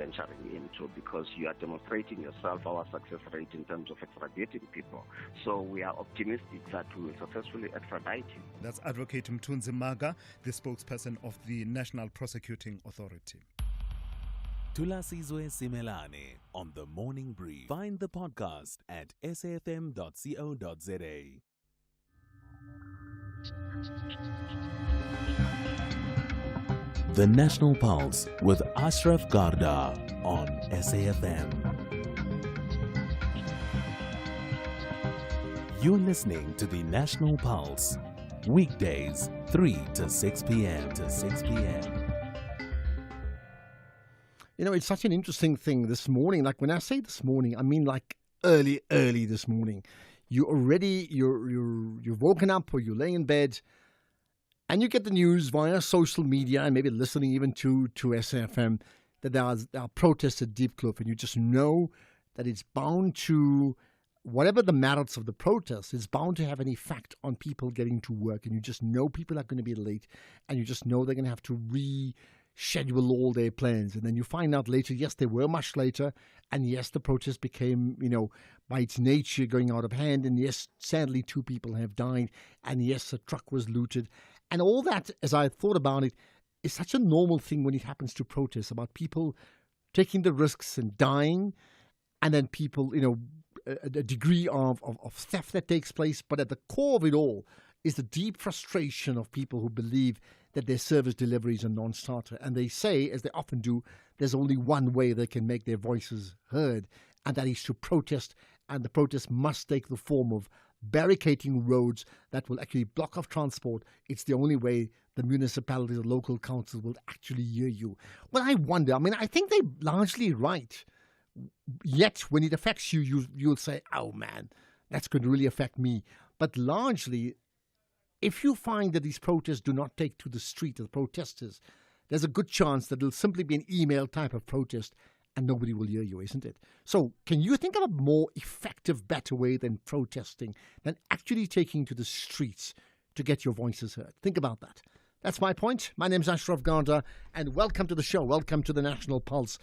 venturing into, because you are demonstrating yourself our success rate in terms of extraditing people. So we are optimistic that we will successfully extradite him. That's Advocate Mthunzi Maga, the spokesperson of the National Prosecuting Authority. Thulasizwe Simelane on The Morning Brief. Find the podcast at safm.co.za. The National Pulse with Ashraf Garda on SAFM. You're listening to the National Pulse, weekdays 3 to 6 p.m. You know, it's such an interesting thing this morning. Like when I say this morning, I mean like early this morning. You've woken up, or you're laying in bed, and you get the news via social media and maybe listening even to SAFM that there are protests at Diepkloof, and you just know that it's bound to, whatever the merits of the protest, it's bound to have an effect on people getting to work. And you just know people are going to be late, and you just know they're going to have to reschedule all their plans. And then you find out later, yes, they were much later, and yes, the protest became, by its nature, going out of hand. And yes, sadly, 2 people have died. And yes, a truck was looted. And all that, as I thought about it, is such a normal thing when it happens to protests, about people taking the risks and dying, and then people, a degree of theft that takes place. But at the core of it all is the deep frustration of people who believe that their service delivery is a non-starter. And they say, as they often do, there's only one way they can make their voices heard, and that is to protest. And the protest must take the form of barricading roads that will actually block off transport. It's the only way the municipalities or local councils will actually hear you. Well, I wonder, I think they're largely right. Yet, when it affects you, you'll say, oh man, that's going to really affect me. But largely, if you find that these protests do not take to the street, the protesters, there's a good chance that it'll simply be an email type of protest, and nobody will hear you, isn't it? So can you think of a more effective, better way than protesting, than actually taking to the streets to get your voices heard? Think about that. That's my point. My name's Ashraf Garda, and welcome to the show. Welcome to the National Pulse.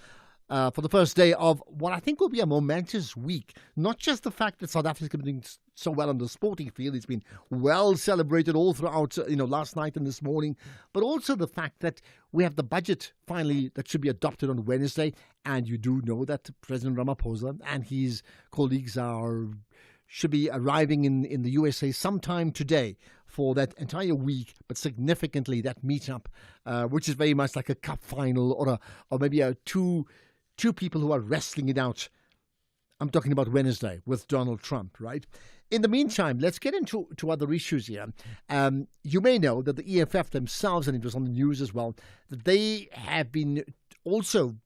For the first day of what I think will be a momentous week. Not just the fact that South Africa is doing so well on the sporting field, it's been well celebrated all throughout, last night and this morning, but also the fact that we have the budget finally that should be adopted on Wednesday, and you do know that President Ramaphosa and his colleagues should be arriving in the USA sometime today for that entire week, but significantly that meetup, which is very much like a cup final or maybe two people who are wrestling it out. I'm talking about Wednesday with Donald Trump, right? In the meantime, let's get into other issues here. You may know that the EFF themselves, and it was on the news as well, that they have been also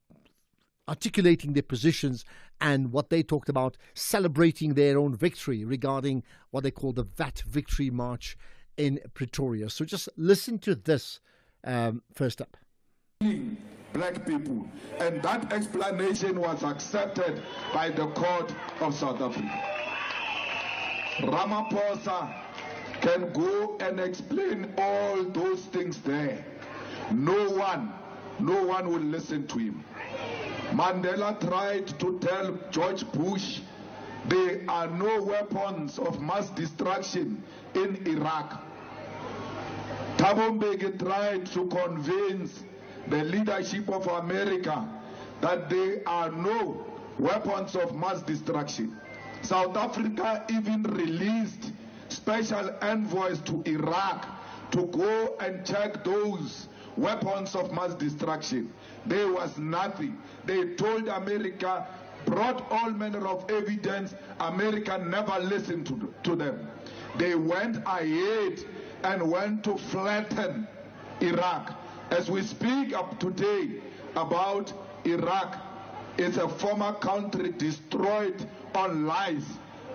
articulating their positions and what they talked about, celebrating their own victory regarding what they call the VAT Victory March in Pretoria. So just listen to this first up. Black people, and that explanation was accepted by the court of South Africa. Ramaphosa can go and explain all those things there. No one will listen to him. Mandela tried to tell George Bush there are no weapons of mass destruction in Iraq. Thabo Mbeki tried to convince the leadership of America that there are no weapons of mass destruction. South Africa even released special envoys to Iraq to go and check those weapons of mass destruction. There was nothing. They told America, brought all manner of evidence. America never listened to them. They went ahead and went to flatten Iraq. As we speak up today about Iraq, it's a former country destroyed on lies.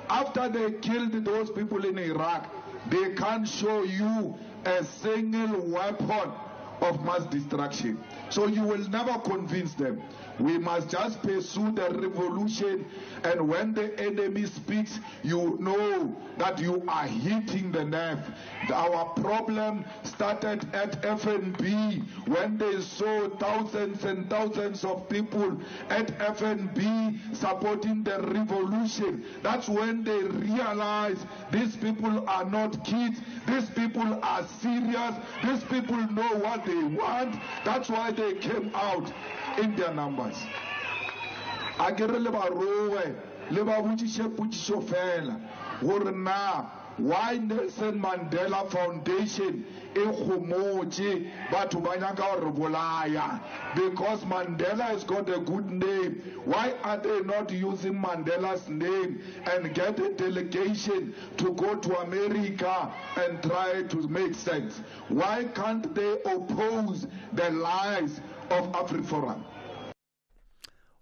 After they killed those people in Iraq, they can't show you a single weapon of mass destruction. So you will never convince them. We must just pursue the revolution, and when the enemy speaks, you know that you are hitting the nerve. Our problem started at FNB when they saw thousands and thousands of people at FNB supporting the revolution. That's when they realized these people are not kids, these people are serious, these people know what they want. That's why they came out in their numbers. Akere le ba rowe le ba botšiše potšišo fela gore na why Nelson Mandela Foundation e khomotše batho ba nyaka go re bolaya, because Mandela has got a good name. Why are they not using Mandela's name and get a delegation to go to America and try to make sense? Why can't they oppose the lies of AfriForum?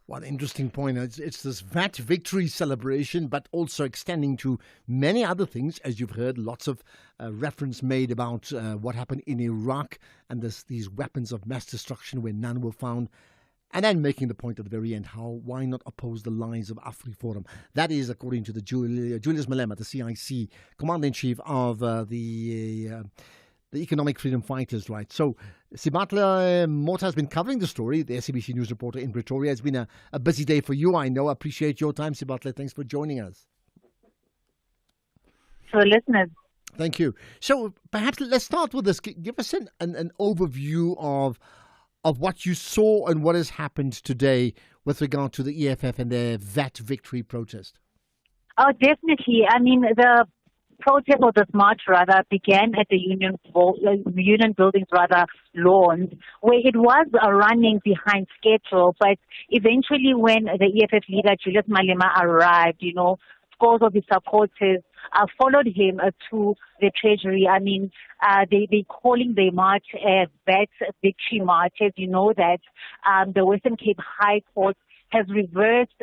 What an interesting point. It's this VAT victory celebration, but also extending to many other things. As you've heard, lots of reference made about what happened in Iraq and these weapons of mass destruction where none were found. And then making the point at the very end, why not oppose the lies of AfriForum? That is, according to the Julius Malema, the CIC, Commander-in-Chief of the Economic Freedom Fighters, right? So, Sibatla Mota has been covering the story, the SABC News reporter in Pretoria. It's been a busy day for you, I know. I appreciate your time, Sibatla. Thanks for joining us. For listeners. Thank you. So, perhaps let's start with this. Give us an overview of what you saw and what has happened today with regard to the EFF and their VAT victory protest. Oh, definitely. I mean, the protest, or the march rather, began at the Union Buildings lawns, where it was running behind schedule. But eventually, when the EFF leader Julius Malema arrived, scores of his supporters followed him to the Treasury. I mean, they calling the march a VAT victory march. As you know that the Western Cape High Court has reversed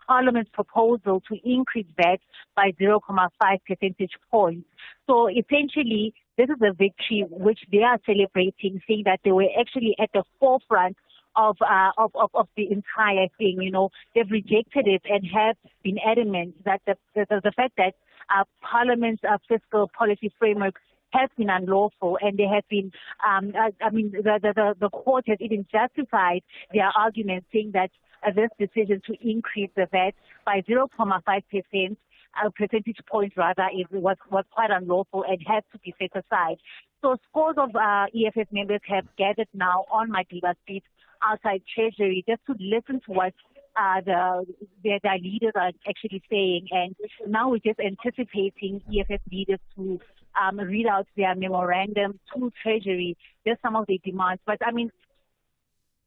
Parliament's proposal to increase VAT by 0.5 percentage points. So essentially, this is a victory which they are celebrating, saying that they were actually at the forefront of the entire thing. They've rejected it and have been adamant that the fact that Parliament's fiscal policy framework has been unlawful, and they have been, the court has even justified their argument, saying that this decision to increase the VAT by 0.5 percentage points was quite unlawful and had to be set aside. So scores of EFF members have gathered now on Madiba Street outside Treasury just to listen to what their leaders are actually saying, and now we're just anticipating EFF leaders to read out their memorandum to Treasury, just some of their demands. But I mean,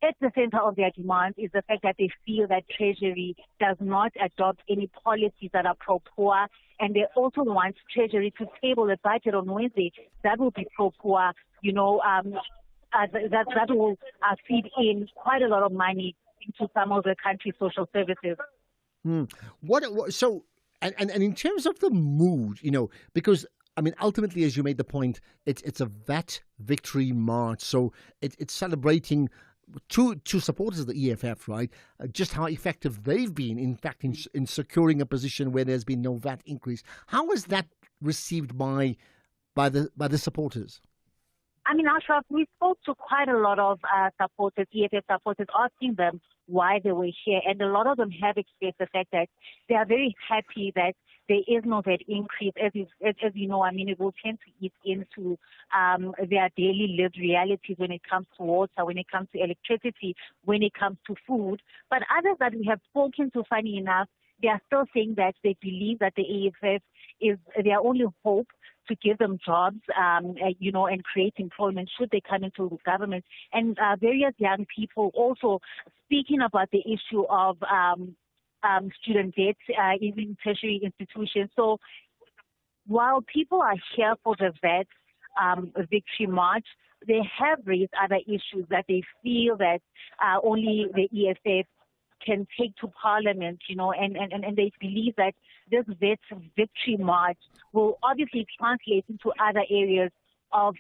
at the center of their demands is the fact that they feel that Treasury does not adopt any policies that are pro-poor, and they also want Treasury to table a budget on Wednesday that will be pro-poor, that will feed in quite a lot of money into some of the country's social services. So in terms of the mood, because I mean, ultimately, as you made the point, it's a VAT victory march, so it's celebrating to supporters of the EFF, right? Just how effective they've been, in fact, in securing a position where there's been no VAT increase. How is that received by the supporters? I mean, Ashraf, we spoke to quite a lot of supporters, EFF supporters, asking them why they were here, and a lot of them have expressed the fact that they are very happy that there is no VAT increase. As you know, I mean, it will tend to eat into their daily lived realities when it comes to water, when it comes to electricity, when it comes to food. But others that we have spoken to, funny enough, they are still saying that they believe that the EFF is their only hope to give them jobs, and create employment should they come into the government. And various young people also speaking about the issue of student debt in tertiary institutions. So while people are here for the VAT victory march, they have raised other issues that they feel that only the EFF can take to Parliament, and they believe that this VAT victory march will obviously translate into other areas of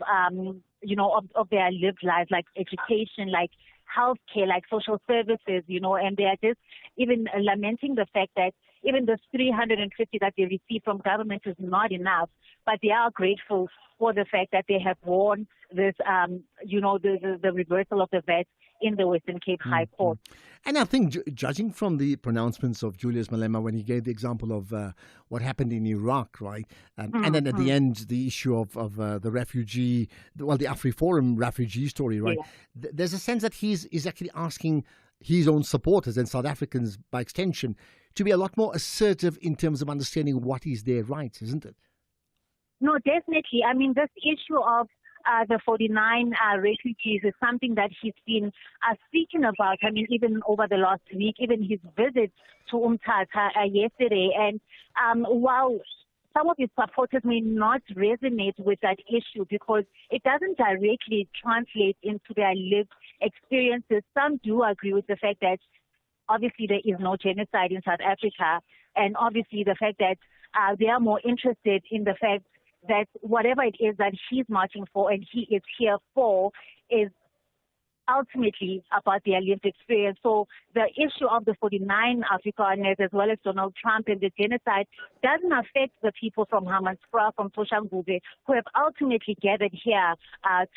their lived lives, like education, like healthcare, like social services, and they are just even lamenting the fact that even the 350 that they receive from government is not enough, but they are grateful for the fact that they have won this, the reversal of the VAT in the Western Cape High Court. And I think, judging from the pronouncements of Julius Malema when he gave the example of what happened in Iraq, right, and then at the end, the issue of the refugee, the AfriForum refugee story, right, there's a sense that he's actually asking his own supporters and South Africans, by extension, to be a lot more assertive in terms of understanding what is their rights, isn't it? No, definitely. I mean, this issue of the 49 refugees is something that he's been speaking about. I mean, even over the last week, even his visit to Umtata yesterday. And while some of his supporters may not resonate with that issue because it doesn't directly translate into their lived experiences, some do agree with the fact that obviously there is no genocide in South Africa, and obviously the fact that they are more interested in the fact that whatever it is that he's marching for and he is here for is ultimately about their lived experience. So the issue of the 49 Afrikaners as well as Donald Trump and the genocide doesn't affect the people from Hammanskraal, from Soshanguve, who have ultimately gathered here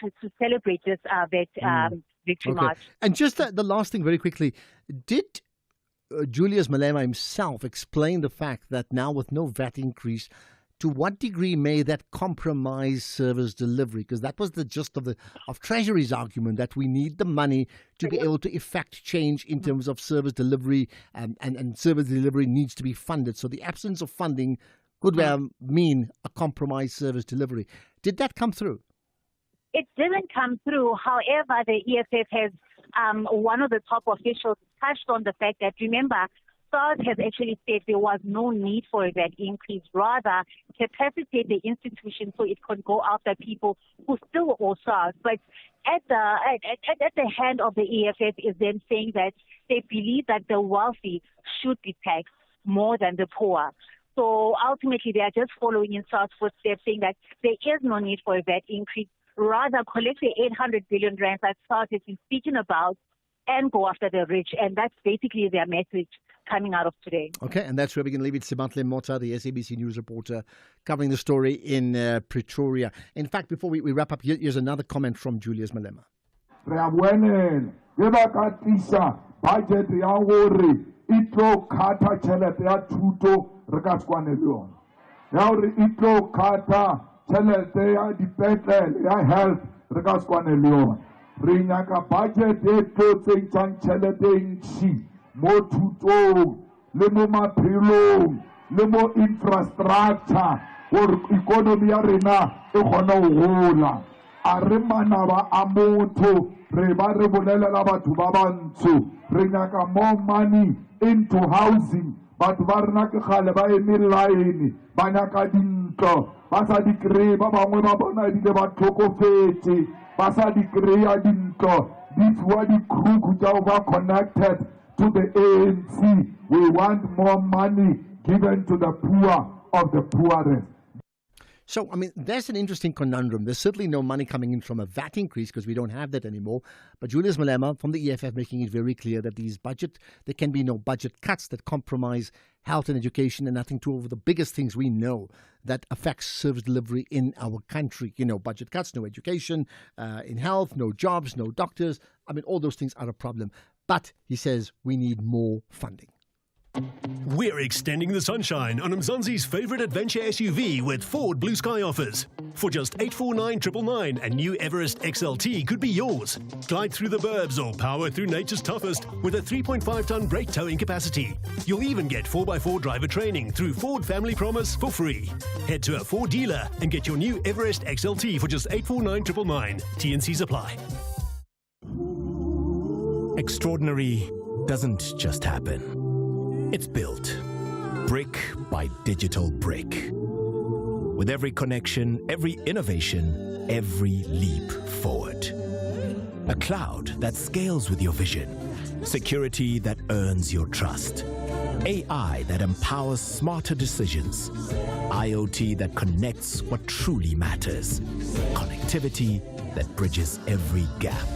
to celebrate this victory march. And just the last thing very quickly, did Julius Malema himself explain the fact that now with no VAT increase, to what degree may that compromise service delivery? Because that was the gist of Treasury's argument, that we need the money to be able to effect change in terms of service delivery, and service delivery needs to be funded. So the absence of funding could well mean a compromised service delivery. Did that come through? It didn't come through. However, the EFF has, one of the top officials touched on the fact that, remember, SARS has actually said there was no need for that increase. Rather, capacitate the institution so it could go after people who still owe SARS. But at the hand of the EFF is them saying that they believe that the wealthy should be taxed more than the poor. So ultimately, they are just following in SARS footsteps, saying that there is no need for a VAT increase. Rather, collect the 800 billion rand that SARS has been speaking about and go after the rich. And that's basically their message coming out of today. Okay, and that's where we can leave it. Sibantle Mota, the SABC News reporter, covering the story in Pretoria. In fact, before we wrap up, here's another comment from Julius Malema. Budget ya gore itlo khata tšhelete ya thuto re ka skwane le yona ya gore itlo khata tšhelete ya dipetlele ya health re ka skwane le yona re nyaka budget e tlo tsentšang tšhelete ntši mo thutong le mo maphelong le mo infrastructure gore economy ya rena e kgone go gola a re manaba a motho re ba re bolelela batho ba bantsho re nyaka more money into housing batho ba rena ke gale ba eme line ba nyaka dintlo ba sa di kry ba bangwe ba bona dile ba tlhokofetse ba sa di kry-a dintlo di fiwa di-crook tša ba connected to the ANC. We want more money given to the poor of the poorest. So, I mean, there's an interesting conundrum. There's certainly no money coming in from a VAT increase because we don't have that anymore. But Julius Malema from the EFF making it very clear that there can be no budget cuts that compromise health and education. And I think two of the biggest things we know that affects service delivery in our country. You know, budget cuts, no education, in health, no jobs, no doctors. I mean, all those things are a problem. But he says we need more funding. We're extending the sunshine on Mzansi's favorite adventure SUV with Ford Blue Sky offers. For just $849,999, a new Everest XLT could be yours. Glide through the burbs or power through nature's toughest with a 3.5-ton brake towing capacity. You'll even get 4x4 driver training through Ford Family Promise for free. Head to a Ford dealer and get your new Everest XLT for just $849,999. T&Cs apply. Extraordinary doesn't just happen. It's built, brick by digital brick. With every connection, every innovation, every leap forward. A cloud that scales with your vision. Security that earns your trust. AI that empowers smarter decisions. IoT that connects what truly matters. Connectivity that bridges every gap.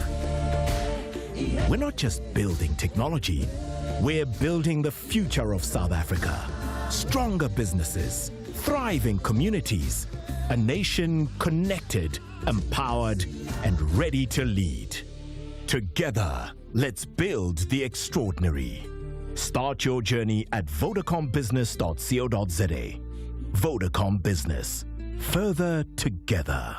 We're not just building technology, we're building the future of South Africa. Stronger businesses, thriving communities, a nation connected, empowered, and ready to lead. Together, let's build the extraordinary. Start your journey at vodacombusiness.co.za. Vodacom Business. Further together.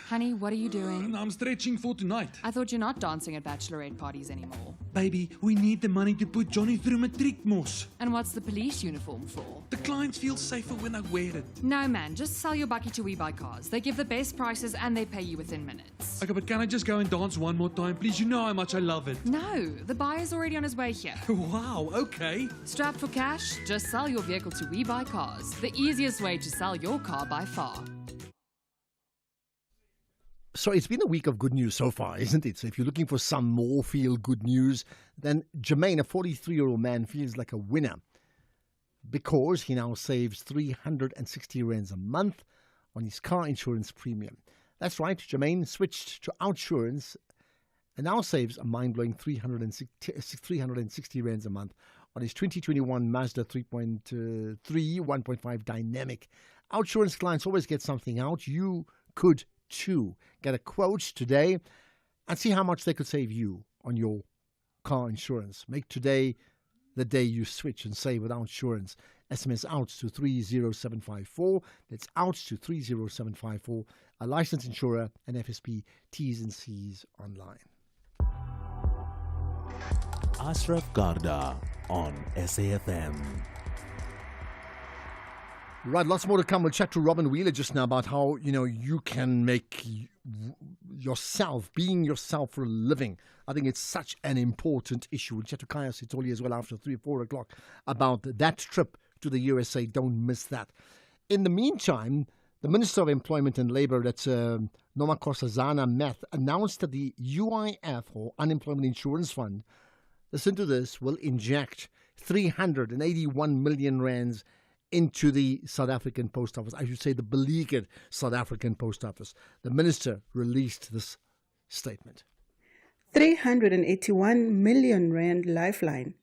Honey, what are you doing? I'm stretching for tonight. I thought you're not dancing at bachelorette parties anymore. Baby, we need the money to put Johnny through matriek mos. And what's the police uniform for? The clients feel safer when I wear it. No, man, just sell your bucky to We Buy Cars. They give the best prices and they pay you within minutes. Okay, but can I just go and dance one more time, please? You know how much I love it. No, the buyer's already on his way here. Wow, okay. Strapped for cash? Just sell your vehicle to We Buy Cars. The easiest way to sell your car by far. So it's been a week of good news so far, isn't it? So if you're looking for some more feel-good news, then Jermaine, a 43-year-old man, feels like a winner because he now saves 360 rands a month on his car insurance premium. That's right, Jermaine switched to Outsurance and now saves a mind-blowing 360 rands a month on his 2021 Mazda 3.3 1.5 Dynamic. Outsurance clients always get something out. You could too. Get a quote today and see how much they could save you on your car insurance. Make today the day you switch and save with Outsurance. SMS out to 30754. That's out to 30754. A licensed insurer and FSP T's and C's online. Ashraf Garda on SAFM. Right, lots more to come. We'll chat to Robin Wheeler just now about how, you can make being yourself for a living. I think it's such an important issue. We'll chat to Kaya Sitoli as well after 3 or 4 o'clock about that trip to the USA. Don't miss that. In the meantime, the Minister of Employment and Labour, that's Nomakosazana Meth, announced that the UIF, or Unemployment Insurance Fund, listen to this, will inject 381 million rands into the South African Post Office. I should say the beleaguered South African Post Office. The minister released this statement. 381 million rand lifeline.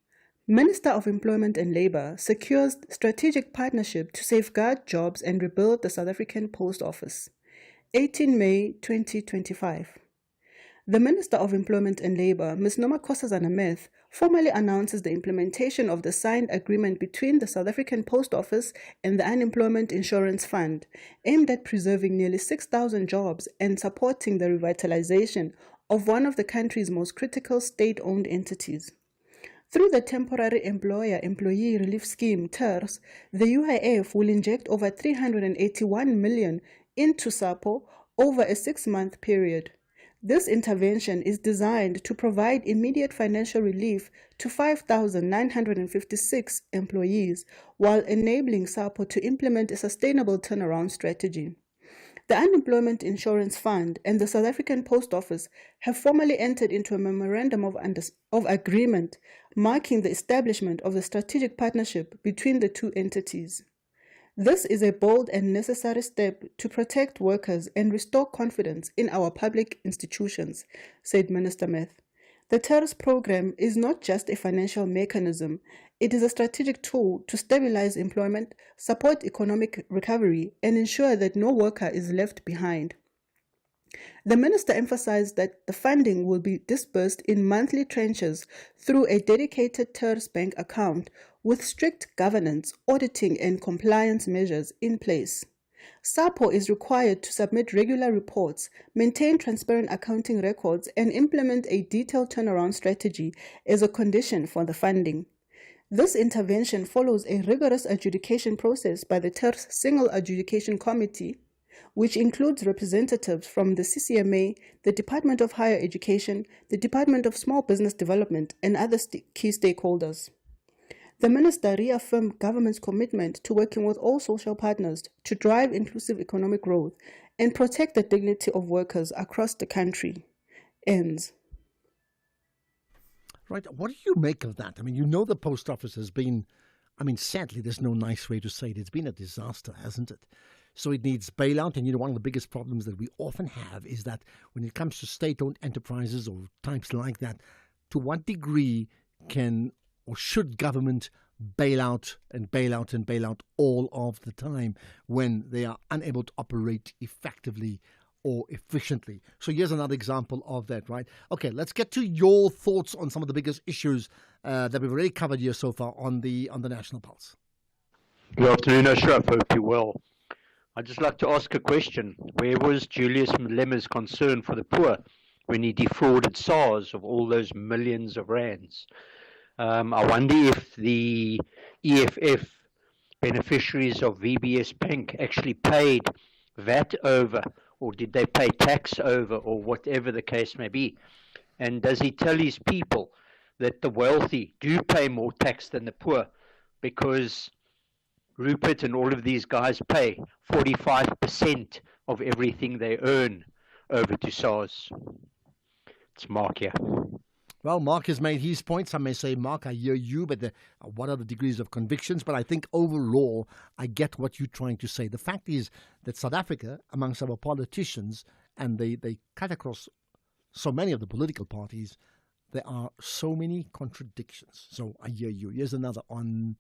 Minister of Employment and Labour secures strategic partnership to safeguard jobs and rebuild the South African Post Office. 18 May 2025. The Minister of Employment and Labour, Ms. Nomakosazana Meth, formally announces the implementation of the signed agreement between the South African Post Office and the Unemployment Insurance Fund, aimed at preserving nearly 6,000 jobs and supporting the revitalization of one of the country's most critical state-owned entities. Through the Temporary Employer-Employee Relief Scheme, TERS, the UIF will inject over 381 million into SAPO over a 6-month period. This intervention is designed to provide immediate financial relief to 5,956 employees while enabling SAPO to implement a sustainable turnaround strategy. The Unemployment Insurance Fund and the South African Post Office have formally entered into a memorandum of agreement marking the establishment of the strategic partnership between the two entities. This is a bold and necessary step to protect workers and restore confidence in our public institutions, said Minister Meth. The TERS program is not just a financial mechanism, it is a strategic tool to stabilize employment, support economic recovery, and ensure that no worker is left behind. The minister emphasized that the funding will be disbursed in monthly tranches through a dedicated TERS bank account with strict governance, auditing, and compliance measures in place. SAPO is required to submit regular reports, maintain transparent accounting records, and implement a detailed turnaround strategy as a condition for the funding. This intervention follows a rigorous adjudication process by the TERS Single Adjudication Committee, which includes representatives from the CCMA, the Department of Higher Education, the Department of Small Business Development, and other key stakeholders. The minister reaffirmed government's commitment to working with all social partners to drive inclusive economic growth and protect the dignity of workers across the country. Ends. Right. What do you make of that? I mean, the post office has been I mean, sadly, there's no nice way to say it. It's been a disaster, hasn't it? So it needs bailout. And, one of the biggest problems that we often have is that when it comes to state-owned enterprises or types like that, to what degree can or should government bail out all of the time when they are unable to operate effectively or efficiently? So here's another example of that, right? Okay, let's get to your thoughts on some of the biggest issues that we've already covered here so far on the National Pulse. Good afternoon, Ashraf. Hope you're well. I'd just like to ask a question. Where was Julius Malema's concern for the poor when he defrauded SARS of all those millions of rands? I wonder if the EFF beneficiaries of VBS Bank actually paid VAT over, or did they pay tax over, or whatever the case may be. And does he tell his people that the wealthy do pay more tax than the poor, because Rupert and all of these guys pay 45% of everything they earn over to SARS? It's Mark here. Well, Mark has made his point. Some may say, Mark, I hear you, but what are the degrees of convictions? But I think overall, I get what you're trying to say. The fact is that South Africa, amongst our politicians, and they cut across so many of the political parties, there are so many contradictions. So I hear you. Here's another on,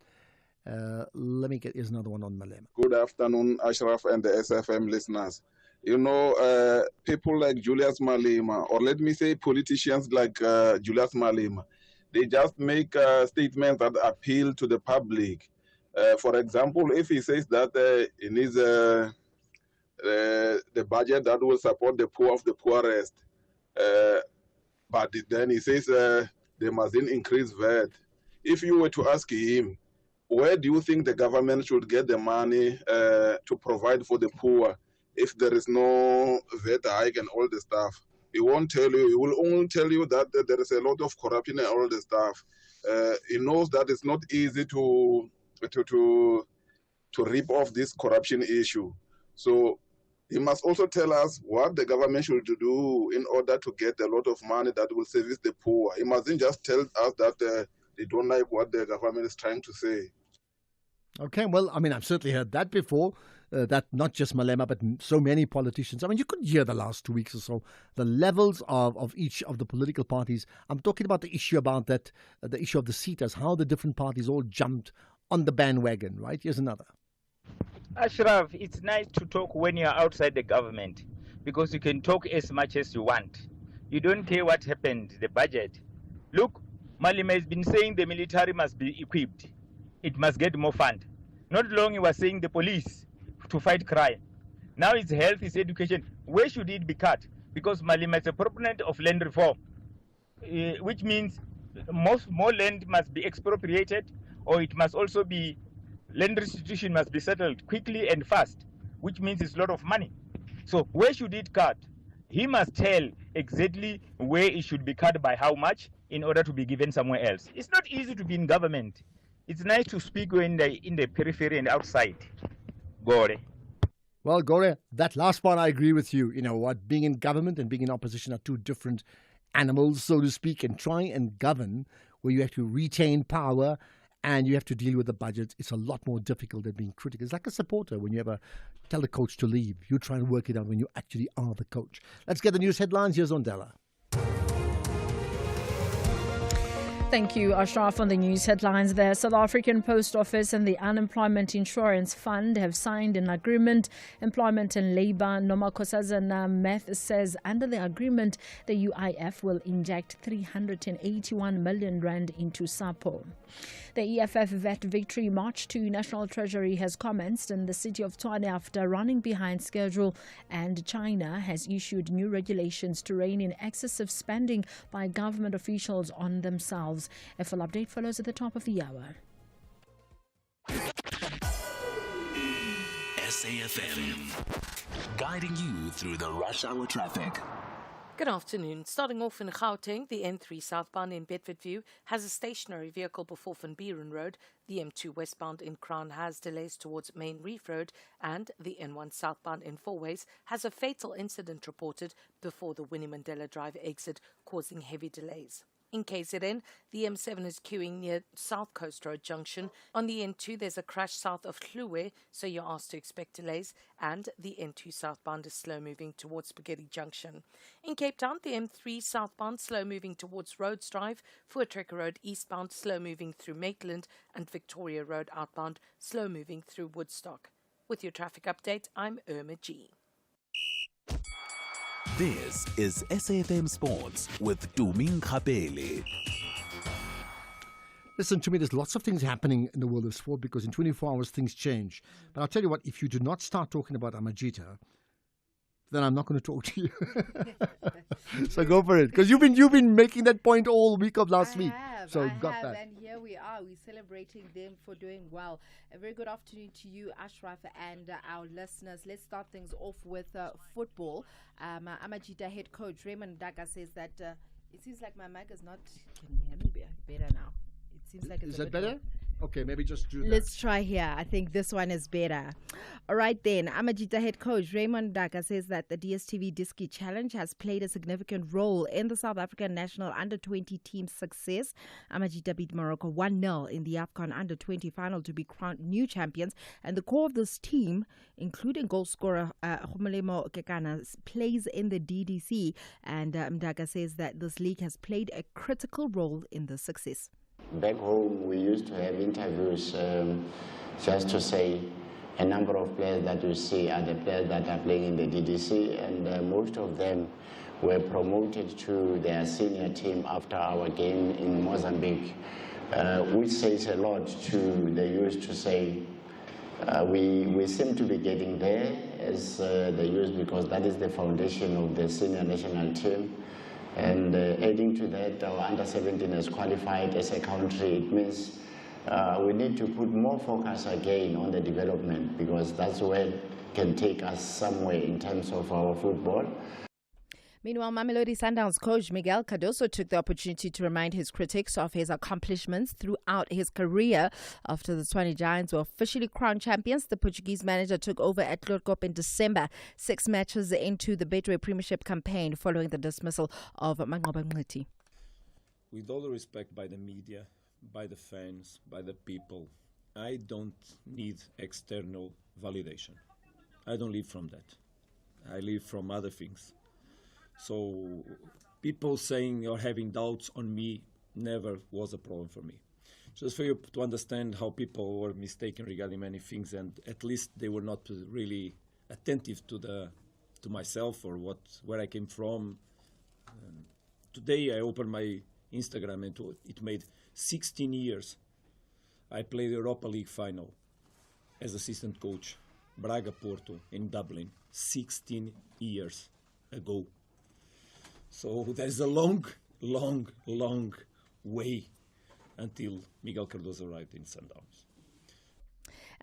here's another one on Malema. Good afternoon, Ashraf and the SFM listeners. People like Julius Malema, or let me say politicians like Julius Malema, they just make statements that appeal to the public. For example, if he says that he needs the budget that will support the poor of the poorest, but then he says they mustn't increase VAT. If you were to ask him, where do you think the government should get the money to provide for the poor if there is no VAT hike and all the stuff? He won't tell you. He will only tell you that there is a lot of corruption and all the stuff. He knows that it's not easy to rip off this corruption issue. So he must also tell us what the government should do in order to get a lot of money that will service the poor. He mustn't just tell us that they don't like what the government is trying to say. Okay, well, I mean, I've certainly heard that before, that not just Malema, but so many politicians. I mean, you could hear the last 2 weeks or so, the levels of each of the political parties. I'm talking about the issue about that, the issue of the seaters, how the different parties all jumped on the bandwagon, right? Here's another. Ashraf, it's nice to talk when you're outside the government, because you can talk as much as you want. You don't care what happened, the budget. Look, Malema has been saying the military must be equipped. It must get more fund. Not long he was saying the police to fight crime. Now it's health, it's education. Where should it be cut? Because Malema is a proponent of land reform, which means more land must be expropriated, or it must also be, land restitution must be settled quickly and fast, which means it's a lot of money. So where should it cut? He must tell exactly where it should be cut by how much in order to be given somewhere else. It's not easy to be in government. It's nice to speak in the periphery and outside. Gore. Well, Gore, that last part I agree with you. You know what, being in government and being in opposition are two different animals, so to speak, and trying and govern where you have to retain power and you have to deal with the budget. It's a lot more difficult than being critical. It's like a supporter when you ever tell the coach to leave. You try and work it out when you actually are the coach. Let's get the news headlines. Here's Ondela. Thank you, Ashraf. On the news headlines there, South African Post Office and the Unemployment Insurance Fund have signed an agreement. Employment and Labour Nomakosazana Meth says under the agreement, the UIF will inject 381 million rand into SAPO. The EFF VAT Victory March to National Treasury has commenced in the city of Tshwane after running behind schedule, and China has issued new regulations to rein in excessive spending by government officials on themselves. A full update follows at the top of the hour. SAFM, guiding you through the rush hour traffic. Good afternoon. Starting off in Gauteng, the N3 southbound in Bedfordview has a stationary vehicle before Van Buren Road. The M2 westbound in Crown has delays towards Main Reef Road, and the N1 southbound in Fourways has a fatal incident reported before the Winnie Mandela Drive exit, causing heavy delays. In KZN, the M7 is queuing near South Coast Road Junction. On the N2, there's a crash south of Hluwe, so you're asked to expect delays. And the N2 southbound is slow moving towards Spaghetti Junction. In Cape Town, the M3 southbound slow moving towards Rhodes Drive, Voortrekker Road eastbound slow moving through Maitland, and Victoria Road outbound slow moving through Woodstock. With your traffic update, I'm Irma G. This is SAFM Sports with Tuming Kapele. Listen to me, there's lots of things happening in the world of sport because in 24 hours things change. But I'll tell you what, if you do not start talking about Amajita, then I'm not going to talk to you. So go for it. Because you've been making that point all week of last week. So got that. And here we are. We're celebrating them for doing well. A very good afternoon to you, Ashraf, and our listeners. Let's start things off with football. Amajita head coach Raymond Daga says that it seems like my mic is not. Can you hear me better now? It seems like it's Is that better? Okay, maybe just do that. Let's try here. I think this one is better. All right then. Amajita head coach Raymond Daga says that the DSTV Diski Challenge has played a significant role in the South African national under-20 team's success. Amajita beat Morocco 1-0 in the AFCON under-20 final to be crowned new champions. And the core of this team, including goal scorer Khumulemo Kekana, plays in the DDC. And Daga says that this league has played a critical role in the success. Back home, we used to have interviews just to say a number of players that you see are the players that are playing in the DDC, and most of them were promoted to their senior team after our game in Mozambique, which says a lot to the youth to say we seem to be getting there as the youth because that is the foundation of the senior national team. And adding to that, our under-17 has qualified as a country. It means we need to put more focus again on the development because that's where it can take us somewhere in terms of our football. Meanwhile, Mamelodi Sundowns coach Miguel Cardoso took the opportunity to remind his critics of his accomplishments throughout his career. After the Tshwane Giants were officially crowned champions, the Portuguese manager took over at Clodagh in December, 6 matches into the Betway Premiership campaign following the dismissal of Manqoba Mngqithi. With all the respect by the media, by the fans, by the people, I don't need external validation. I don't live from that. I live from other things. So people saying or having doubts on me never was a problem for me. Just for you to understand how people were mistaken regarding many things, and at least they were not really attentive to myself or where I came from. Today I opened my Instagram and it made 16 years. I played the Europa League final as assistant coach, Braga Porto in Dublin, 16 years ago. So there's a long way until Miguel Cardoso arrived in Sundowns.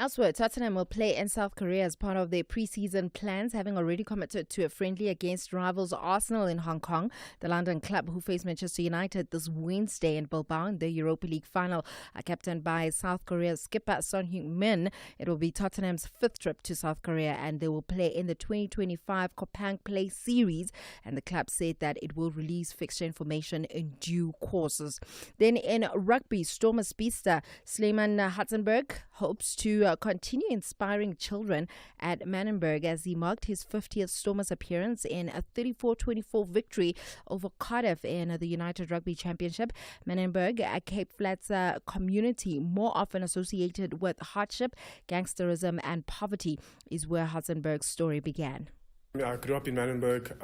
Elsewhere, Tottenham will play in South Korea as part of their pre-season plans, having already committed to a friendly against rivals Arsenal in Hong Kong. The London club, who face Manchester United this Wednesday in Bilbao in the Europa League final, are captained by South Korea's skipper Son Heung-min. It will be Tottenham's 5th trip to South Korea, and they will play in the 2025 Kopang Play Series. And the club said that it will release fixture information in due course. Then in rugby, Stormers speedster Sleiman Hatzenberg hopes to continue inspiring children at Manenberg as he marked his 50th Stormers appearance in a 34-24 victory over Cardiff in the United Rugby Championship. Manenberg, a Cape Flats community more often associated with hardship, gangsterism and poverty, is where Hatzenberg's story began. I grew up in Manenberg.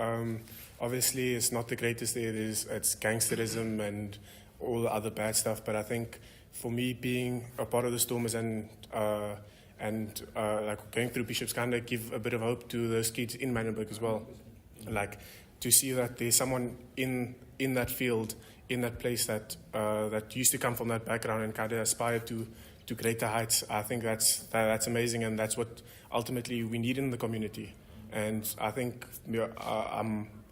Obviously, it's not the greatest there. It's gangsterism and all the other bad stuff, but I think for me, being a part of the Stormers and like going through Bishop's kind of give a bit of hope to those kids in Manenberg as well. Like to see that there's someone in that field, in that place that used to come from that background and kind of aspire to greater heights. I think that's amazing, and that's what ultimately we need in the community. And I think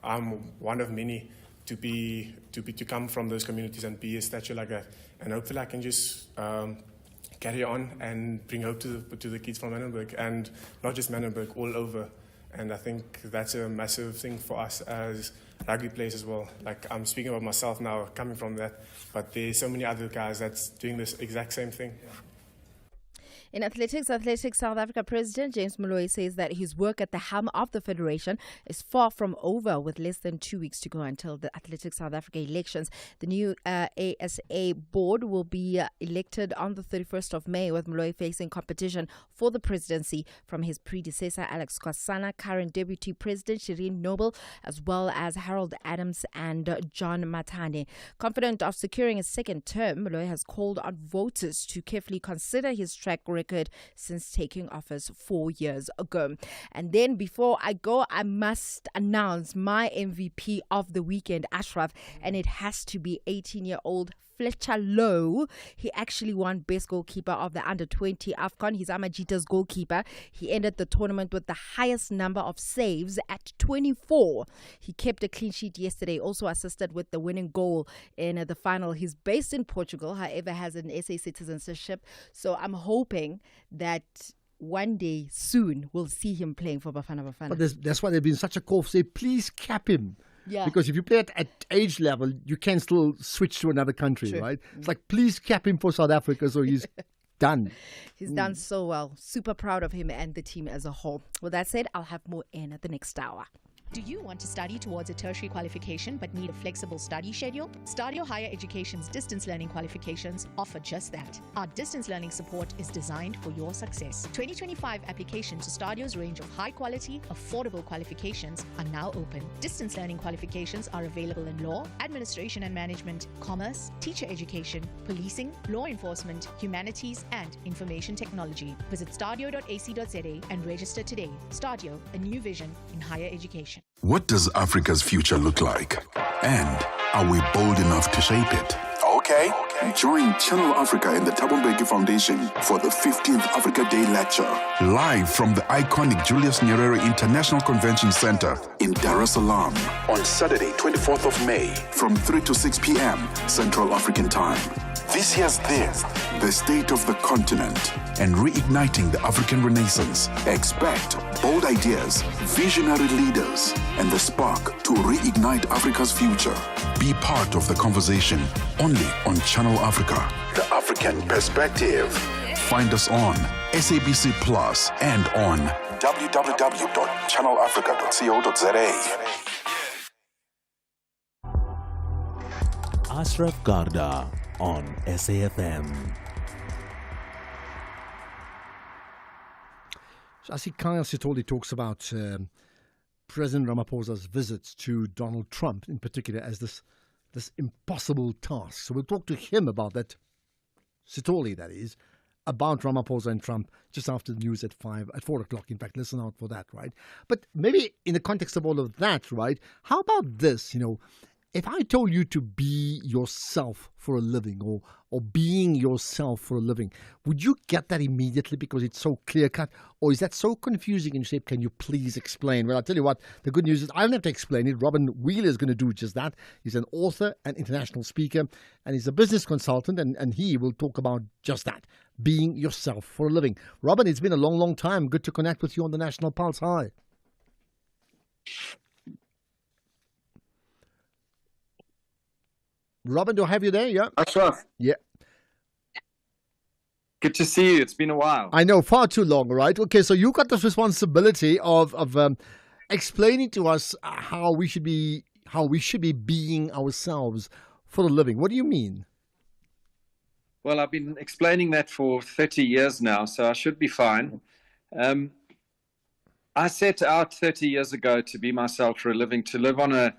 I'm one of many to come from those communities and be a stature like that. And hopefully I can just carry on and bring hope to the kids from Manenberg, and not just Manenberg, all over. And I think that's a massive thing for us as rugby players as well. Like, I'm speaking about myself now, coming from that, but there's so many other guys that's doing this exact same thing. In Athletics South Africa President James Moloi says that his work at the helm of the Federation is far from over, with less than 2 weeks to go until the Athletics South Africa elections. The new ASA board will be elected on the 31st of May, with Moloi facing competition for the presidency from his predecessor Alex Kwasana, current Deputy President Shireen Noble, as well as Harold Adams and John Matane. Confident of securing a second term, Moloi has called on voters to carefully consider his track record since taking office 4 years ago. And then before I go, I must announce my MVP of the weekend, Ashraf, and it has to be 18-year-old Fletcher Lowe. He actually won Best Goalkeeper of the Under-20 AFCON. He's Amajita's goalkeeper. He ended the tournament with the highest number of saves at 24. He kept a clean sheet yesterday, also assisted with the winning goal in the final. He's based in Portugal, however, has an SA citizenship. So I'm hoping that one day soon we'll see him playing for Bafana Bafana. But that's why there's been such a call. Say, please cap him. Yeah. Because if you play at age level, you can still switch to another country, True. right? It's like, please cap him for South Africa, so he's done. He's done so well. Super proud of him and the team as a whole. With that said, I'll have more in at the next hour. Do you want to study towards a tertiary qualification but need a flexible study schedule? Stadio Higher Education's distance learning qualifications offer just that. Our distance learning support is designed for your success. 2025 applications to Stadio's range of high-quality, affordable qualifications are now open. Distance learning qualifications are available in law, administration and management, commerce, teacher education, policing, law enforcement, humanities, and information technology. Visit stadio.ac.za and register today. Stadio, a new vision in higher education. What does Africa's future look like? And are we bold enough to shape it? Okay. Join Channel Africa and the Thabo Mbeki Foundation for the 15th Africa Day Lecture. Live from the iconic Julius Nyerere International Convention Center in Dar es Salaam on Saturday, 24th of May from 3 to 6 p.m. Central African Time. This year's theme, the state of the continent and reigniting the African Renaissance. Expect bold ideas, visionary leaders, and the spark to reignite Africa's future. Be part of the conversation only on Channel Africa, the African perspective. Find us on SABC Plus and on www.channelafrica.co.za. Ashraf Garda on SAFM. So I see Kyle Sitoli talks about President Ramaphosa's visits to Donald Trump in particular as this impossible task. So we'll talk to him about that, Sitoli that is, about Ramaphosa and Trump just after the news at 4 o'clock. In fact, listen out for that, right? But maybe in the context of all of that, right, how about this, if I told you to be yourself for a living or being yourself for a living, would you get that immediately because it's so clear-cut? Or is that so confusing and you say, can you please explain? Well, I'll tell you what, the good news is I don't have to explain it. Robin Wheeler is going to do just that. He's an author and international speaker, and he's a business consultant, and he will talk about just that, being yourself for a living. Robin, it's been a long, long time. Good to connect with you on the National Pulse. Hi. Robin, do I have you there? Yeah. Ashraf. Yeah. Good to see you. It's been a while. I know, far too long, right? Okay, so you got this responsibility of explaining to us how we should be being ourselves for a living. What do you mean? Well, I've been explaining that for 30 years now, so I should be fine. I set out 30 years ago to be myself for a living, to live on a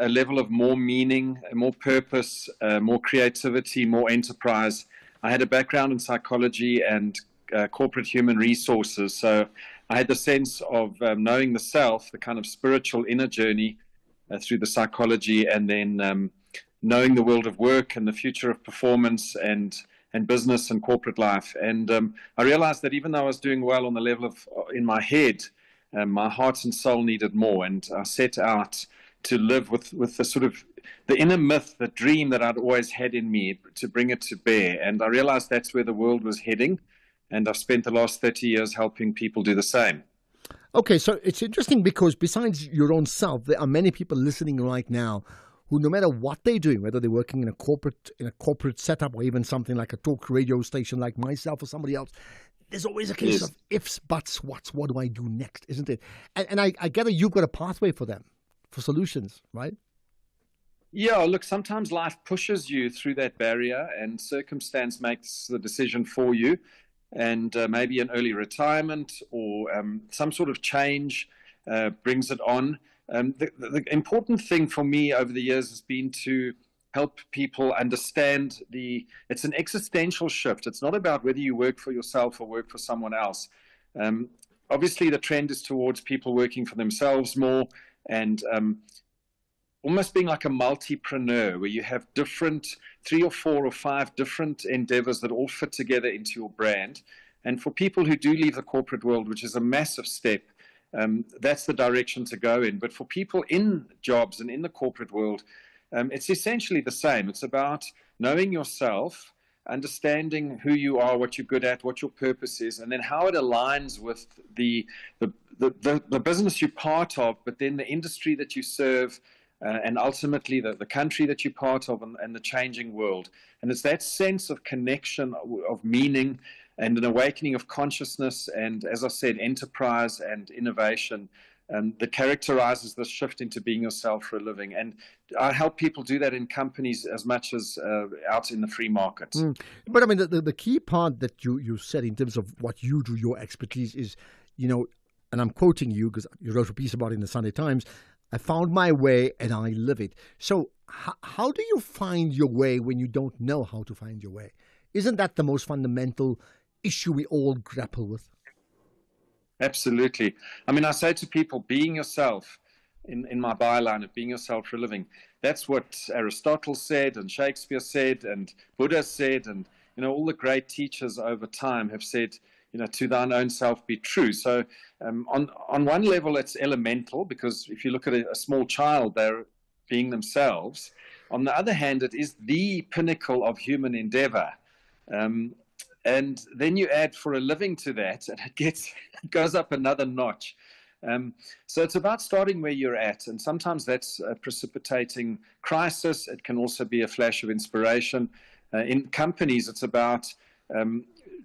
level of more meaning, more purpose, more creativity, more enterprise. I had a background in psychology and corporate human resources, so I had the sense of knowing the self, the kind of spiritual inner journey through the psychology, and then knowing the world of work and the future of performance and business and corporate life. And I realized that even though I was doing well on the level of in my head, my heart and soul needed more, and I set out to live with the sort of the inner myth, the dream that I'd always had in me, to bring it to bear. And I realized that's where the world was heading. And I've spent the last 30 years helping people do the same. Okay, so it's interesting because besides your own self, there are many people listening right now who, no matter what they're doing, whether they're working in a corporate setup or even something like a talk radio station like myself or somebody else, there's always a case of ifs, buts, whats, what do I do next, isn't it? And I gather you've got a pathway for them, for solutions, right? Yeah, look, sometimes life pushes you through that barrier and circumstance makes the decision for you. And maybe an early retirement or some sort of change brings it on. The important thing for me over the years has been to help people understand it's an existential shift. It's not about whether you work for yourself or work for someone else. Obviously, the trend is towards people working for themselves more and almost being like a multipreneur where you have different 3 or 4 or 5 different endeavors that all fit together into your brand. And for people who do leave the corporate world, which is a massive step, that's the direction to go in. But for people in jobs and in the corporate world, it's essentially the same. It's about knowing yourself, understanding who you are, what you're good at, what your purpose is, and then how it aligns with the business you're part of, but then the industry that you serve, and ultimately the country that you're part of and the changing world. And it's that sense of connection, of meaning, and an awakening of consciousness, and as I said, enterprise and innovation that characterizes this shift into being yourself for a living. And I help people do that in companies as much as out in the free market. But I mean, the key part that you said in terms of what you do, your expertise is, and I'm quoting you because you wrote a piece about it in the Sunday Times, I found my way and I live it. So how do you find your way when you don't know how to find your way? Isn't that the most fundamental issue we all grapple with? Absolutely. I mean, I say to people, being yourself, in my byline of being yourself for a living, that's what Aristotle said and Shakespeare said and Buddha said, and all the great teachers over time have said, to thine own self be true. So on one level, it's elemental, because if you look at a small child, they're being themselves. On the other hand, it is the pinnacle of human endeavor. And then you add for a living to that, and it goes up another notch. So it's about starting where you're at, and sometimes that's a precipitating crisis. It can also be a flash of inspiration. In companies, it's about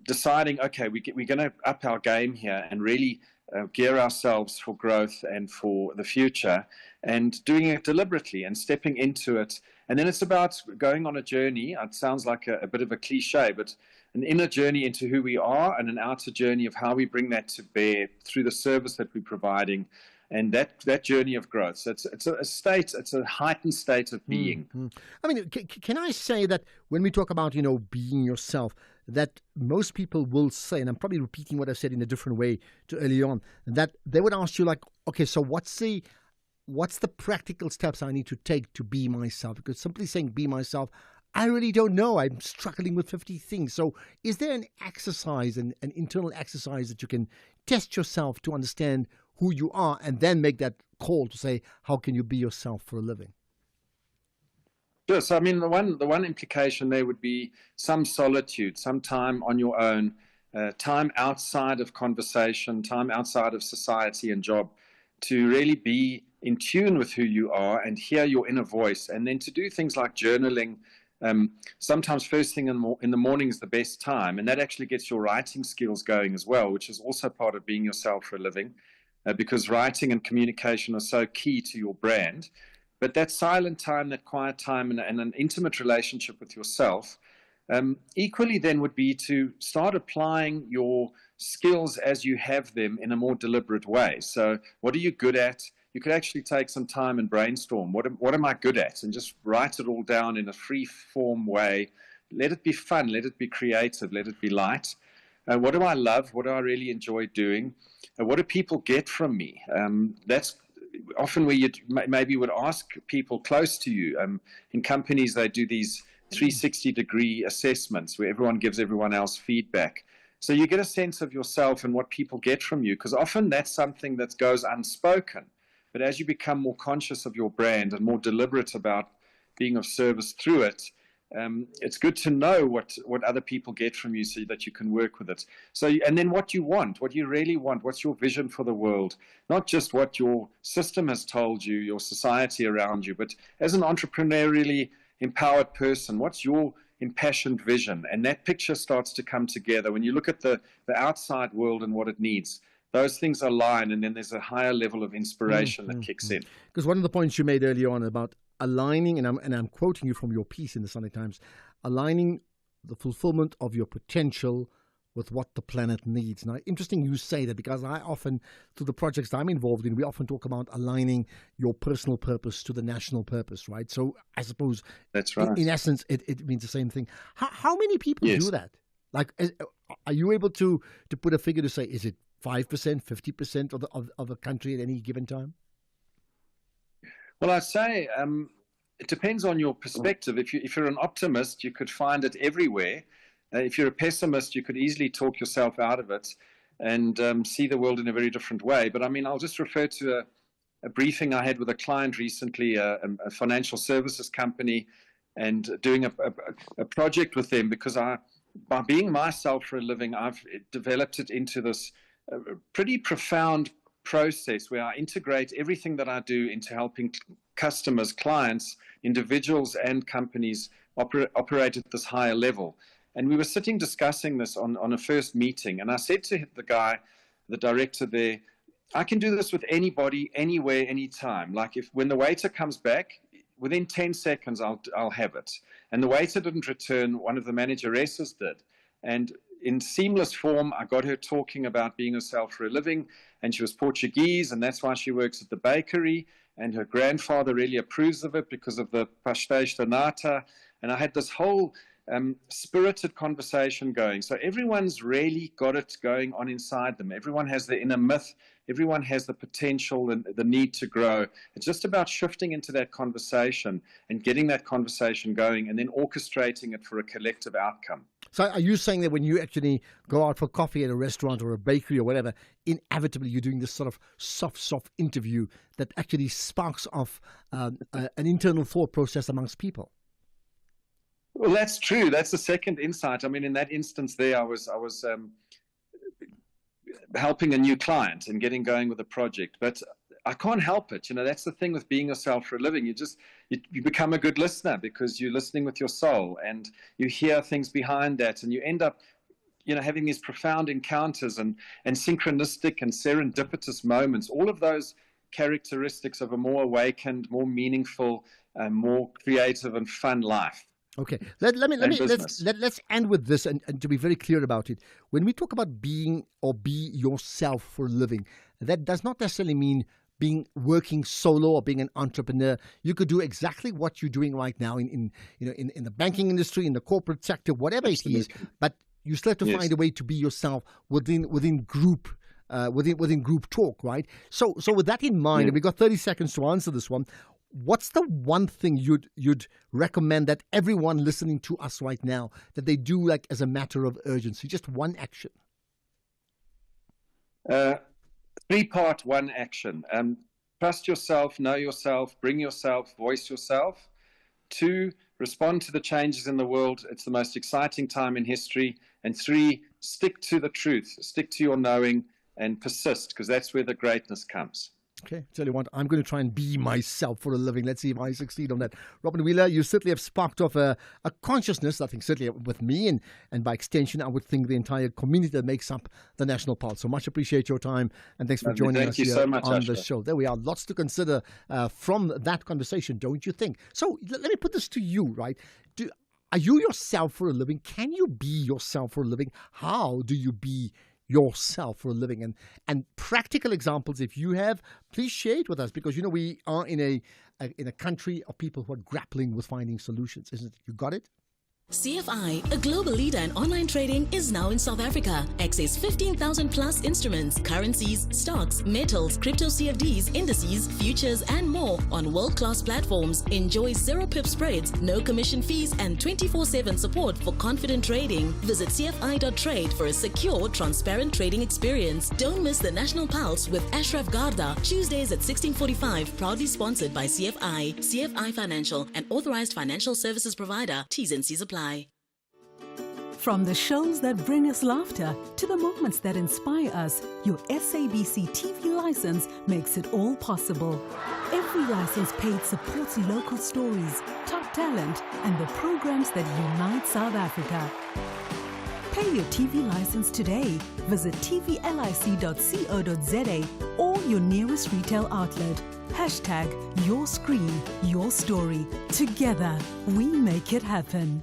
deciding, okay, we're going to up our game here and really gear ourselves for growth and for the future, and doing it deliberately and stepping into it. And then it's about going on a journey. It sounds like a bit of a cliche, but an inner journey into who we are and an outer journey of how we bring that to bear through the service that we're providing, and that journey of growth. So it's a state, it's a heightened state of being. Mm-hmm. I mean, can I say that when we talk about, being yourself, that most people will say, and I'm probably repeating what I said in a different way to early on, that they would ask you like, okay, so what's the practical steps I need to take to be myself? Because simply saying be myself, I really don't know. I'm struggling with 50 things. So is there an exercise, an internal exercise that you can test yourself to understand who you are and then make that call to say, how can you be yourself for a living? Sure. So, I mean, the one implication there would be some solitude, some time on your own, time outside of conversation, time outside of society and job, to really be in tune with who you are and hear your inner voice, and then to do things like journaling. Sometimes first thing in the morning is the best time, and that actually gets your writing skills going as well, which is also part of being yourself for a living, because writing and communication are so key to your brand. But that silent time, that quiet time, and an intimate relationship with yourself, equally then would be to start applying your skills as you have them in a more deliberate way. So what are you good at? You could actually take some time and brainstorm. What am I good at? And just write it all down in a free-form way. Let it be fun. Let it be creative. Let it be light. What do I love? What do I really enjoy doing? What do people get from me? That's often where you maybe would ask people close to you. In companies, they do these 360-degree assessments where everyone gives everyone else feedback. So you get a sense of yourself and what people get from you, because often that's something that goes unspoken. But as you become more conscious of your brand and more deliberate about being of service through it, It's good to know what other people get from you so that you can work with it. So, and then what you want, what you really want, what's your vision for the world, not just what your system has told you, your society around you, but as an entrepreneurially empowered person, what's your impassioned vision? And that picture starts to come together. When you look at the outside world and what it needs, those things align, and then there's a higher level of inspiration that kicks in. Because one of the points you made earlier on about aligning, and I'm quoting you from your piece in the Sunday Times, aligning the fulfillment of your potential with what the planet needs. Now, interesting you say that, because I often, through the projects that I'm involved in, we often talk about aligning your personal purpose to the national purpose, right? So I suppose that's right. In essence, it means the same thing. How many people do that? Like, are you able to put a figure to say, is it 5%, 50% of the country at any given time? Well, I'd say it depends on your perspective. If you're an optimist, you could find it everywhere. If you're a pessimist, you could easily talk yourself out of it and see the world in a very different way. But I mean, I'll just refer to a briefing I had with a client recently, a financial services company, and doing a project with them, because by being myself for a living, I've developed it into this pretty profound process where I integrate everything that I do into helping customers, clients, individuals and companies operate at this higher level. And we were sitting discussing this on a first meeting, and I said to the guy, the director there, I can do this with anybody, anywhere, anytime. Like when the waiter comes back, within 10 seconds I'll have it. And the waiter didn't return, one of the manageresses did. And in seamless form, I got her talking about being herself for a living, and she was Portuguese, and that's why she works at the bakery, and her grandfather really approves of it because of the pastéis de nata. And I had this whole spirited conversation going. So everyone's really got it going on inside them. Everyone has the inner myth. Everyone has the potential and the need to grow. It's just about shifting into that conversation and getting that conversation going, and then orchestrating it for a collective outcome. So are you saying that when you actually go out for coffee at a restaurant or a bakery or whatever, inevitably you're doing this sort of soft interview that actually sparks off an internal thought process amongst people? Well, that's true. That's the second insight. I mean, in that instance there, I was helping a new client and getting going with a project, but I can't help it. You know, that's the thing with being yourself for a living. You become a good listener because you're listening with your soul, and you hear things behind that, and you end up, you know, having these profound encounters and synchronistic and serendipitous moments. All of those characteristics of a more awakened, more meaningful, more creative and fun life. Okay, let's end with this, and to be very clear about it. When we talk about being or be yourself for a living, that does not necessarily mean working solo or being an entrepreneur. You could do exactly what you're doing right now in the banking industry, in the corporate sector, whatever it is. But you still have to find a way to be yourself within group. Within group talk, right? So with that in mind, and we've got 30 seconds to answer this one. What's the one thing you'd recommend that everyone listening to us right now that they do, like, as a matter of urgency? Just one action. 3-part, one action. Trust yourself, know yourself, bring yourself, voice yourself. 2, respond to the changes in the world. It's the most exciting time in history. And 3, stick to the truth, stick to your knowing, and persist, because that's where the greatness comes. Okay, tell you what, I'm going to try and be myself for a living. Let's see if I succeed on that. Robin Wheeler, you certainly have sparked off a consciousness, I think certainly with me, and by extension, I would think the entire community that makes up the National Pulse. So much appreciate your time, and thanks for joining us here on the show. There we are. Lots to consider from that conversation, don't you think? So let me put this to you, right? Are you yourself for a living? Can you be yourself for a living? How do you be yourself for a living? And practical examples, if you have, please share it with us, because you know we are in a country of people who are grappling with finding solutions, isn't it? You got it? CFI, a global leader in online trading, is now in South Africa. Access 15,000 plus instruments, currencies, stocks, metals, crypto CFDs, indices, futures, and more on world-class platforms. Enjoy zero pip spreads, no commission fees, and 24/7 support for confident trading. Visit CFI.trade for a secure, transparent trading experience. Don't miss the National Pulse with Ashraf Garda, Tuesdays at 16:45. Proudly sponsored by CFI. CFI Financial, an authorized financial services provider. T's and C's apply. From the shows that bring us laughter to the moments that inspire us, your SABC TV license makes it all possible. Every license paid supports local stories, top talent, and the programs that unite South Africa. Pay your TV license today. Visit tvlic.co.za or your nearest retail outlet. Hashtag your screen, your story. Together, we make it happen.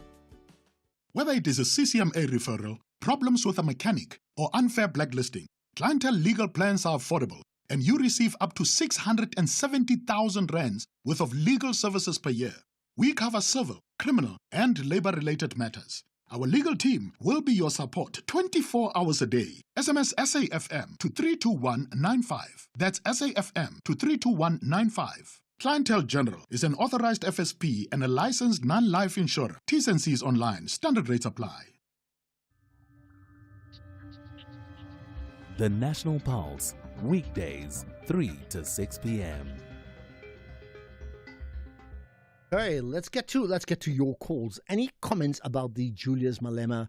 Whether it is a CCMA referral, problems with a mechanic, or unfair blacklisting, Clientele legal plans are affordable, and you receive up to 670,000 rands worth of legal services per year. We cover civil, criminal, and labor-related matters. Our legal team will be your support 24 hours a day. SMS SAFM to 32195. That's SAFM to 32195. Clientele General is an authorized FSP and a licensed non-life insurer. T's and C's online. Standard rates apply. The National Pulse, weekdays, 3 to 6 p.m. Hey, let's get to your calls. Any comments about the Julius Malema,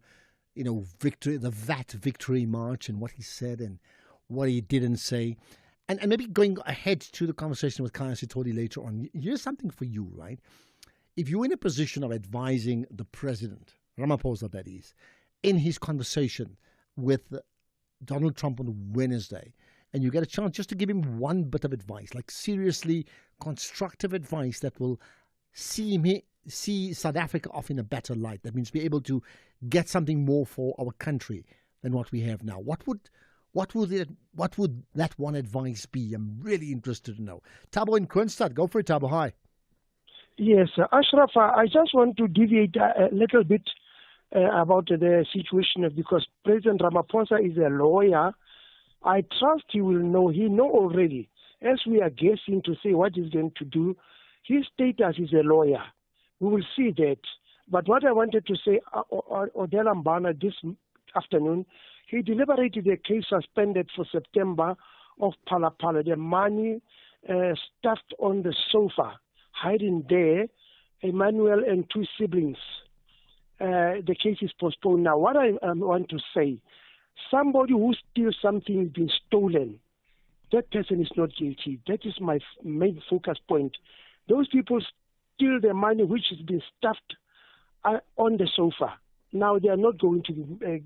victory, the VAT victory march, and what he said and what he didn't say? And maybe going ahead to the conversation with Khaya Sithole later on, here's something for you, right? If you're in a position of advising the president, Ramaphosa that is, in his conversation with Donald Trump on Wednesday, and you get a chance just to give him one bit of advice, like seriously constructive advice that will see South Africa off in a better light. That means be able to get something more for our country than what we have now. What would that one advice be? I'm really interested to know. Thabo in Kroonstad. Go for it, Thabo. Hi. Yes, Ashraf, I just want to deviate a little bit about the situation because President Ramaphosa is a lawyer. I trust he will know. He know already. As we are guessing to say what he's going to do, his status is a lawyer. We will see that. But what I wanted to say, Odela Mbana this afternoon, he deliberated a case suspended for September of Phala, the money stuffed on the sofa, hiding there, Emmanuel and two siblings. The case is postponed now. What I want to say, somebody who steals something is being stolen. That person is not guilty. That is my main focus point. Those people steal the money which has been stuffed on the sofa. Now they are not going to be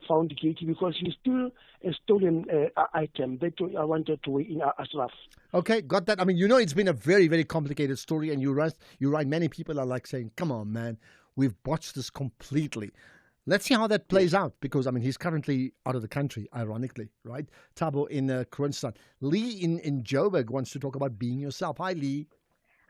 found guilty because it's still a stolen item. That I wanted to weigh in Ashraf. Okay, got that. I mean, it's been a very, very complicated story, and you're right. Many people are like saying, "Come on, man, we've botched this completely." Let's see how that plays out because he's currently out of the country, ironically, right? Thabo in Kroonstad. Lee in Joburg wants to talk about being yourself. Hi, Lee.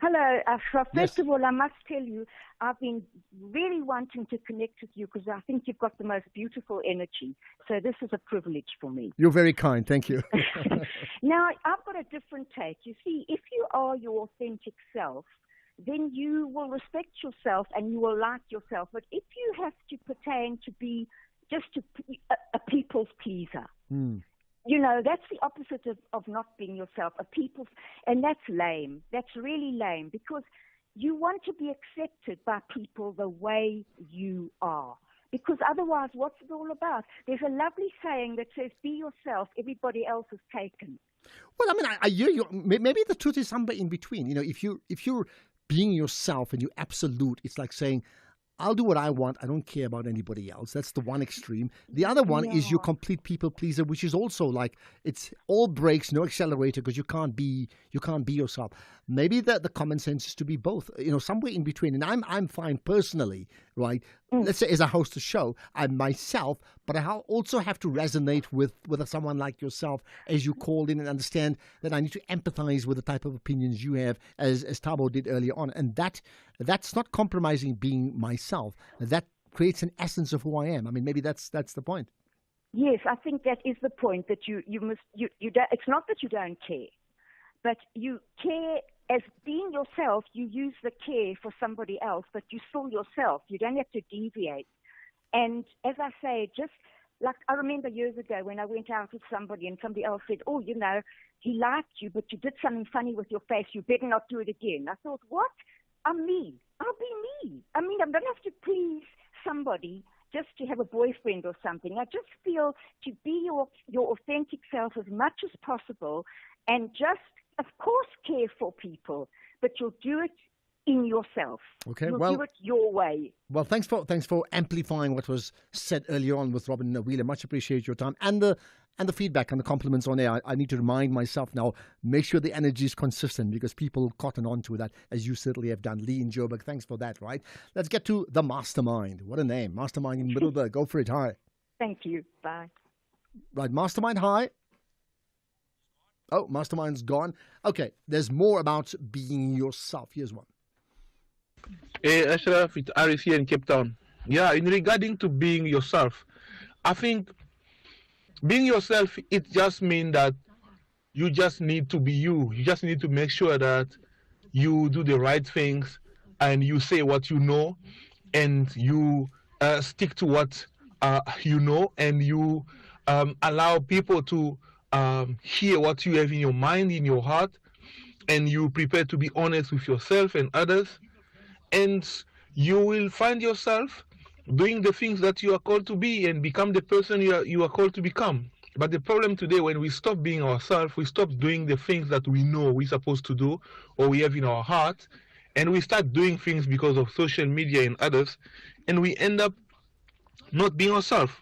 Hello, Ashraf. Yes. First of all, I must tell you, I've been really wanting to connect with you because I think you've got the most beautiful energy. So this is a privilege for me. You're very kind. Thank you. Now, I've got a different take. You see, if you are your authentic self, then you will respect yourself and you will like yourself. But if you have to pertain to be just a people's pleaser, that's the opposite of not being yourself, and that's lame. That's really lame because you want to be accepted by people the way you are. Because otherwise, what's it all about? There's a lovely saying that says, be yourself, everybody else is taken. Well, I hear you. Maybe the truth is somewhere in between. If you're being yourself and you absolute, it's like saying, I'll do what I want. I don't care about anybody else. That's the one extreme. The other one is your complete people pleaser, which is also like it's all brakes, no accelerator, because you can't be yourself. Maybe the common sense is to be both. Somewhere in between. And I'm fine personally, right? Let's say as I host a show, I'm myself, but I also have to resonate with someone like yourself as you called in and understand that I need to empathize with the type of opinions you have, as Thabo did earlier on, and that that's not compromising being myself. That creates an essence of who I am. I mean, maybe that's the point. Yes, I think that is the point, that you don't, it's not that you don't care, but you care as being yourself. You use the care for somebody else, but you're still yourself. You don't have to deviate. And as I say, just like I remember years ago when I went out with somebody and somebody else said, oh, you know, he liked you, but you did something funny with your face. You better not do it again. I thought, what? I'm me. I'll be me. I mean, I don't have to please somebody just to have a boyfriend or something. I just feel to be your authentic self as much as possible, and just, of course, care for people, but you'll do it in yourself. Okay, you'll well, do it your way. Well, thanks for amplifying what was said earlier on with Robin Wheeler. Much appreciate your time and the feedback and the compliments on air. I need to remind myself now, make sure the energy is consistent, because people cotton on to that, as you certainly have done. Lee in Joburg, thanks for that, right? Let's get to the Mastermind. What a name. Mastermind in Middleburg. Go for it. Hi. Thank you. Bye. Right, Mastermind, hi. Oh, Mastermind's gone. Okay, there's more about being yourself. Here's one. Hey, Ashraf, it's Aris here in Cape Town. Yeah, in regarding to being yourself, I think being yourself, it just means that you just need to be you. You just need to make sure that you do the right things and you say what you know, and you stick to what you know, and you allow people to hear what you have in your mind, in your heart, and you prepare to be honest with yourself and others, and you will find yourself doing the things that you are called to be and become the person you are called to become. But the problem today, when we stop being ourselves, we stop doing the things that we know we're supposed to do or we have in our heart, and we start doing things because of social media and others, and we end up not being ourselves.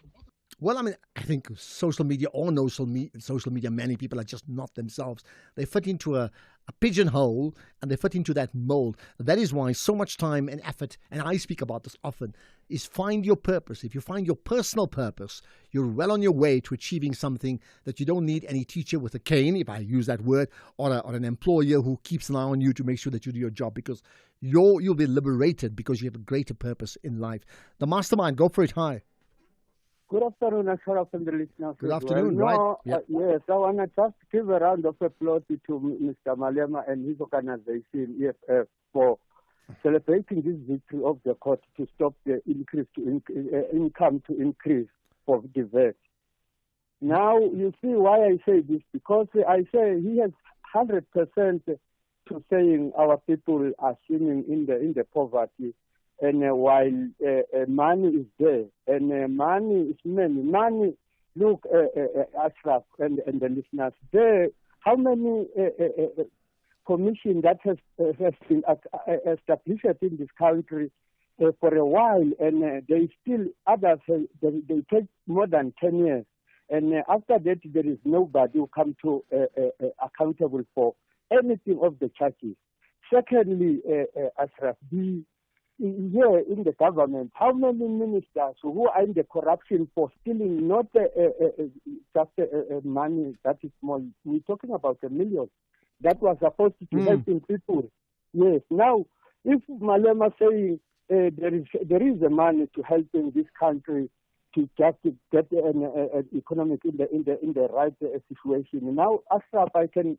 Well, I mean, I think social media, or no social media, many people are just not themselves. They fit into a pigeonhole, and they fit into that mold. That is why so much time and effort, and I speak about this often, is find your purpose. If you find your personal purpose, you're well on your way to achieving something that you don't need any teacher with a cane, if I use that word, or an employer who keeps an eye on you to make sure that you do your job, because you'll be liberated because you have a greater purpose in life. The Mastermind, go for it. Hi. Good afternoon, Ashraf and the listeners. Good afternoon, right? Yeah. Yes, I want to just give a round of applause to Mr. Malema and his organization, EFF, for celebrating this victory of the court to stop the income to increase for the VAT. Now, you see why I say this, because I say he has 100% to saying our people are swimming in the poverty. And while money is there, and money is money, look, Ashraf and the listeners, there, how many commission that has been established in this country for a while, and they still, others, they take more than 10 years. And after that, there is nobody who come to accountable for anything of the charges. Secondly, Ashraf, here in the government, how many ministers who are in the corruption for stealing not just money that is small? We're talking about a million that was supposed to helping people. Yes. Now, if Malema saying there is a money to help in this country to just get an economic in the right situation. Now, Ashraf, I can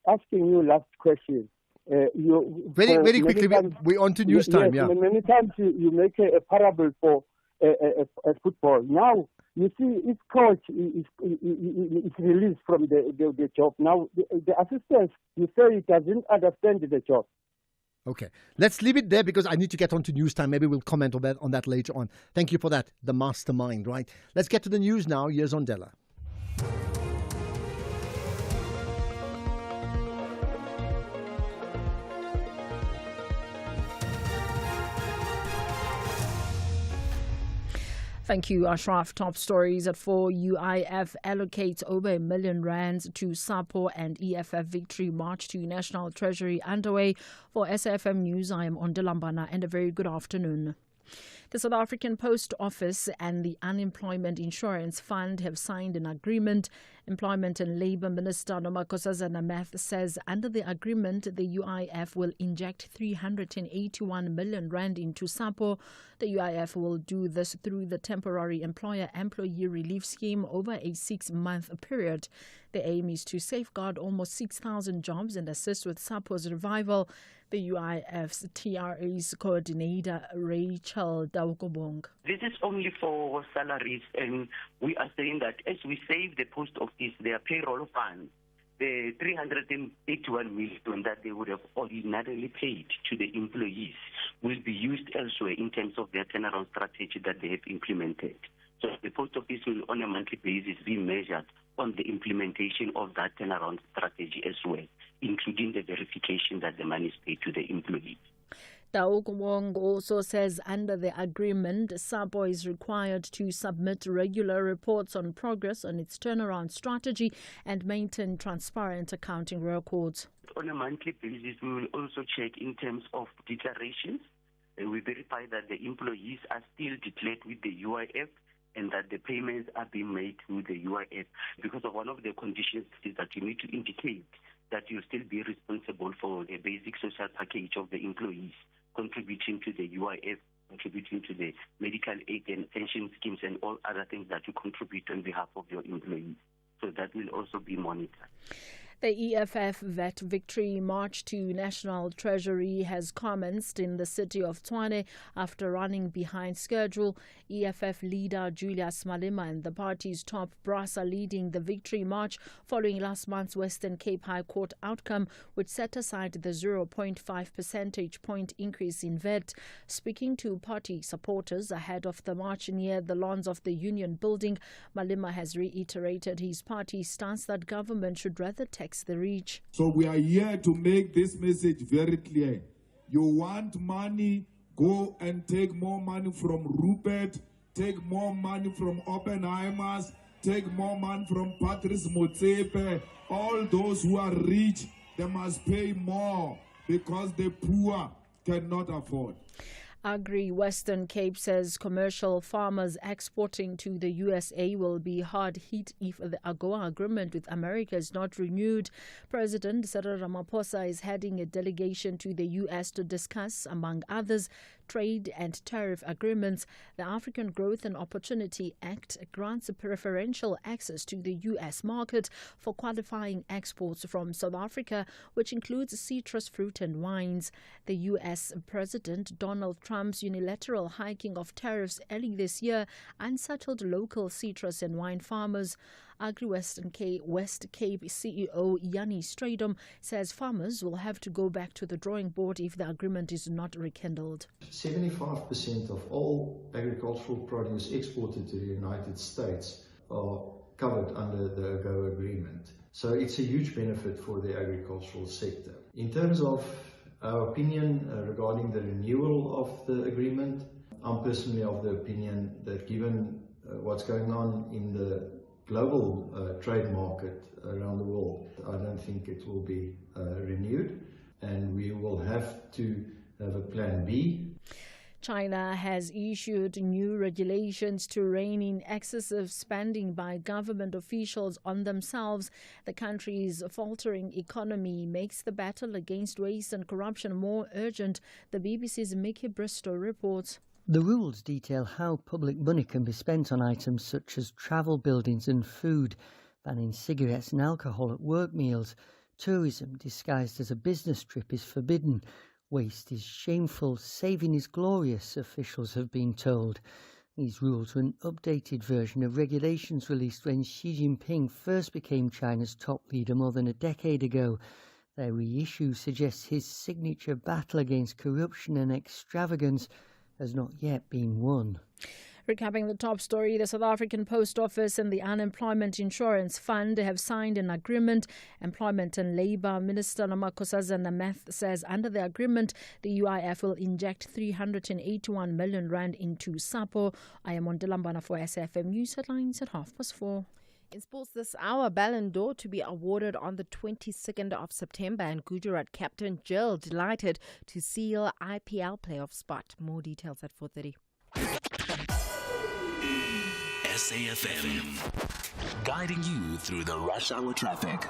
asking you last question. Very quickly, we're on to news time. Yes, many times you make a parable for a football. Now, you see, if coach is released from the job, now the assistant, you say he doesn't understand the job. Okay, let's leave it there because I need to get on to news time. Maybe we'll comment on that later on. Thank you for that, the Mastermind, right? Let's get to the news now. Here's Ondela. Thank you, Ashraf. Top stories at 4. UIF allocates over R1 million to SAPO and EFF Victory March to National Treasury underway. For SAFM News, I am Ondela Mbana, and a very good afternoon. The South African Post Office and the Unemployment Insurance Fund have signed an agreement. Employment and Labour Minister Nomakosazana Math says under the agreement, the UIF will inject 381 million rand into SAPO. The UIF will do this through the Temporary Employer-Employee Relief Scheme over a 6-month period. The aim is to safeguard almost 6,000 jobs and assist with SAPO's revival. The UIF's TRA's coordinator, Rachel Daukobong. This is only for salaries, and we are saying that as we save the post office their payroll funds, the 381 million that they would have ordinarily paid to the employees will be used elsewhere in terms of their turnaround strategy that they have implemented. So the post office will on a monthly basis be measured on the implementation of that turnaround strategy as well, including the verification that the money is paid to the employees. Daukobong also says under the agreement, SAPO is required to submit regular reports on progress on its turnaround strategy and maintain transparent accounting records. On a monthly basis, we will also check in terms of declarations. We verify that the employees are still declared with the UIF and that the payments are being made through the UIF, because of one of the conditions is that you need to indicate that you'll still be responsible for the basic social package of the employees, contributing to the UIF, contributing to the medical aid and pension schemes and all other things that you contribute on behalf of your employees. So that will also be monitored. The EFF Vet Victory March to National Treasury has commenced in the city of Tshwane after running behind schedule. EFF leader Julius Malema and the party's top brass are leading the Victory March following last month's Western Cape High Court outcome, which set aside the 0.5 percentage point increase in VAT. Speaking to party supporters ahead of the march near the lawns of the Union Building, Malema has reiterated his party's stance that government should rather tax the rich. So we are here to make this message very clear. You want money, go and take more money from Rupert, take more money from Oppenheimers, take more money from Patrice Motsepe. All those who are rich, they must pay more because the poor cannot afford. Agri Western Cape says commercial farmers exporting to the USA will be hard hit if the AGOA agreement with America is not renewed. President Cyril Ramaphosa is heading a delegation to the US to discuss, among others, trade and tariff agreements. The African Growth and Opportunity Act grants preferential access to the US market for qualifying exports from South Africa, which includes citrus fruit and wines. The US President Donald Trump's unilateral hiking of tariffs early this year unsettled local citrus and wine farmers. Agri West Cape CEO Yanni Stradom says farmers will have to go back to the drawing board if the agreement is not rekindled. 75% of all agricultural produce exported to the United States are covered under the AGOA agreement. So it's a huge benefit for the agricultural sector. In terms of our opinion regarding the renewal of the agreement, I'm personally of the opinion that given what's going on in the global trade market around the world, I don't think it will be renewed, and we will have to have a plan B. China has issued new regulations to rein in excessive spending by government officials on themselves. The country's faltering economy makes the battle against waste and corruption more urgent. The BBC's Mickey Bristow reports. The rules detail how public money can be spent on items such as travel, buildings and food, banning cigarettes and alcohol at work meals. Tourism disguised as a business trip is forbidden. Waste is shameful, saving is glorious, officials have been told. These rules were an updated version of regulations released when Xi Jinping first became China's top leader more than a decade ago. Their reissue suggests his signature battle against corruption and extravagance has not yet been won. Recapping the top story, the South African Post Office and the Unemployment Insurance Fund have signed an agreement. Employment and Labour Minister Nomakosazana Math says under the agreement, the UIF will inject 381 million rand into SAPO. I am on Dilambana for SFM News Headlines at 4:30. In sports this hour, Ballon d'Or to be awarded on the 22nd of September, and Gujarat captain Gill delighted to seal IPL playoff spot. More details at 4:30. SAFM, guiding you through the rush hour traffic.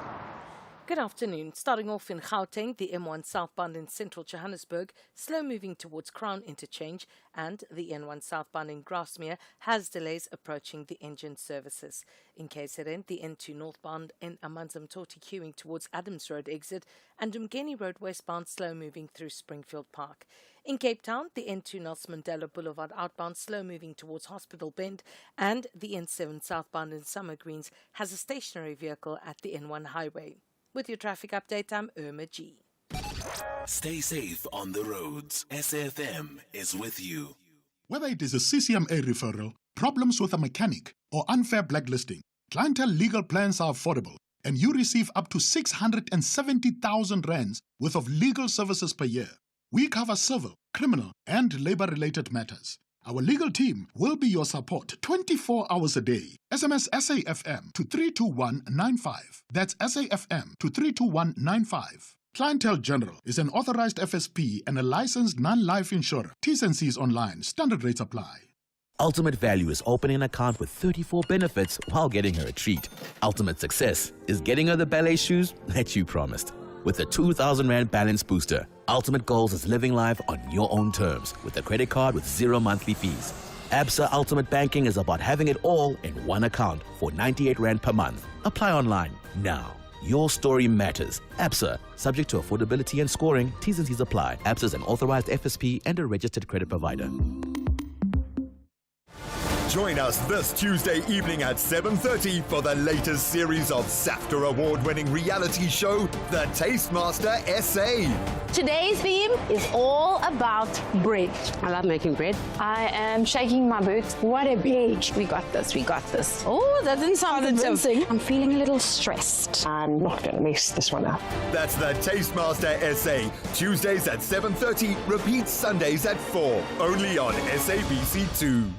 Good afternoon. Starting off in Gauteng, the M1 southbound in central Johannesburg, slow moving towards Crown Interchange, and the N1 southbound in Grasmere has delays approaching the engine services. In KZN, the N2 northbound in Amanzimtoti queuing towards Adams Road exit, and Umgeni Road westbound slow moving through Springfield Park. In Cape Town, the N2 Nelson Mandela Boulevard outbound slow moving towards Hospital Bend, and the N7 southbound in Summer Greens has a stationary vehicle at the N1 highway. With your traffic update, I'm Irma G. Stay safe on the roads. SAFM is with you. Whether it is a CCMA referral, problems with a mechanic, or unfair blacklisting, Clientele legal plans are affordable, and you receive up to 670,000 rands worth of legal services per year. We cover civil, criminal, and labor-related matters. Our legal team will be your support 24 hours a day. SMS SAFM to 32195. That's SAFM to 32195. Clientele General is an authorized FSP and a licensed non-life insurer. T's and C's online. Standard rates apply. Ultimate Value is opening an account with 34 benefits while getting her a treat. Ultimate Success is getting her the ballet shoes that you promised. With a 2,000 Rand balance booster, Ultimate Goals is living life on your own terms with a credit card with 0 monthly fees. Absa Ultimate Banking is about having it all in one account for 98 Rand per month. Apply online now. Your story matters. Absa, subject to affordability and scoring. T's and C's apply. Absa is an authorized FSP and a registered credit provider. Join us this Tuesday evening at 7:30 for the latest series of SAFTA award-winning reality show, The Tastemaster SA. Today's theme is all about bread. I love making bread. I am shaking my boots. What a bitch. We got this, we got this. Oh, that didn't sound convincing. I'm feeling a little stressed. I'm not going to mess this one up. That's The Tastemaster SA. Tuesdays at 7:30, repeats Sundays at 4. Only on SABC2.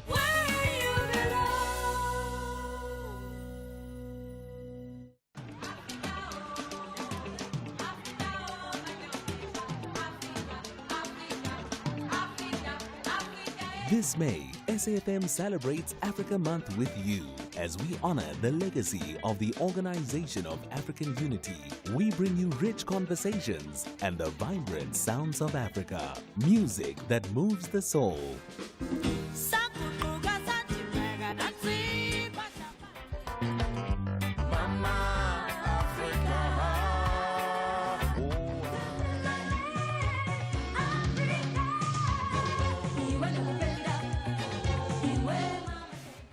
This May, SAFM celebrates Africa Month with you as we honor the legacy of the Organization of African Unity. We bring you rich conversations and the vibrant sounds of Africa. Music that moves the soul.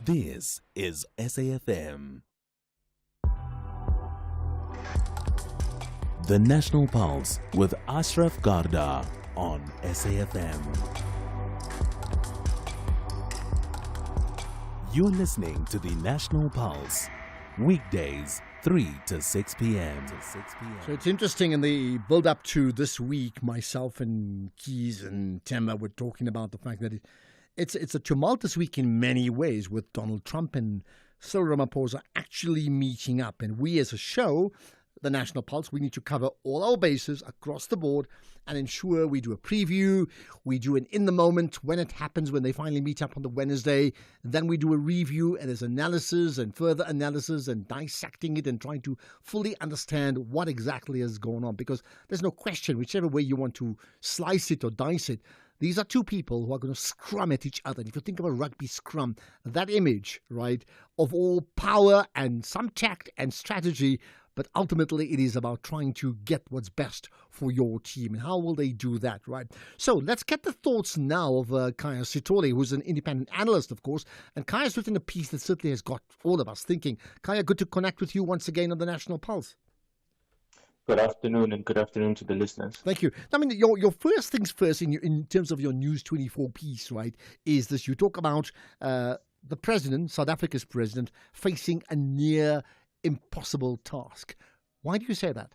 This is SAFM. The National Pulse with Ashraf Garda on SAFM. You're listening to the National Pulse, weekdays 3 to 6 p.m. So it's interesting in the build-up to this week, myself and Keys and Temba were talking about the fact that it's a tumultuous week in many ways, with Donald Trump and Cyril Ramaphosa actually meeting up. And we as a show, the National Pulse, we need to cover all our bases across the board and ensure we do a preview, we do an in the moment when it happens, when they finally meet up on the Wednesday. Then we do a review and there's analysis and further analysis and dissecting it and trying to fully understand what exactly is going on. Because there's no question, whichever way you want to slice it or dice it, these are two people who are going to scrum at each other. And if you think of a rugby scrum, that image, right, of all power and some tact and strategy, but ultimately it is about trying to get what's best for your team. And how will they do that, right? So let's get the thoughts now of Khaya Sithole, who's an independent analyst, of course. And Khaya's written a piece that certainly has got all of us thinking. Khaya, good to connect with you once again on the National Pulse. Good afternoon, and good afternoon to the listeners. Thank you. I mean, your first things first in terms of your News 24 piece, right, is this. You talk about the president, South Africa's president, facing a near impossible task. Why do you say that?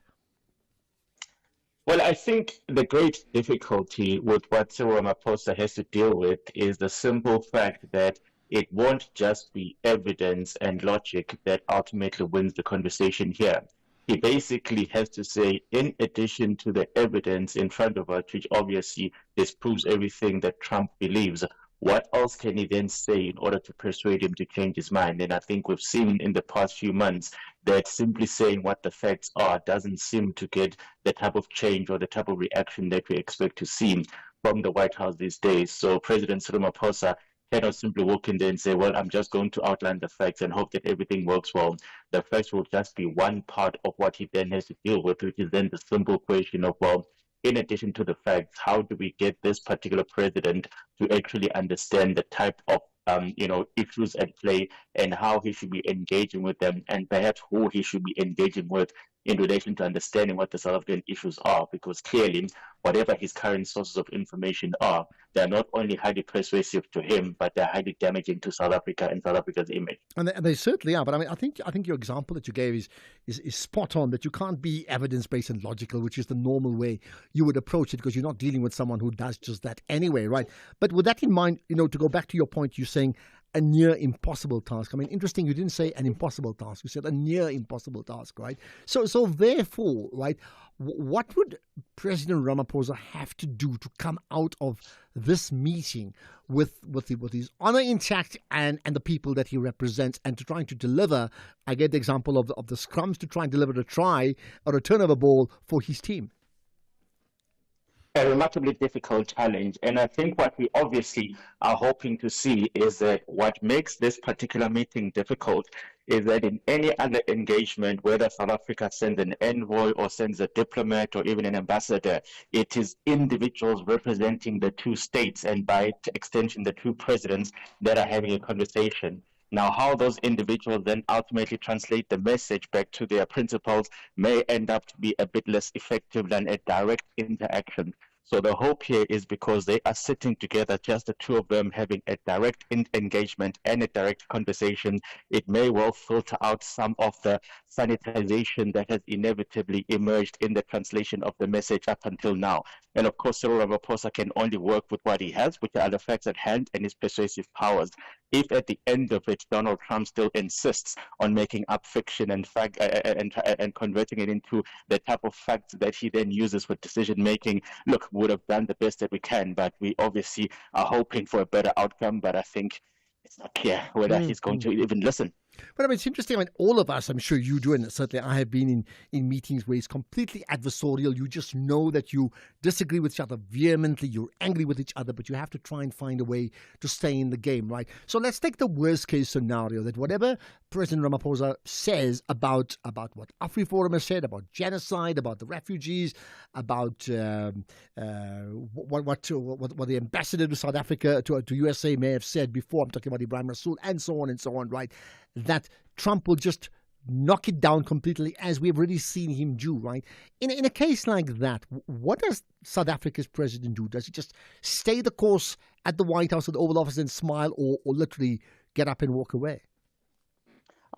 Well, I think the great difficulty with what Cyril Ramaphosa has to deal with is the simple fact that it won't just be evidence and logic that ultimately wins the conversation here. He basically has to say, in addition to the evidence in front of us, which obviously disproves everything that Trump believes, what else can he then say in order to persuade him to change his mind? And I think we've seen in the past few months that simply saying what the facts are doesn't seem to get the type of change or the type of reaction that we expect to see from the White House these days. So President Ramaphosa cannot simply walk in there and say, well, I'm just going to outline the facts and hope that everything works well. The facts will just be one part of what he then has to deal with, which is then the simple question of, well, in addition to the facts, how do we get this particular president to actually understand the type of issues at play and how he should be engaging with them, and perhaps who he should be engaging with in relation to understanding what the South African issues are, because clearly, whatever his current sources of information are, they're not only highly persuasive to him, but they're highly damaging to South Africa and South Africa's image. And they certainly are. But I mean, I think your example that you gave is spot on, that you can't be evidence-based and logical, which is the normal way you would approach it, because you're not dealing with someone who does just that anyway, right? But with that in mind, to go back to your point, you're saying a near impossible task. I mean, interesting, you didn't say an impossible task. You said a near impossible task, right? So therefore, right, what would President Ramaphosa have to do to come out of this meeting with his honor intact and the people that he represents, and to trying to deliver, I get the example of the scrums, to try and deliver a try or a turnover ball for his team? A remarkably difficult challenge. And I think what we obviously are hoping to see is that what makes this particular meeting difficult is that in any other engagement, whether South Africa sends an envoy or sends a diplomat or even an ambassador, it is individuals representing the two states and by extension the two presidents that are having a conversation. Now, how those individuals then ultimately translate the message back to their principals may end up to be a bit less effective than a direct interaction. So the hope here is, because they are sitting together, just the two of them having a direct engagement and a direct conversation, it may well filter out some of the sanitization that has inevitably emerged in the translation of the message up until now. And of course, Cyril Ramaphosa can only work with what he has, which are the facts at hand and his persuasive powers. If at the end of it, Donald Trump still insists on making up fiction and converting it into the type of facts that he then uses for decision making, look, we would have done the best that we can, but we obviously are hoping for a better outcome. But I think it's not clear whether he's going to even listen. But I mean, it's interesting. I mean, all of us, I'm sure you do, and certainly I have been in meetings where it's completely adversarial. You just know that you disagree with each other vehemently. You're angry with each other, but you have to try and find a way to stay in the game, right? So let's take the worst case scenario, that whatever President Ramaphosa says about what AfriForum has said, about genocide, about the refugees, about what the ambassador to South Africa, to USA may have said before, I'm talking about Ibrahim Rasool, and so on, right? That Trump will just knock it down completely, as we've already seen him do, right? In a case like that, what does South Africa's president do? Does he just stay the course at the White House, at the Oval Office, and smile, or literally get up and walk away?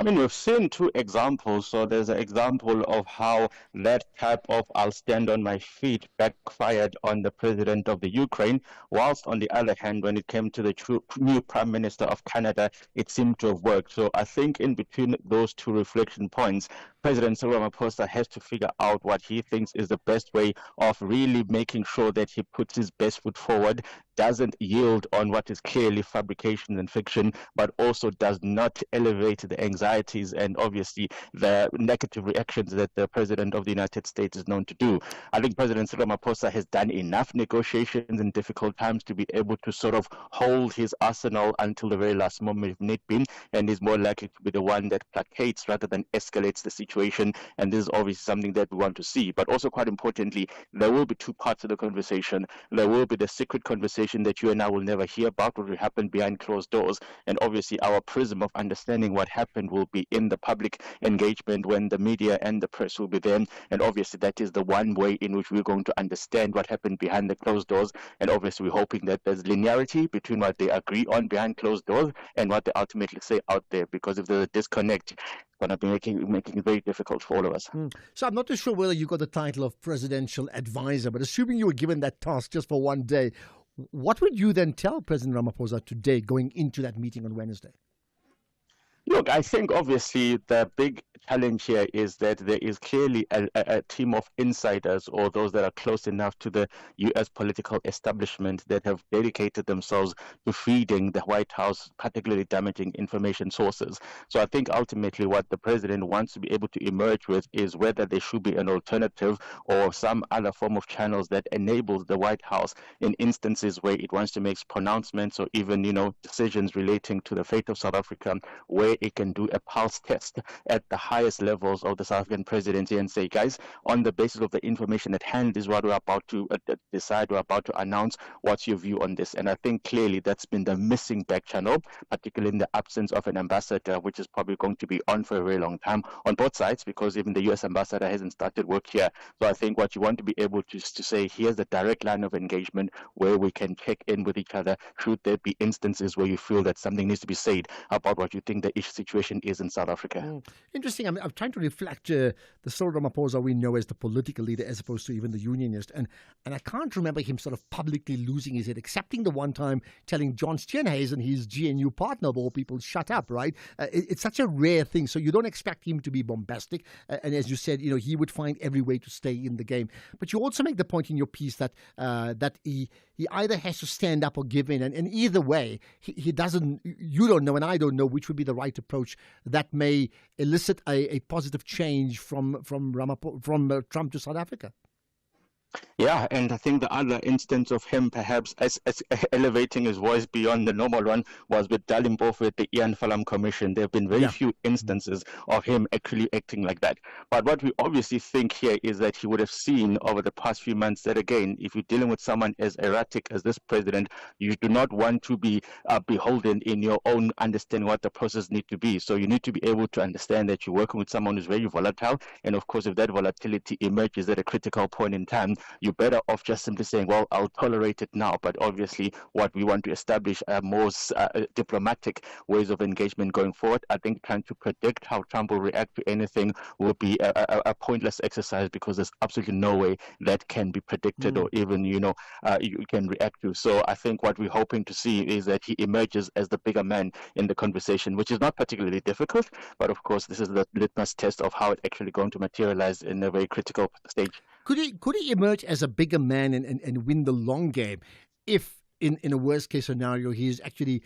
I mean, we've seen two examples. So there's an example of how that type of "I'll stand on my feet" backfired on the president of the Ukraine, whilst on the other hand, when it came to the new Prime Minister of Canada, it seemed to have worked. So I think in between those two reflection points, President Cyril Ramaphosa has to figure out what he thinks is the best way of really making sure that he puts his best foot forward, doesn't yield on what is clearly fabrication and fiction, but also does not elevate the anxieties and obviously the negative reactions that the President of the United States is known to do. I think President Cyril Ramaphosa has done enough negotiations in difficult times to be able to sort of hold his arsenal until the very last moment if need be, and is more likely to be the one that placates rather than escalates the situation. And this is obviously something that we want to see. But also, quite importantly, there will be two parts of the conversation. There will be the secret conversation that you and I will never hear about, what will happen behind closed doors. And obviously our prism of understanding what happened will be in the public engagement when the media and the press will be there. And obviously that is the one way in which we're going to understand what happened behind the closed doors. And obviously we're hoping that there's linearity between what they agree on behind closed doors and what they ultimately say out there. Because if there's a disconnect, it's going to be making it very difficult for all of us. So I'm not too sure whether you got the title of presidential advisor, but assuming you were given that task just for one day, what would you then tell President Ramaphosa today going into that meeting on Wednesday? Look, I think obviously the big challenge here is that there is clearly a team of insiders or those that are close enough to the U.S. political establishment that have dedicated themselves to feeding the White House particularly damaging information sources. So I think ultimately what the president wants to be able to emerge with is whether there should be an alternative or some other form of channels that enables the White House in instances where it wants to make pronouncements or even, decisions relating to the fate of South Africa, where it can do a pulse test at the highest levels of the South African presidency and say, guys, on the basis of the information at hand is what we're about to decide, we're about to announce. What's your view on this? And I think clearly that's been the missing back channel, particularly in the absence of an ambassador, which is probably going to be on for a very long time on both sides, because even the US ambassador hasn't started work here. So I think what you want to be able to say, here's the direct line of engagement where we can check in with each other should there be instances where you feel that something needs to be said about what you think the issue situation is in South Africa. Interesting. I mean, I'm trying to reflect the Cyril Ramaphosa we know as the political leader as opposed to even the unionist. And I can't remember him sort of publicly losing his head, excepting the one time telling John Steenhuisen, his GNU partner of all people, shut up, right? It's such a rare thing. So you don't expect him to be bombastic. And as you said, he would find every way to stay in the game. But you also make the point in your piece that he either has to stand up or give in. And either way, he doesn't, you don't know and I don't know which would be the right approach that may elicit a positive change from Trump to South Africa. Yeah, and I think the other instance of him perhaps as elevating his voice beyond the normal one was with Dali Mpofu at the Ian Falam Commission. There have been very few instances of him actually acting like that. But what we obviously think here is that he would have seen over the past few months that, again, if you're dealing with someone as erratic as this president, you do not want to be beholden in your own understanding what the process needs to be. So you need to be able to understand that you're working with someone who's very volatile. And of course, if that volatility emerges at a critical point in time, you're better off just simply saying, well, I'll tolerate it now. But obviously, what we want to establish are more diplomatic ways of engagement going forward. I think trying to predict how Trump will react to anything will be a pointless exercise, because there's absolutely no way that can be predicted or even, you can react to. So I think what we're hoping to see is that he emerges as the bigger man in the conversation, which is not particularly difficult. But of course, this is the litmus test of how it's actually going to materialize in a very critical stage. Could he emerge as a bigger man and win the long game if, in a worst case scenario, he is actually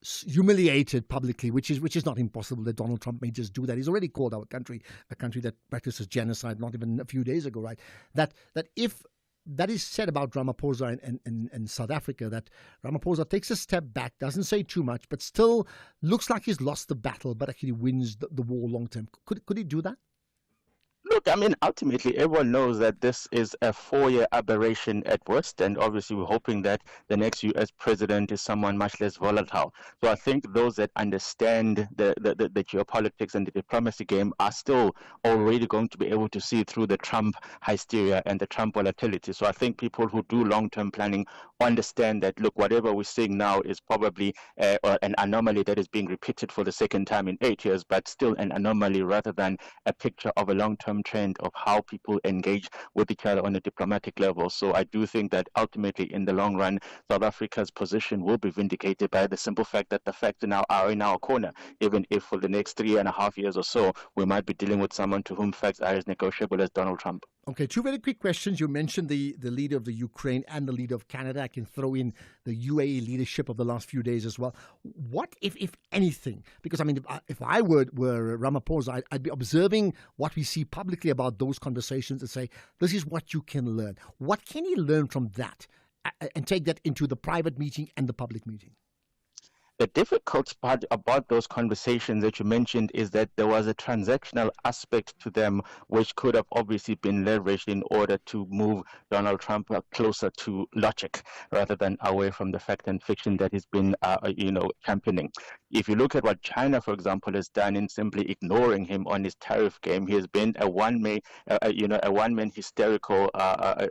humiliated publicly, which is not impossible that Donald Trump may just do that. He's already called our country a country that practices genocide not even a few days ago, right? That if that is said about Ramaphosa and South Africa, that Ramaphosa takes a step back, doesn't say too much, but still looks like he's lost the battle, but actually wins the war long term. Could he do that? Look, I mean, ultimately, everyone knows that this is a 4-year aberration at worst, and obviously we're hoping that the next U.S. president is someone much less volatile. So I think those that understand the geopolitics and the diplomacy game are still already going to be able to see through the Trump hysteria and the Trump volatility. So I think people who do long-term planning understand that, look, whatever we're seeing now is probably an anomaly that is being repeated for the second time in 8 years, but still an anomaly rather than a picture of a long-term trend of how people engage with each other on a diplomatic level. So I do think that ultimately in the long run, South Africa's position will be vindicated by the simple fact that the facts now are in our corner, even if for the next 3.5 years or so, we might be dealing with someone to whom facts are as negotiable as Donald Trump. Okay, two very quick questions. You mentioned the leader of the Ukraine and the leader of Canada. I can throw in the UAE leadership of the last few days as well. What, if anything, because I mean, if I were Ramaphosa, I'd be observing what we see publicly about those conversations and say, this is what you can learn. What can he learn from that and take that into the private meeting and the public meeting? The difficult part about those conversations that you mentioned is that there was a transactional aspect to them, which could have obviously been leveraged in order to move Donald Trump closer to logic rather than away from the fact and fiction that he's been, championing. If you look at what China, for example, has done in simply ignoring him on his tariff game, he has been a one-man hysterical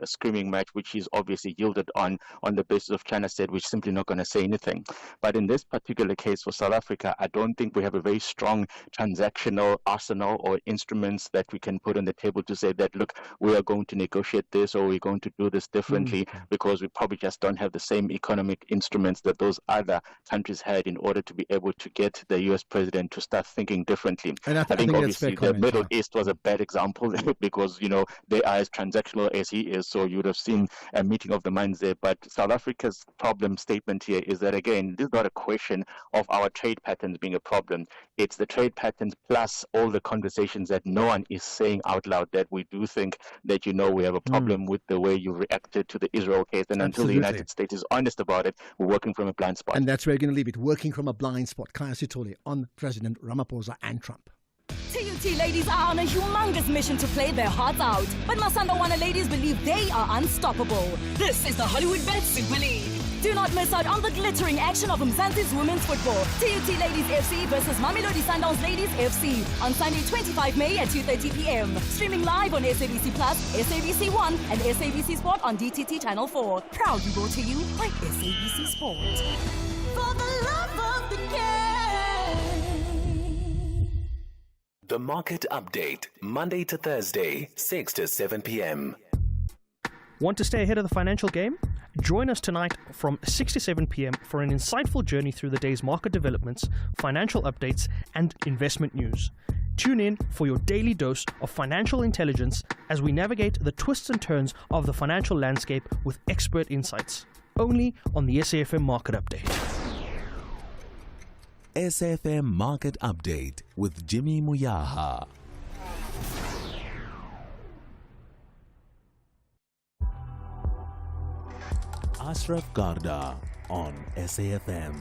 screaming match, which he's obviously yielded on the basis of China said, we're simply not going to say anything. But in this particular particular case for South Africa, I don't think we have a very strong transactional arsenal or instruments that we can put on the table to say that, look, we are going to negotiate this or we're going to do this differently, because we probably just don't have the same economic instruments that those other countries had in order to be able to get the US president to start thinking differently. And I think obviously the Middle East was a bad example because, they are as transactional as he is, so you would have seen a meeting of the minds there. But South Africa's problem statement here is that, again, this is not a question of our trade patterns being a problem. It's the trade patterns plus all the conversations that no one is saying out loud that we do think that, we have a problem with the way you reacted to the Israel case. And until the United States is honest about it, we're working from a blind spot. And that's where we're going to leave it, working from a blind spot. Khaya Sithole on President Ramaphosa and Trump. TUT ladies are on a humongous mission to play their hearts out. But Masandawana ladies believe they are unstoppable. This is the Hollywood Bet Super League. Do not miss out on the glittering action of Mzansi's women's football. TUT Ladies FC versus Mamelodi Sundowns Ladies FC on Sunday 25 May at 2:30 p.m. Streaming live on SABC Plus, SABC One and SABC Sport on DTT Channel 4. Proudly brought to you by SABC Sport. For the love of the game. The Market Update, Monday to Thursday, 6 to 7 p.m. Want to stay ahead of the financial game? Join us tonight from 6 to 7 p.m. for an insightful journey through the day's market developments, financial updates, and investment news. Tune in for your daily dose of financial intelligence as we navigate the twists and turns of the financial landscape with expert insights. Only on the SAFM Market Update. SAFM Market Update with Jimmy Muyaha. Ashraf Garda on SAFM.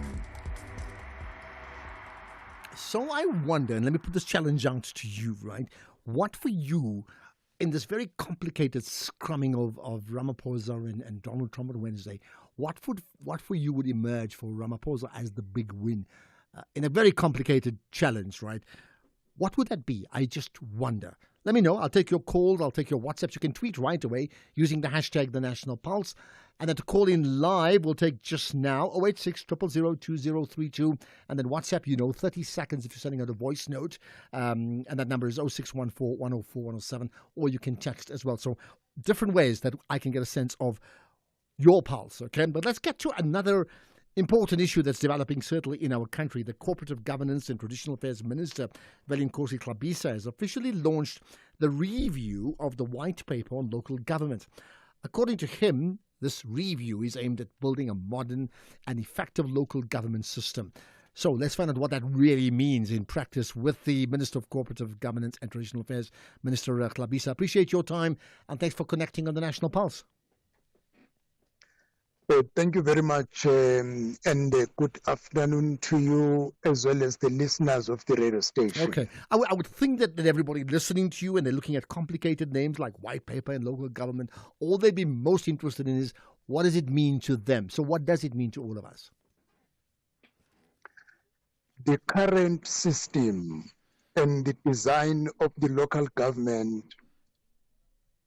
So I wonder, and let me put this challenge out to you, right? What for you, in this very complicated scrumming of Ramaphosa and Donald Trump on Wednesday, what for you would emerge for Ramaphosa as the big win? In a very complicated challenge, right? What would that be? I just wonder. Let me know. I'll take your calls. I'll take your WhatsApps. You can tweet right away using the hashtag #TheNationalPulse. And then to call in live, we'll take just now 086 000 2032. And then WhatsApp, 30 seconds if you're sending out a voice note. And that number is 0614 104 107. Or you can text as well. So different ways that I can get a sense of your pulse, okay? But let's get to another important issue that's developing certainly in our country. The Cooperative Governance and Traditional Affairs Minister, Velinkosi Hlabisa, has officially launched the review of the white paper on local government. According to him, this review is aimed at building a modern and effective local government system. So let's find out what that really means in practice with the Minister of Cooperative Governance and Traditional Affairs, Minister Hlabisa. Appreciate your time and thanks for connecting on the National Pulse. Thank you very much, and good afternoon to you as well as the listeners of the radio station. Okay. I would think that everybody listening to you and they're looking at complicated names like white paper and local government, all they'd be most interested in is what does it mean to them? So what does it mean to all of us? The current system and the design of the local government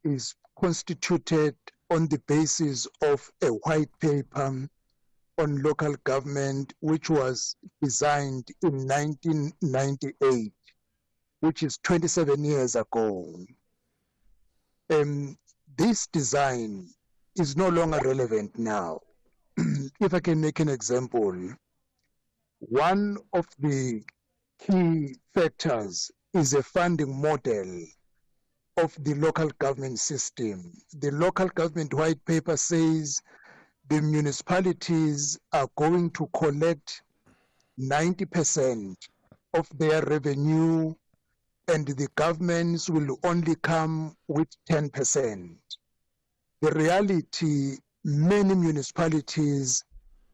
is constituted on the basis of a white paper on local government, which was designed in 1998, which is 27 years ago. This design is no longer relevant now. If I can make an example, one of the key factors is a funding model of the local government system. The local government white paper says the municipalities are going to collect 90% of their revenue and the governments will only come with 10%. The reality, many municipalities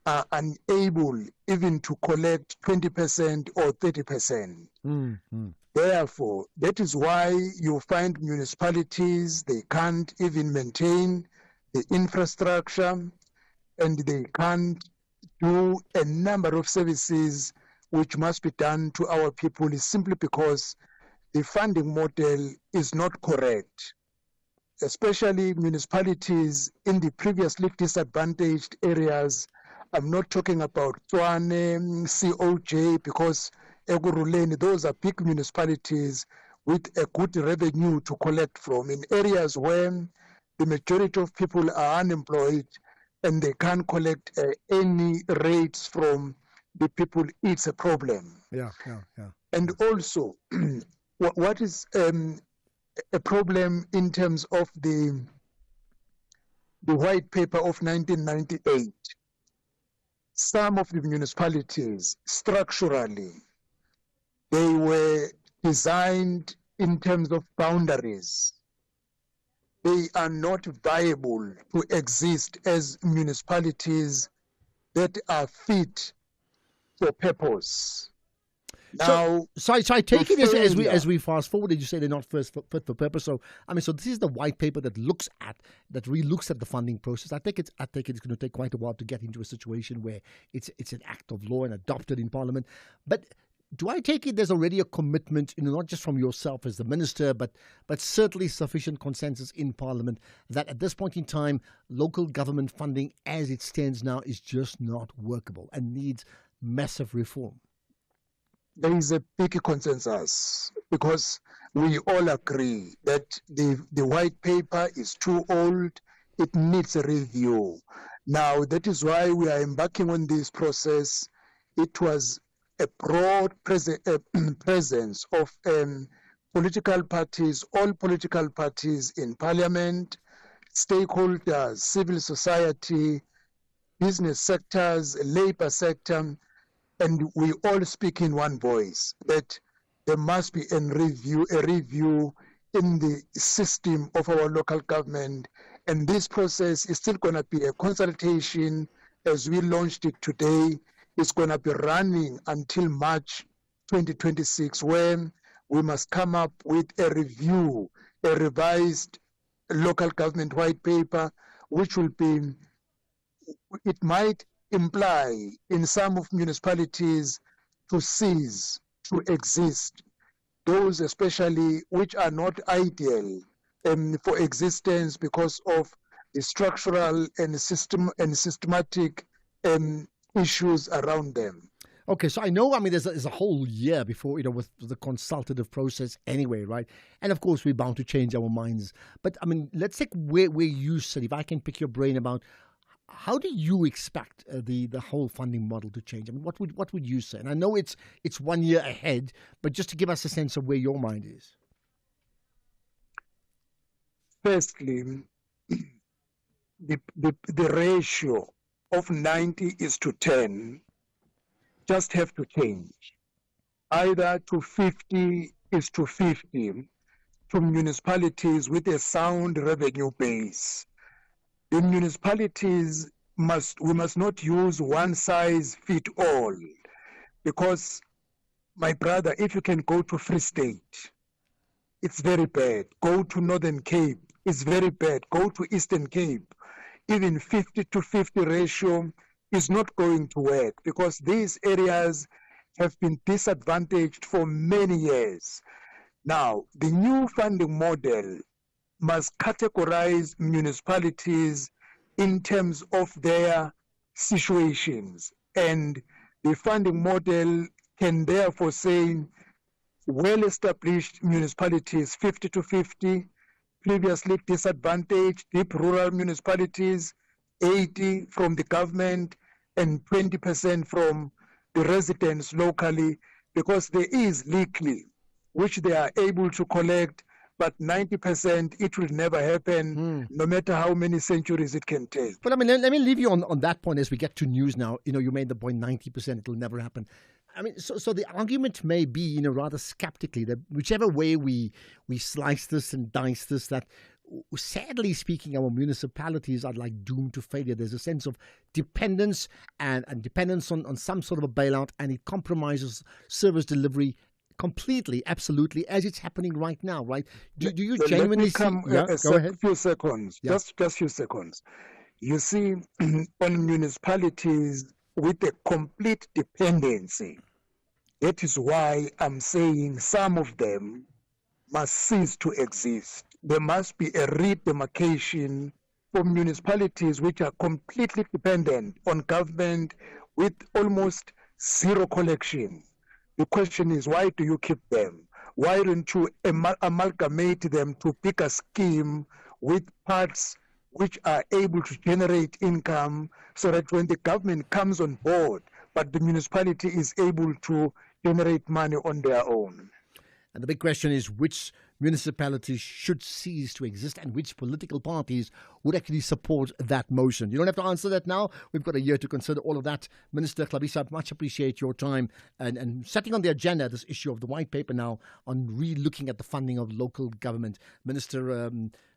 are unable even to collect 20% or 30%. Mm-hmm. Therefore, that is why you find municipalities, they can't even maintain the infrastructure and they can't do a number of services which must be done to our people simply because the funding model is not correct. Especially municipalities in the previously disadvantaged areas I'm not talking about Tshwane, COJ, because Ekurhuleni, those are big municipalities with a good revenue to collect from. In areas where the majority of people are unemployed and they can't collect any rates from the people, it's a problem. Yeah. And also, what is a problem in terms of the white paper of 1998? Some of the municipalities, structurally, they were designed in terms of boundaries. They are not viable to exist as municipalities that are fit for purpose. Now, so I take it as we fast forward, you say they're not fit for purpose. So so this is the white paper that re-looks at the funding process. I think it's going to take quite a while to get into a situation where it's an act of law and adopted in Parliament. But do I take it there's already a commitment, not just from yourself as the minister, but certainly sufficient consensus in Parliament that at this point in time, local government funding as it stands now is just not workable and needs massive reform? There is a big consensus because we all agree that the white paper is too old. It needs a review. Now, that is why we are embarking on this process. It was a broad presence of political parties, all political parties in Parliament, stakeholders, civil society, business sectors, labor sector, and we all speak in one voice that there must be a review in the system of our local government. And this process is still going to be a consultation as we launched it today. It's going to be running until March 2026, when we must come up with a review, a revised local government white paper, which will be, it might imply in some of municipalities to cease to exist, those especially which are not ideal for existence because of the structural and systematic issues around them. Okay, so I know, there's a whole year before, with the consultative process anyway, right? And of course, we're bound to change our minds. But, let's take where you sit. If I can pick your brain about how do you expect the whole funding model to change? What would you say? And I know it's 1 year ahead, but just to give us a sense of where your mind is. Firstly, the ratio of 90:10 just have to change. Either to 50:50 to municipalities with a sound revenue base. The municipalities we must not use one size fit all, because my brother, if you can go to Free State, it's very bad. Go to Northern Cape, it's very bad. Go to Eastern Cape, even 50:50 ratio is not going to work, because these areas have been disadvantaged for many years. Now, the new funding model must categorize municipalities in terms of their situations. And the funding model can therefore say well-established municipalities 50:50, previously disadvantaged, deep rural municipalities 80 from the government and 20% from the residents locally, because there is legally which they are able to collect, but 90% it will never happen, no matter how many centuries it can take. But let me leave you on that point as we get to news now. You made the point 90% it will never happen. So the argument may be, rather skeptically, that whichever way we slice this and dice this, that sadly speaking, our municipalities are like doomed to failure. There's a sense of dependence and dependence on some sort of a bailout, and it compromises service delivery completely, absolutely, as it's happening right now, right? Do you genuinely see? Go ahead. Few seconds, just few seconds. You see, on municipalities with a complete dependency, that is why I'm saying some of them must cease to exist. There must be a redemarcation for municipalities which are completely dependent on government with almost zero collection. The question is, why do you keep them? Why don't you amalgamate them to pick a scheme with parts which are able to generate income so that when the government comes on board, but the municipality is able to generate money on their own? And the big question is which municipalities should cease to exist and which political parties would actually support that motion. You don't have to answer that now. We've got a year to consider all of that. Minister Xolisa, I much appreciate your time and setting on the agenda this issue of the white paper now on re-looking at the funding of local government. Minister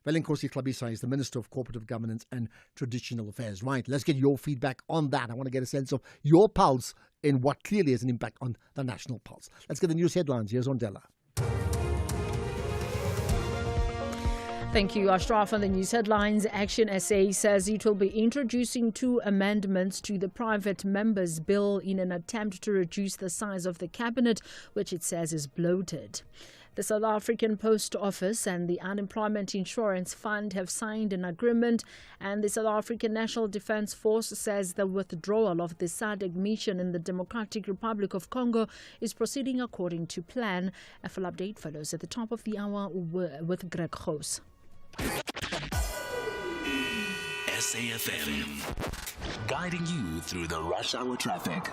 Velenkosi Xolisa is the Minister of Cooperative Governance and Traditional Affairs. Right, let's get your feedback on that. I want to get a sense of your pulse in what clearly has an impact on the national pulse. Let's get the news headlines. Here's Ondela. Thank you, Ashraf. On the news headlines, Action SA says it will be introducing 2 amendments to the private members' bill in an attempt to reduce the size of the cabinet, which it says is bloated. The South African Post Office and the Unemployment Insurance Fund have signed an agreement, and the South African National Defence Force says the withdrawal of the SADC mission in the Democratic Republic of Congo is proceeding according to plan. A full update follows at the top of the hour with Greg Gross. SAFM, guiding you through the rush hour traffic.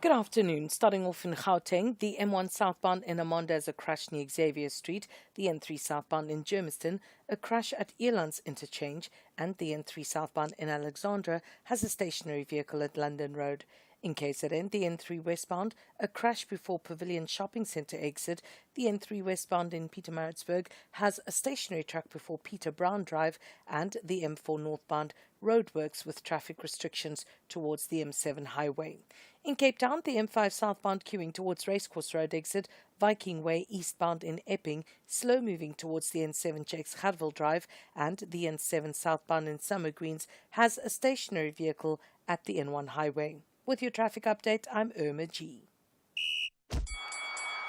Good afternoon. Starting off in Gauteng, the M1 southbound in Amonda has a crash near Xavier Street, the N3 southbound in Germiston, a crash at Elands Interchange, and the N3 southbound in Alexandra has a stationary vehicle at London Road. In KZN, the N3 westbound, a crash before Pavilion Shopping Centre exit. The N3 westbound in Pietermaritzburg has a stationary truck before Peter Brown Drive, and the M4 northbound roadworks with traffic restrictions towards the M7 highway. In Cape Town, the M5 southbound queuing towards Racecourse Road exit, Viking Way eastbound in Epping, slow moving towards the N7 checks Hartwell Drive, and the N7 southbound in Summer Greens has a stationary vehicle at the N1 highway. With your traffic update, I'm Irma G.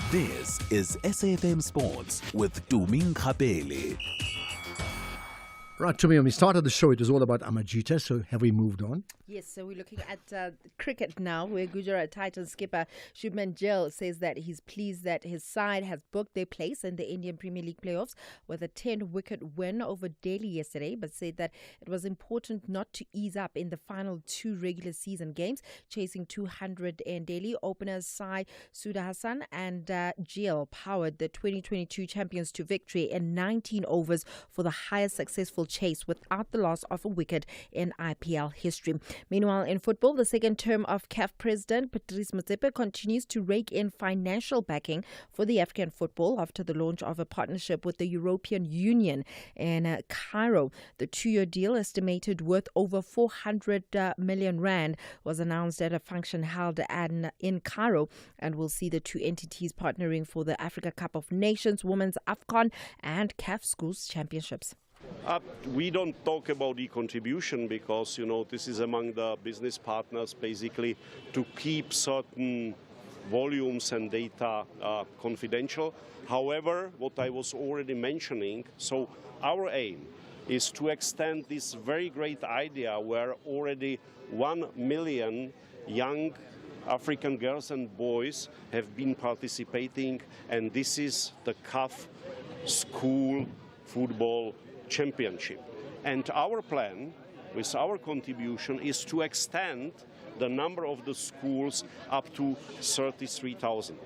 This is SAFM Sports with Tuming Kapele. Right, Tumi, when we started the show, it was all about Amajita, so have we moved on? Yes, so we're looking at cricket now, where Gujarat Titans skipper Shubman Gill says that he's pleased that his side has booked their place in the Indian Premier League playoffs with a 10-wicket win over Delhi yesterday, but said that it was important not to ease up in the final 2 regular season games, chasing 200 in Delhi. Openers Sai Sudha Hassan and Gill powered the 2022 champions to victory in 19 overs for the highest successful chase without the loss of a wicket in IPL history. Meanwhile, in football, the second term of CAF President Patrice Motsepe continues to rake in financial backing for the African football after the launch of a partnership with the European Union in Cairo. The 2-year deal, estimated worth over 400 million rand, was announced at a function held in Cairo and will see the 2 entities partnering for the Africa Cup of Nations, Women's AFCON and CAF Schools Championships. We don't talk about the contribution because, this is among the business partners basically to keep certain volumes and data confidential. However, what I was already mentioning, so our aim is to extend this very great idea where already 1 million young African girls and boys have been participating, and this is the CAF School Football Championship. And our plan with our contribution is to extend the number of the schools up to 33,000.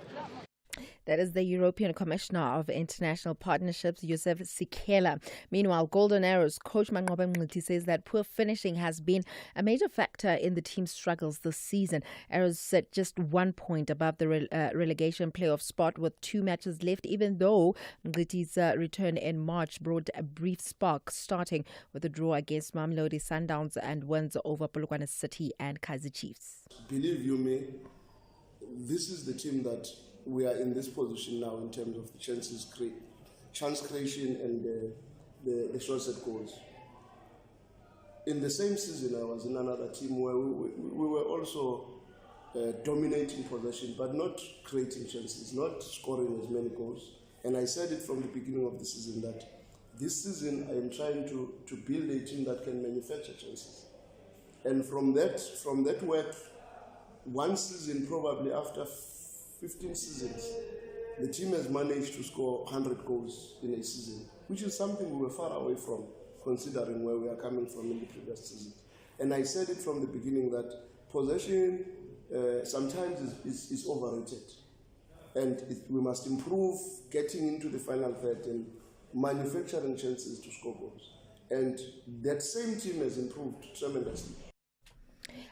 That is the European Commissioner of International Partnerships, Joseph Sikela. Meanwhile, Golden Arrows coach Manqoba Mngqithi says that poor finishing has been a major factor in the team's struggles this season. Arrows set just 1 point above the relegation playoff spot with 2 matches left, even though Mngqithi's return in March brought a brief spark, starting with a draw against Mamelodi Sundowns and wins over Polokwane City and Kaizer Chiefs. Believe you me, this is the team that we are in this position now in terms of the chance creation and the shots at goals. In the same season, I was in another team where we were also dominating possession, but not creating chances, not scoring as many goals. And I said it from the beginning of the season that this season I am trying to build a team that can manufacture chances. And from that work, one season, probably after 15 seasons, the team has managed to score 100 goals in a season, which is something we were far away from, considering where we are coming from in the previous season. And I said it from the beginning that possession sometimes is overrated. And we must improve getting into the final third and manufacturing chances to score goals. And that same team has improved tremendously.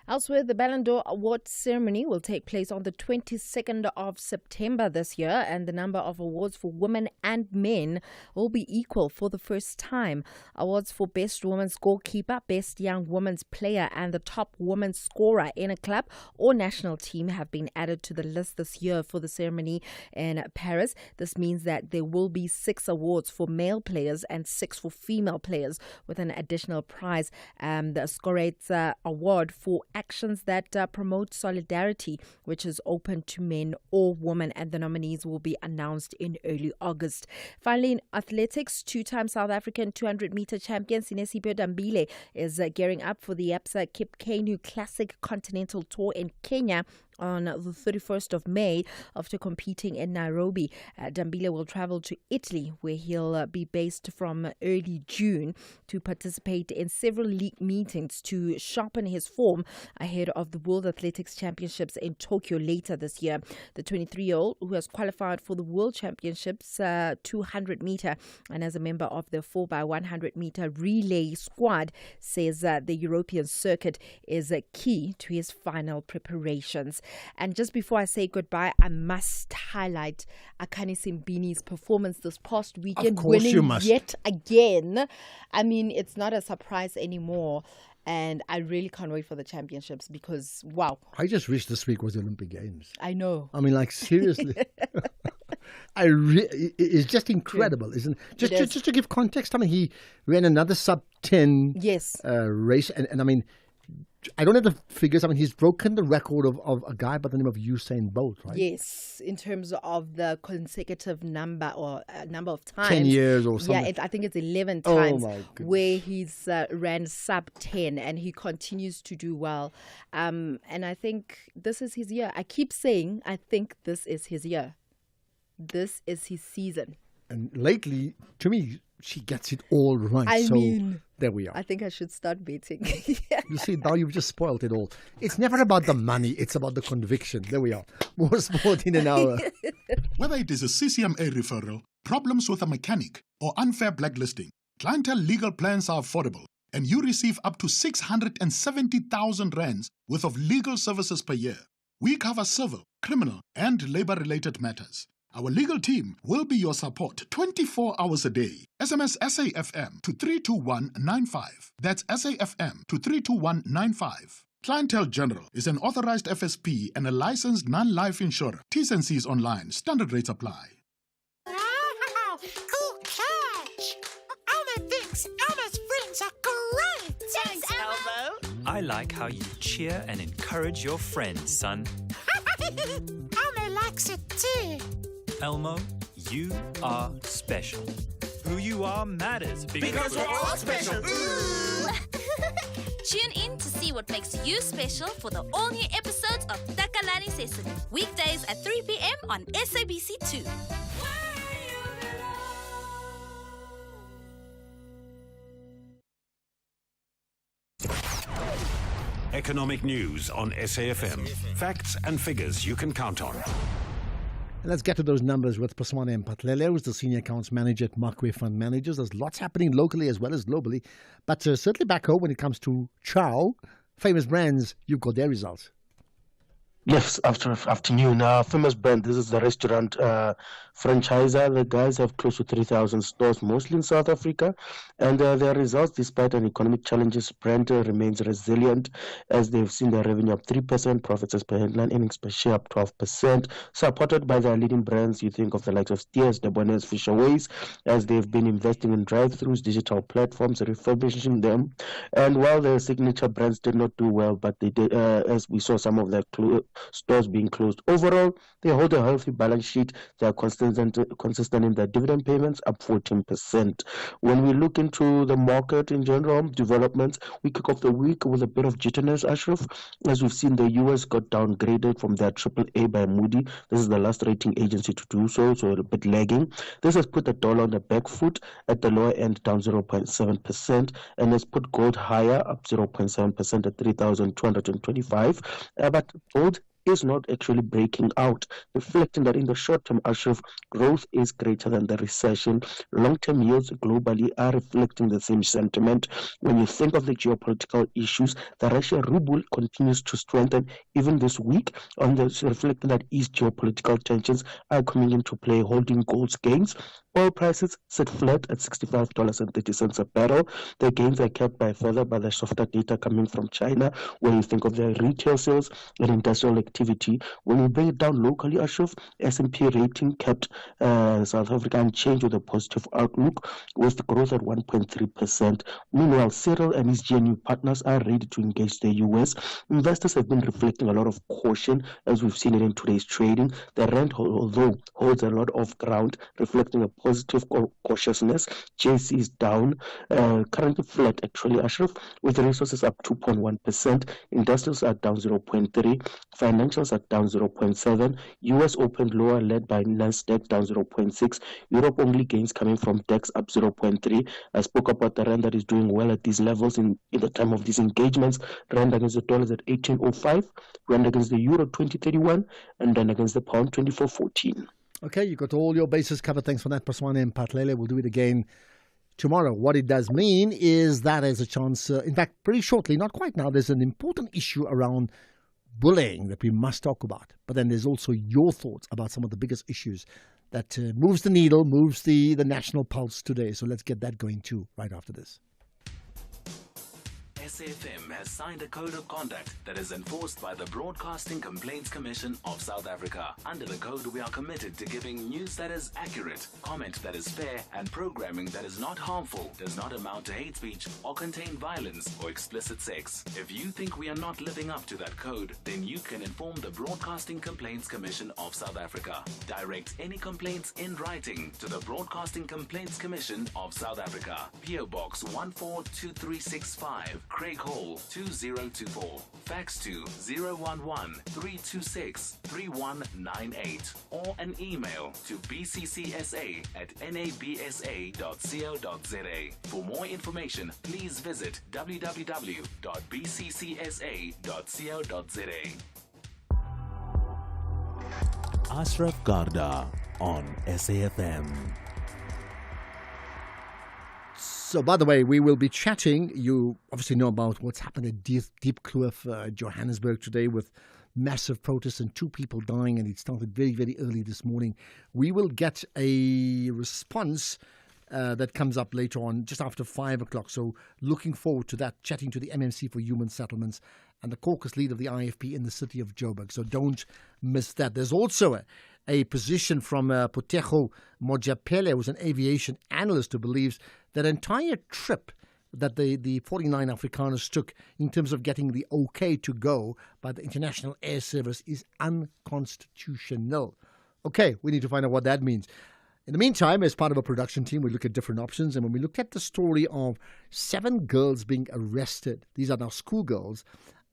Elsewhere, the Ballon d'Or Awards ceremony will take place on the 22nd of September this year, and the number of awards for women and men will be equal for the first time. Awards for Best Women's Goalkeeper, Best Young Women's Player, and the Top Women's Scorer in a club or national team have been added to the list this year for the ceremony in Paris. This means that there will be 6 awards for male players and 6 for female players, with an additional prize, the Scorez Award for actions that promote solidarity, which is open to men or women, and the nominees will be announced in early August. Finally, in athletics, 2-time South African 200-meter champion Sinesipho Dambile is gearing up for the Absa Kip Keino Classic Continental Tour in Kenya on the 31st of May after competing in Nairobi. Dambile will travel to Italy, where he'll be based from early June, to participate in several league meetings to sharpen his form ahead of the World Athletics Championships in Tokyo later this year. The 23-year-old, who has qualified for the World Championships 200-meter and as a member of the 4x100-meter relay squad, says the European circuit is key to his final preparations. And just before I say goodbye, I must highlight Akani Simbini's performance this past weekend, winning yet again. I mean, it's not a surprise anymore. And I really can't wait for the championships because, wow. I just wish this week was the Olympic Games. I know. I mean, like, seriously. It's just incredible, isn't it? Just to give context, I mean, he ran another sub-10 race. And I mean, I don't have the figures. I mean, he's broken the record of a guy by the name of Usain Bolt, right? Yes, in terms of the consecutive number or number of times. 10 years or something. Yeah, I think it's 11 times where he's ran sub-10, and he continues to do well. And I think this is his year. I keep saying, I think this is his year. This is his season. And lately, to me, she gets it all right. I mean, there we are. I think I should start betting. You see, now you've just spoiled it all. It's never about the money, it's about the conviction. There we are. More sport in an hour. Whether it is a CCMA referral, problems with a mechanic, or unfair blacklisting, Clientele legal plans are affordable, and you receive up to 670,000 rands worth of legal services per year. We cover civil, criminal, and labor-related matters. Our legal team will be your support 24 hours a day. SMS SAFM to 32195. That's SAFM to 32195. Clientele General is an authorized FSP and a licensed non-life insurer. T's and C's online. Standard rates apply. Wow! Cool catch! Elmo thinks Elmo's friends are great! Thanks, Elmo! I like how you cheer and encourage your friends, son. Elmo likes it too. Elmo, you are special. Who you are matters because we're all special. Tune in to see what makes you special for the all-new episodes of Takalani Sesame, weekdays at 3 p.m. on SABC2. Economic news on SAFM. Facts and figures you can count on. And let's get to those numbers with Paswane Mpatlele, who's the Senior Accounts Manager at Markway Fund Managers. There's lots happening locally as well as globally. But certainly back home when it comes to Chow, Famous Brands, you've got their results. Yes, afternoon. Famous Brand, this is the restaurant franchisor. The guys have close to 3,000 stores, mostly in South Africa. And their results, despite an economic challenges, Brand remains resilient as they've seen their revenue up 3%, profits as per headline, earnings per share up 12%, supported by their leading brands. You think of the likes of Steers, Debonairs, Fisher-Ways, as they've been investing in drive-thrus, digital platforms, refurbishing them. And while their signature brands did not do well, but they did, as we saw some of their stores being closed. Overall, they hold a healthy balance sheet. They are consistent in their dividend payments, up 14%. When we look into the market in general, developments, we kick off the week with a bit of jitterness, Ashraf. As we've seen, the US got downgraded from their AAA by Moody. This is the last rating agency to do so a bit lagging. This has put the dollar on the back foot at the lower end, down 0.7%, and has put gold higher, up 0.7% at 3,225. But gold is not actually breaking out, reflecting that in the short term, Ashraf, growth is greater than the recession. Long-term yields globally are reflecting the same sentiment. When you think of the geopolitical issues, the Russian ruble continues to strengthen even this week, reflecting that East geopolitical tensions are coming into play, holding gold's gains. Oil prices sit flat at $65.30 a barrel. The gains are kept further by the softer data coming from China. When you think of the retail sales and industrial activity, when you bring it down locally, Ashraf, S&P rating kept South Africa unchanged with a positive outlook, with growth at 1.3%. Meanwhile, Cyril and his GNU partners are ready to engage the US. Investors have been reflecting a lot of caution, as we've seen it in today's trading. The rand, although holds a lot of ground, reflecting a positive cautiousness. JC is down, currently flat actually, Ashraf, with resources up 2.1%. Industrials are down 0.3%. Financials are down 0.7%. US opened lower, led by Nasdaq, down 0.6%. Europe only gains coming from DAX, up 0.3%. I spoke about the rand that is doing well at these levels in the time of these engagements. Rand against the dollar is at 18.05, rand against the euro 20.31, and rand against the pound 24.14. Okay, you got all your bases covered. Thanks for that, Paswane and Patlele. We'll do it again tomorrow. What it does mean is that there's a chance, in fact, pretty shortly, not quite now, there's an important issue around bullying that we must talk about. But then there's also your thoughts about some of the biggest issues that moves the needle, moves the national pulse today. So let's get that going too, right after this. SAFM has signed a code of conduct that is enforced by the Broadcasting Complaints Commission of South Africa. Under the code, we are committed to giving news that is accurate, comment that is fair, and programming that is not harmful, does not amount to hate speech, or contain violence or explicit sex. If you think we are not living up to that code, then you can inform the Broadcasting Complaints Commission of South Africa. Direct any complaints in writing to the Broadcasting Complaints Commission of South Africa. PO Box 142365. Craig Hall 2024. Fax to 011-326-3198 or an email to bccsa@nabsa.co.za. For more information, please visit www.bccsa.co.za. Ashraf Garda on SAFM. So, by the way, we will be chatting. You obviously know about what's happened at Diepkloof, Johannesburg today, with massive protests and 2 people dying, and it started very, very early this morning. We will get a response that comes up later on, just after 5 o'clock. So looking forward to that, chatting to the MMC for Human Settlements and the caucus lead of the IFP in the city of Joburg. So don't miss that. There's also a position from Potego Mojapele, who's an aviation analyst, who believes that entire trip that the 49 Afrikaners took in terms of getting the okay to go by the International Air Service is unconstitutional. Okay, we need to find out what that means. In the meantime, as part of a production team, we look at different options. And when we looked at the story of 7 girls being arrested, these are now schoolgirls,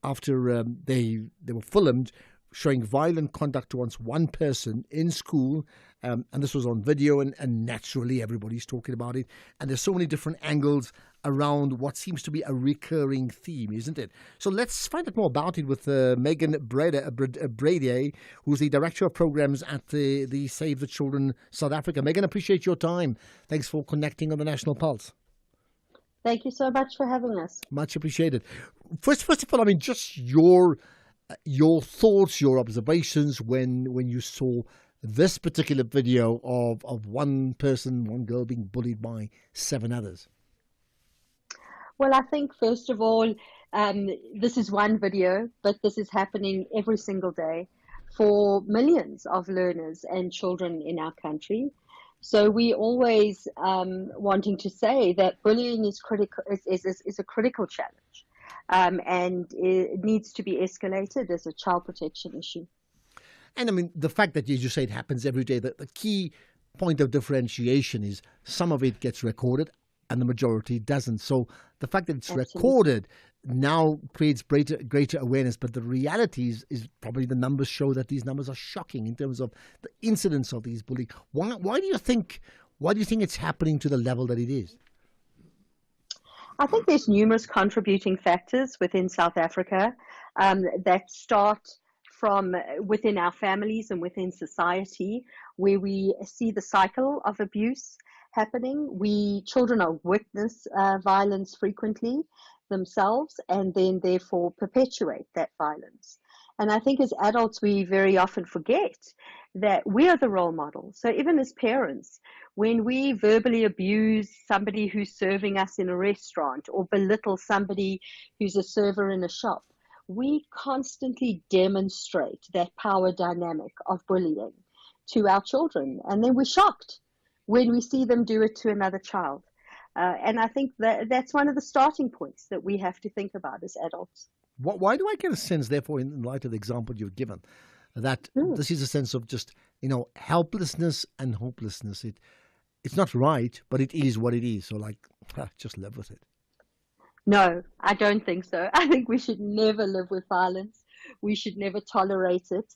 after they were filmed showing violent conduct towards one person in school, and this was on video, and naturally everybody's talking about it. And there's so many different angles around what seems to be a recurring theme, isn't it? So let's find out more about it with Megan Brady, who's the Director of Programs at the Save the Children South Africa. Megan, appreciate your time. Thanks for connecting on the National Pulse. Thank you so much for having us. Much appreciated. First of all, I mean, just your thoughts, your observations when you saw this particular video of one girl being bullied by 7 others. Well, I think first of all, this is one video, but this is happening every single day for millions of learners and children in our country. So we always wanting to say that bullying is critical, is a critical challenge. and it needs to be escalated as a child protection issue. And I mean, the fact that, as you say, it happens every day, the key point of differentiation is some of it gets recorded and the majority doesn't. So the fact that it's recorded now creates greater awareness. But the reality is probably the numbers show that these numbers are shocking in terms of the incidence of these bullying. Why do you think it's happening to the level that it is? I think there's numerous contributing factors within South Africa that start from within our families and within society, where we see the cycle of abuse happening. Children are witness violence frequently themselves, and then therefore perpetuate that violence. And I think as adults, we very often forget that we are the role model. So even as parents, when we verbally abuse somebody who's serving us in a restaurant or belittle somebody who's a server in a shop, we constantly demonstrate that power dynamic of bullying to our children. And then we're shocked when we see them do it to another child. And I think that's one of the starting points that we have to think about as adults. Why do I get a sense, therefore, in light of the example you've given, that this is a sense of just, helplessness and hopelessness? It's not right, but it is what it is. So, just live with it. No, I don't think so. I think we should never live with violence. We should never tolerate it.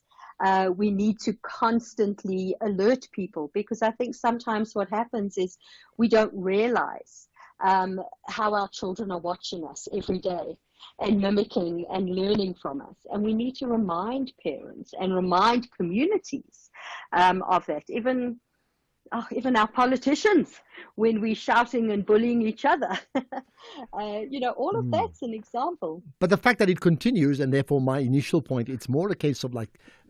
We need to constantly alert people, because I think sometimes what happens is we don't realize how our children are watching us every day and mimicking and learning from us. And we need to remind parents and remind communities of that. Even our politicians, when we're shouting and bullying each other. All of that's an example. But the fact that it continues, and therefore my initial point, it's more a case of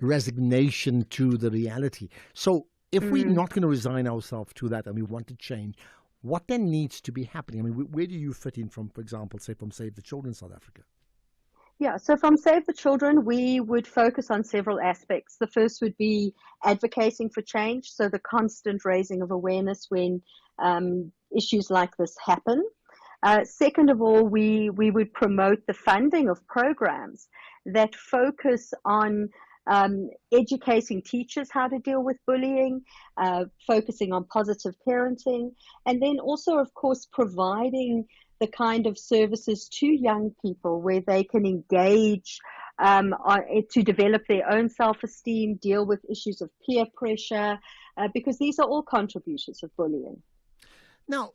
resignation to the reality. So if we're not going to resign ourselves to that and we want to change, what then needs to be happening? I mean, where do you fit in from, for example, from Save the Children South Africa? Yeah, so from Save the Children, we would focus on several aspects. The first would be advocating for change, so the constant raising of awareness when issues like this happen. Second of all, we would promote the funding of programs that focus on educating teachers how to deal with bullying, focusing on positive parenting, and then also, of course, providing the kind of services to young people where they can engage to develop their own self-esteem, deal with issues of peer pressure, because these are all contributors of bullying. Now,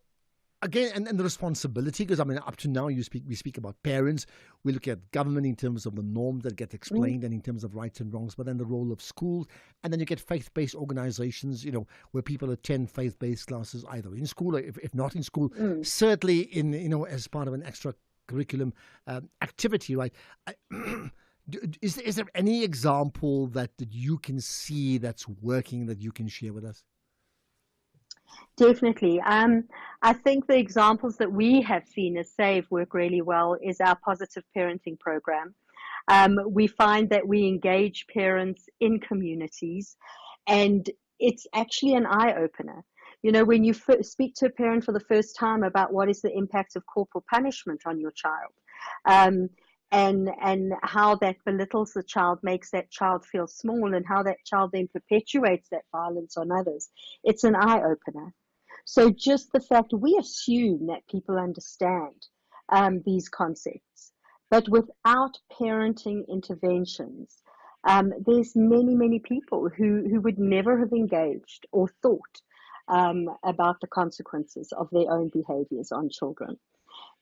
again, and the responsibility, because up to now we speak about parents, we look at government in terms of the norms that get explained and in terms of rights and wrongs, but then the role of schools, and then you get faith-based organizations, where people attend faith-based classes either in school or if not in school, certainly in, as part of an extra curriculum activity, right? Is there any example that you can see that's working that you can share with us? Definitely. I think the examples that we have seen as SAVE work really well is our positive parenting program. We find that we engage parents in communities, and it's actually an eye-opener. When you speak to a parent for the first time about what is the impact of corporal punishment on your child, and how that belittles the child, makes that child feel small, and how that child then perpetuates that violence on others, it's an eye-opener. So just the fact, we assume that people understand these concepts, but without parenting interventions, there's many people who would never have engaged or thought about the consequences of their own behaviors on children.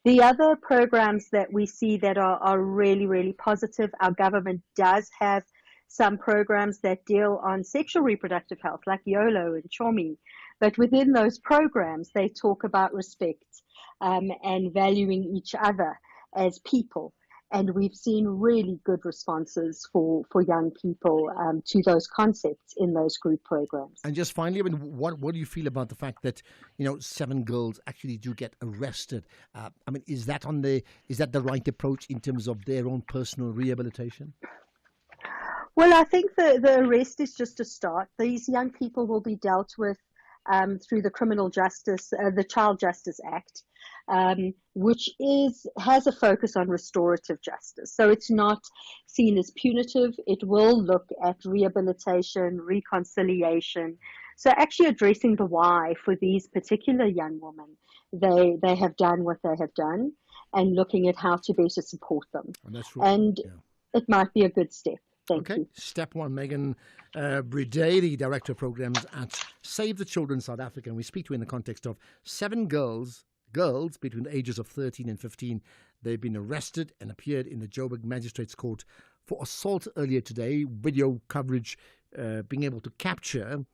The other programs that we see that are really, really positive, our government does have some programs that deal on sexual reproductive health, like YOLO and CHOMI. But within those programs, they talk about respect and valuing each other as people. And we've seen really good responses for young people to those concepts in those group programs. And just finally, what do you feel about the fact that 7 girls actually do get arrested? Is that the right approach in terms of their own personal rehabilitation? Well, I think the arrest is just a start. These young people will be dealt with through the criminal justice, the Child Justice Act. which has a focus on restorative justice. So it's not seen as punitive. It will look at rehabilitation, reconciliation. So actually addressing the why for these particular young women. They have done what they have done, and looking at how to better support them. And that's right. And it might be a good step. Thank you. Step one, Megan Bride, the Director of Programs at Save the Children South Africa. And we speak to her in the context of 7 girls between the ages of 13 and 15. They've been arrested and appeared in the Joburg Magistrates Court for assault earlier today. Video coverage being able to capture,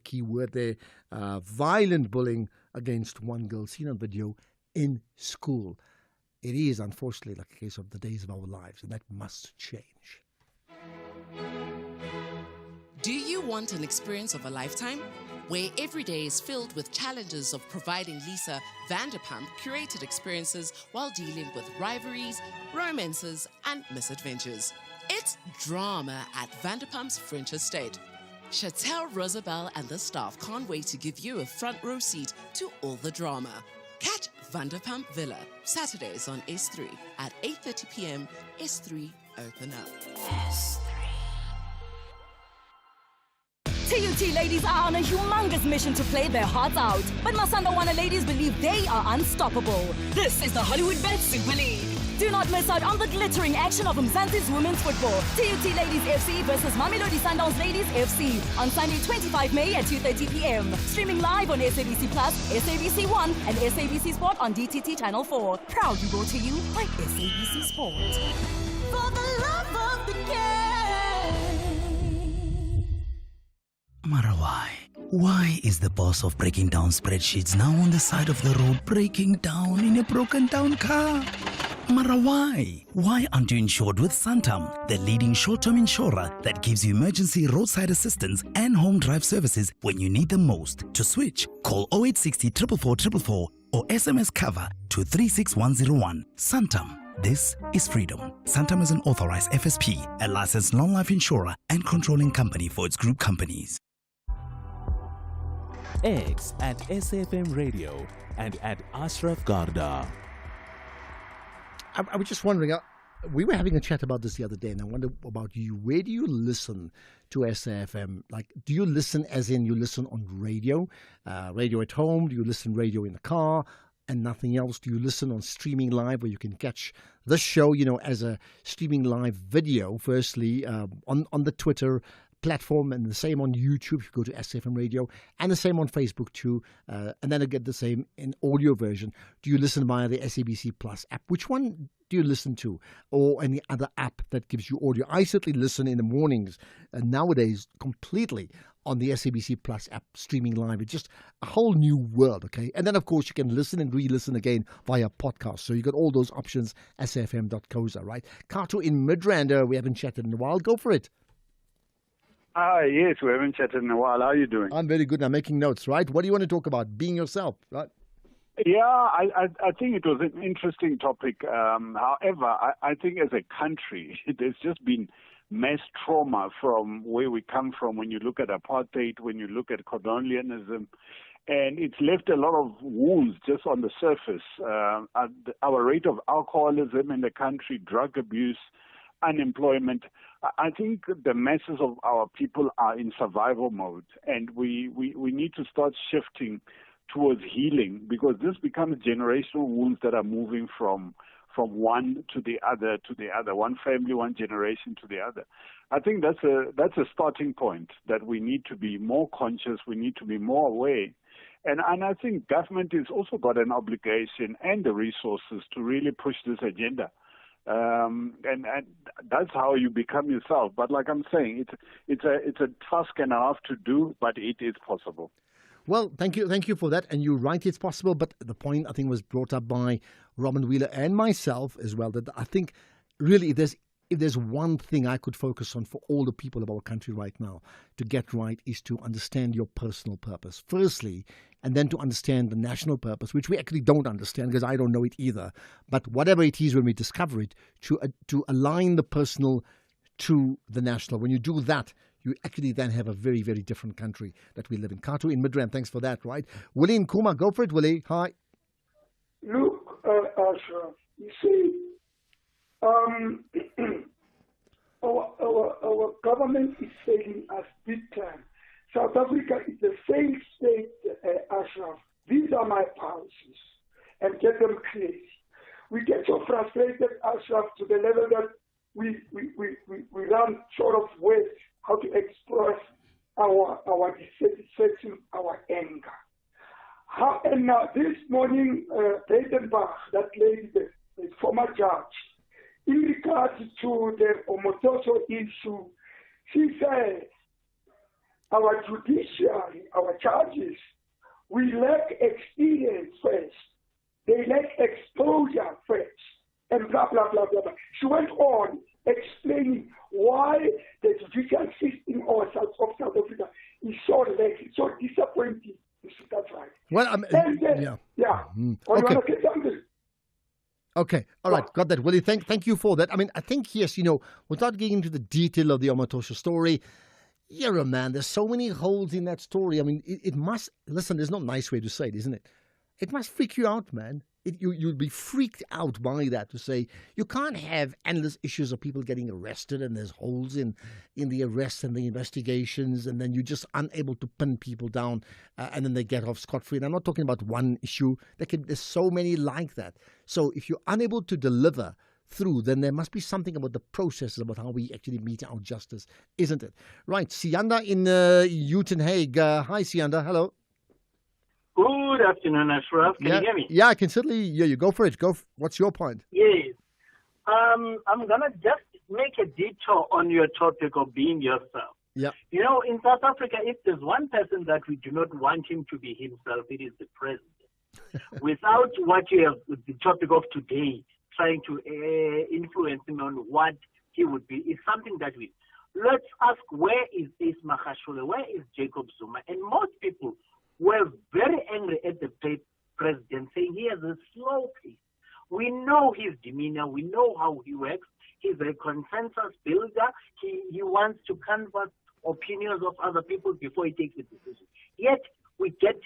key word there, violent bullying against one girl seen on video in school. It is unfortunately like a case of the days of our lives, and that must change. Do you want an experience of a lifetime? Where every day is filled with challenges of providing Lisa Vanderpump curated experiences while dealing with rivalries, romances, and misadventures. It's drama at Vanderpump's French Estate. Chantel Rosabelle and the staff can't wait to give you a front row seat to all the drama. Catch Vanderpump Villa, Saturdays on S3 at 8:30 p.m. S3 open up. TUT ladies are on a humongous mission to play their hearts out. But Masandawana ladies believe they are unstoppable. This is the Hollywood Bet Super League. Do not miss out on the glittering action of Mzansi's women's football. TUT Ladies FC versus Mamelodi Sundowns Ladies FC on Sunday 25 May at 2:30 p.m. Streaming live on SABC Plus, SABC One, and SABC Sport on DTT Channel 4. Proudly brought to you by SABC Sport. For the love of the game. Mara, why is the boss of breaking down spreadsheets now on the side of the road breaking down in a broken down car? Mara, why? Why aren't you insured with Santam, the leading short-term insurer that gives you emergency roadside assistance and home drive services when you need them most? To switch, call 0860 444 or SMS cover to 36101. Santam. This is freedom. Santam is an authorized FSP, a licensed non-life insurer and controlling company for its group companies. X at SAFM Radio and at Ashraf Garda. I was just wondering, we were having a chat about this the other day, and I wonder about you. Where do you listen to SAFM? Like, do you listen as in you listen on radio, radio at home? Do you listen radio in the car and nothing else? Do you listen on streaming live where you can catch the show, as a streaming live video, firstly, on the Twitter platform, and the same on YouTube if you go to SAFM Radio, and the same on Facebook too, and then I get the same in audio version. Do you listen via the SABC Plus app? Which one do you listen to, or any other app that gives you audio? I certainly listen in the mornings, and nowadays completely on the SABC Plus app, streaming live. It's just a whole new world, okay? And then, of course, you can listen and re-listen again via podcast. So you got all those options, safm.co.za, right? Kato in Midrand, we haven't chatted in a while. Go for it. Yes, we haven't chatted in a while. How are you doing? I'm very good. I'm making notes, right? What do you want to talk about? Being yourself, right? Yeah, I think it was an interesting topic. However, I think as a country, there's just been mass trauma from where we come from when you look at apartheid, when you look at colonialism, and it's left a lot of wounds just on the surface. Our rate of alcoholism in the country, drug abuse, unemployment. I think the masses of our people are in survival mode, and we need to start shifting towards healing, because this becomes generational wounds that are moving from one to the other, one family, one generation to the other. I think that's a starting point, that we need to be more conscious, we need to be more aware. And I think government has also got an obligation and the resources to really push this agenda. And that's how you become yourself. But like I'm saying, it's a task and a half to do, but it is possible. Well, thank you for that. And you're right, it's possible. But the point, I think, was brought up by Robin Wheeler and myself as well, that I think really if there's one thing I could focus on for all the people of our country right now to get right, is to understand your personal purpose, firstly, and then to understand the national purpose, which we actually don't understand because I don't know it either. But whatever it is, when we discover it, to align the personal to the national. When you do that, you actually then have a very, very different country that we live in. Kato in Midrand, thanks for that, right? Willie in Kuma, go for it, Willie. Hi. Look, Ashraf, you see, our government is failing us big time. South Africa is a failed state, Ashraf. These are my policies, and get them crazy. We get so frustrated, Ashraf, to the level that we run short of words how to express our dissatisfaction, our anger. And now this morning, Breitenbach, that lady, the former judge, in regards to the Omotoso issue, she said, our judiciary, our judges, we lack experience first. They lack exposure first. And blah, blah, blah, blah, blah. She went on explaining why the judicial system of South Africa is so lacking, so disappointing. That's right. Well, yeah. Okay. Want to say something? Okay, all right, got that, Willie. Thank you for that. I mean, I think, yes, without getting into the detail of the Omatosha story, you're a man. There's so many holes in that story. I mean, it must, listen, there's no nice way to say it, isn't it? It must freak you out, man. You'll be freaked out by that, to say you can't have endless issues of people getting arrested and there's holes in the arrests and the investigations, and then you're just unable to pin people down and then they get off scot-free. And I'm not talking about one issue. There's so many like that. So if you're unable to deliver through, then there must be something about the process, about how we actually mete out justice, isn't it? Right, Sianda in Uitenhage. Hi, Sianda. Hello. Good afternoon, Ashraf. Can you hear me? Yeah, I can certainly hear you. Go for it. What's your point? Yes. I'm going to just make a detour on your topic of being yourself. Yeah. In South Africa, if there's one person that we do not want him to be himself, it is the president. Without what you have, the topic of today, trying to influence him on what he would be, is something that let's ask, where is Ace Magashule? Where is Jacob Zuma? And most people were very angry at the president, saying he has a slow pace. We know his demeanor. We know how he works. He's a consensus builder. He wants to canvass opinions of other people before he takes a decision. Yet we get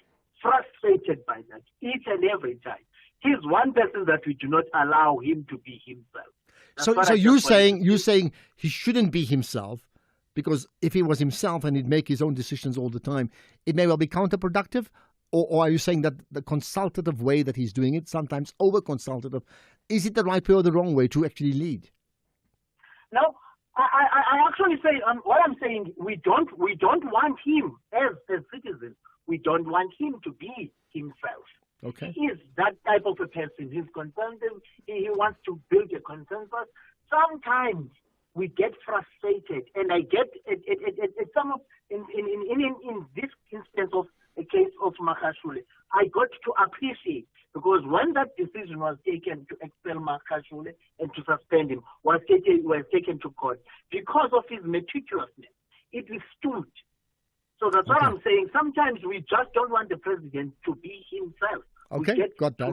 frustrated by that each and every time. He's one person that we do not allow him to be himself. So you're saying he shouldn't be himself, because if he was himself and he'd make his own decisions all the time, it may well be counterproductive? Or are you saying that the consultative way that he's doing it, sometimes over-consultative, is it the right way or the wrong way to actually lead? No, I actually say, what I'm saying, we don't want him as citizens. We don't want him to be himself. Okay. He is that type of a person. He's conservative. He wants to build a consensus. Sometimes we get frustrated, and I get in this instance of a case of Magashule, I got to appreciate, because when that decision was taken to expel Magashule and to suspend him was taken to court, because of his meticulousness, it stood. So that's what I'm saying. Sometimes we just don't want the president to be himself. Okay, got that.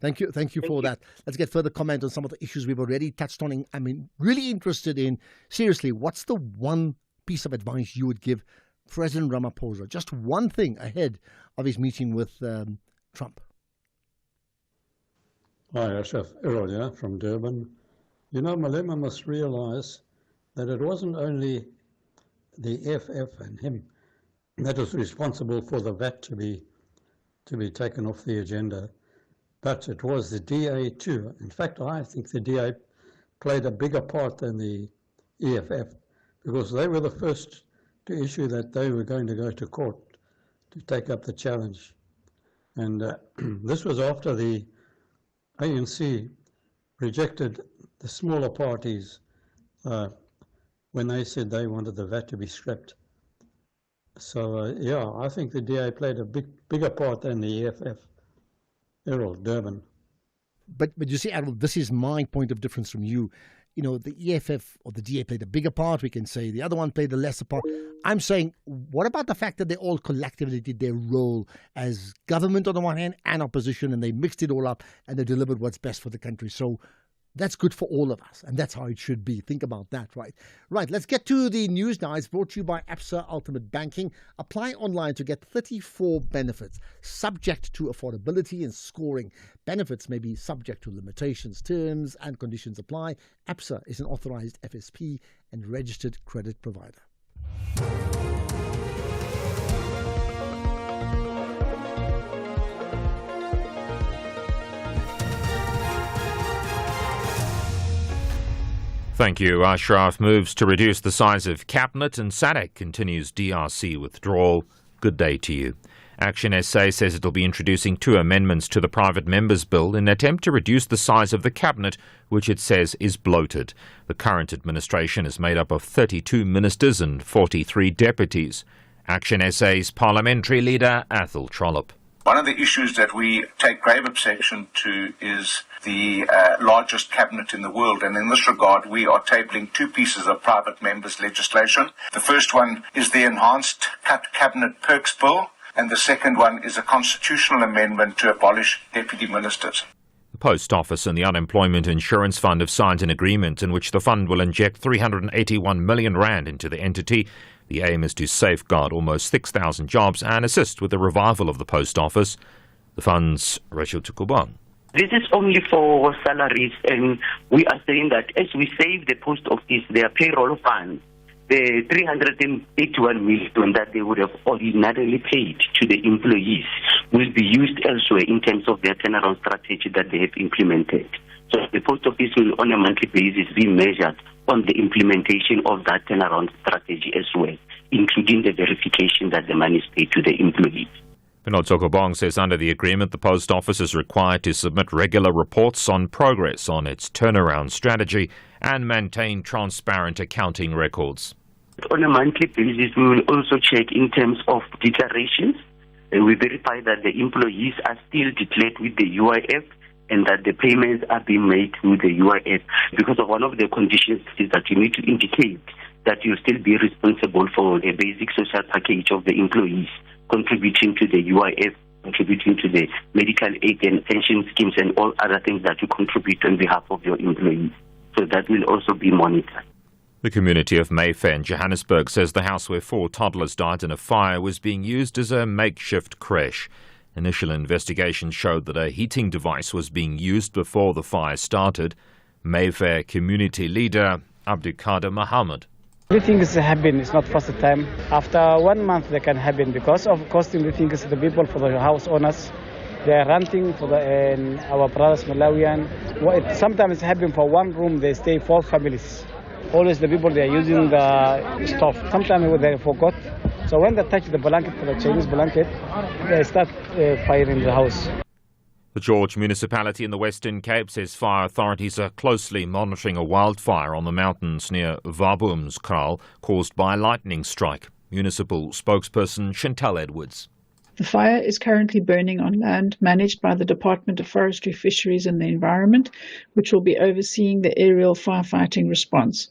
Thank you for that. Let's get further comment on some of the issues we've already touched on. I mean, really interested in, seriously, what's the one piece of advice you would give President Ramaphosa? Just one thing ahead of his meeting with Trump. Hi, Ashraf. Errol from Durban. Malema must realize that it wasn't only the FF and him that was responsible for the VAT to be taken off the agenda, but it was the DA too. In fact, I think the DA played a bigger part than the EFF, because they were the first to issue that they were going to go to court to take up the challenge. And this was after the ANC rejected the smaller parties when they said they wanted the VAT to be scrapped. So, I think the DA played a bigger part than the EFF. Errol, Durban. But you see, Errol, this is my point of difference from you. The EFF or the DA played a bigger part, we can say. The other one played a lesser part. I'm saying, what about the fact that they all collectively did their role as government on the one hand and opposition, and they mixed it all up and they delivered what's best for the country? So That's good for all of us, and that's how it should be. Think about that, right? Right, let's get to the news now. It's brought to you by Absa Ultimate Banking. Apply online to get 34 benefits, subject to affordability and scoring. Benefits may be subject to limitations, terms and conditions apply. Absa is an authorized FSP and registered credit provider. Thank you. Ashraf moves to reduce the size of cabinet and SADC continues DRC withdrawal. Good day to you. Action SA says it will be introducing 2 amendments to the private members bill in an attempt to reduce the size of the cabinet, which it says is bloated. The current administration is made up of 32 ministers and 43 deputies. Action SA's parliamentary leader, Athol Trollip. One of the issues that we take grave obsession to is the largest cabinet in the world, and in this regard we are tabling 2 pieces of private members legislation. The first one is the Enhanced Cabinet Perks Bill, and the second one is a constitutional amendment to abolish deputy ministers. The Post Office and the Unemployment Insurance Fund have signed an agreement in which the fund will inject 381 million rand into the entity. The aim is to safeguard almost 6,000 jobs and assist with the revival of the Post Office. The fund's Rachel Tukubang. This is only for salaries, and we are saying that as we save the post office, their payroll funds, the 381 million that they would have ordinarily paid to the employees will be used elsewhere in terms of their turnaround strategy that they have implemented. So the post office will on a monthly basis be measured on the implementation of that turnaround strategy as well, including the verification that the money is paid to the employees. Pinot Sokobong says under the agreement, the Post Office is required to submit regular reports on progress on its turnaround strategy and maintain transparent accounting records. On a monthly basis, we will also check in terms of declarations. We verify that the employees are still declared with the UIF and that the payments are being made through the UIF, because of one of the conditions is that you need to indicate that you'll still be responsible for the basic social package of the employees, contributing to the UIF, contributing to the medical aid and pension schemes and all other things that you contribute on behalf of your employees. So that will also be monitored. The community of Mayfair in Johannesburg says the house where 4 toddlers died in a fire was being used as a makeshift creche. Initial investigations showed that a heating device was being used before the fire started. Mayfair community leader Abdulkader Muhammad. Everything is happening. It's not first time. After 1 month they can happen because of costing the things the people for the house owners. They are renting for our brothers Malawian. Sometimes it happens for 1 room they stay 4 families. Always the people they are using the stove. Sometimes they forgot. So when they touch the blanket for the Chinese blanket, they start firing the house. The George municipality in the Western Cape says fire authorities are closely monitoring a wildfire on the mountains near Waboomskraal caused by a lightning strike. Municipal spokesperson Chantal Edwards. The fire is currently burning on land managed by the Department of Forestry, Fisheries and the Environment, which will be overseeing the aerial firefighting response.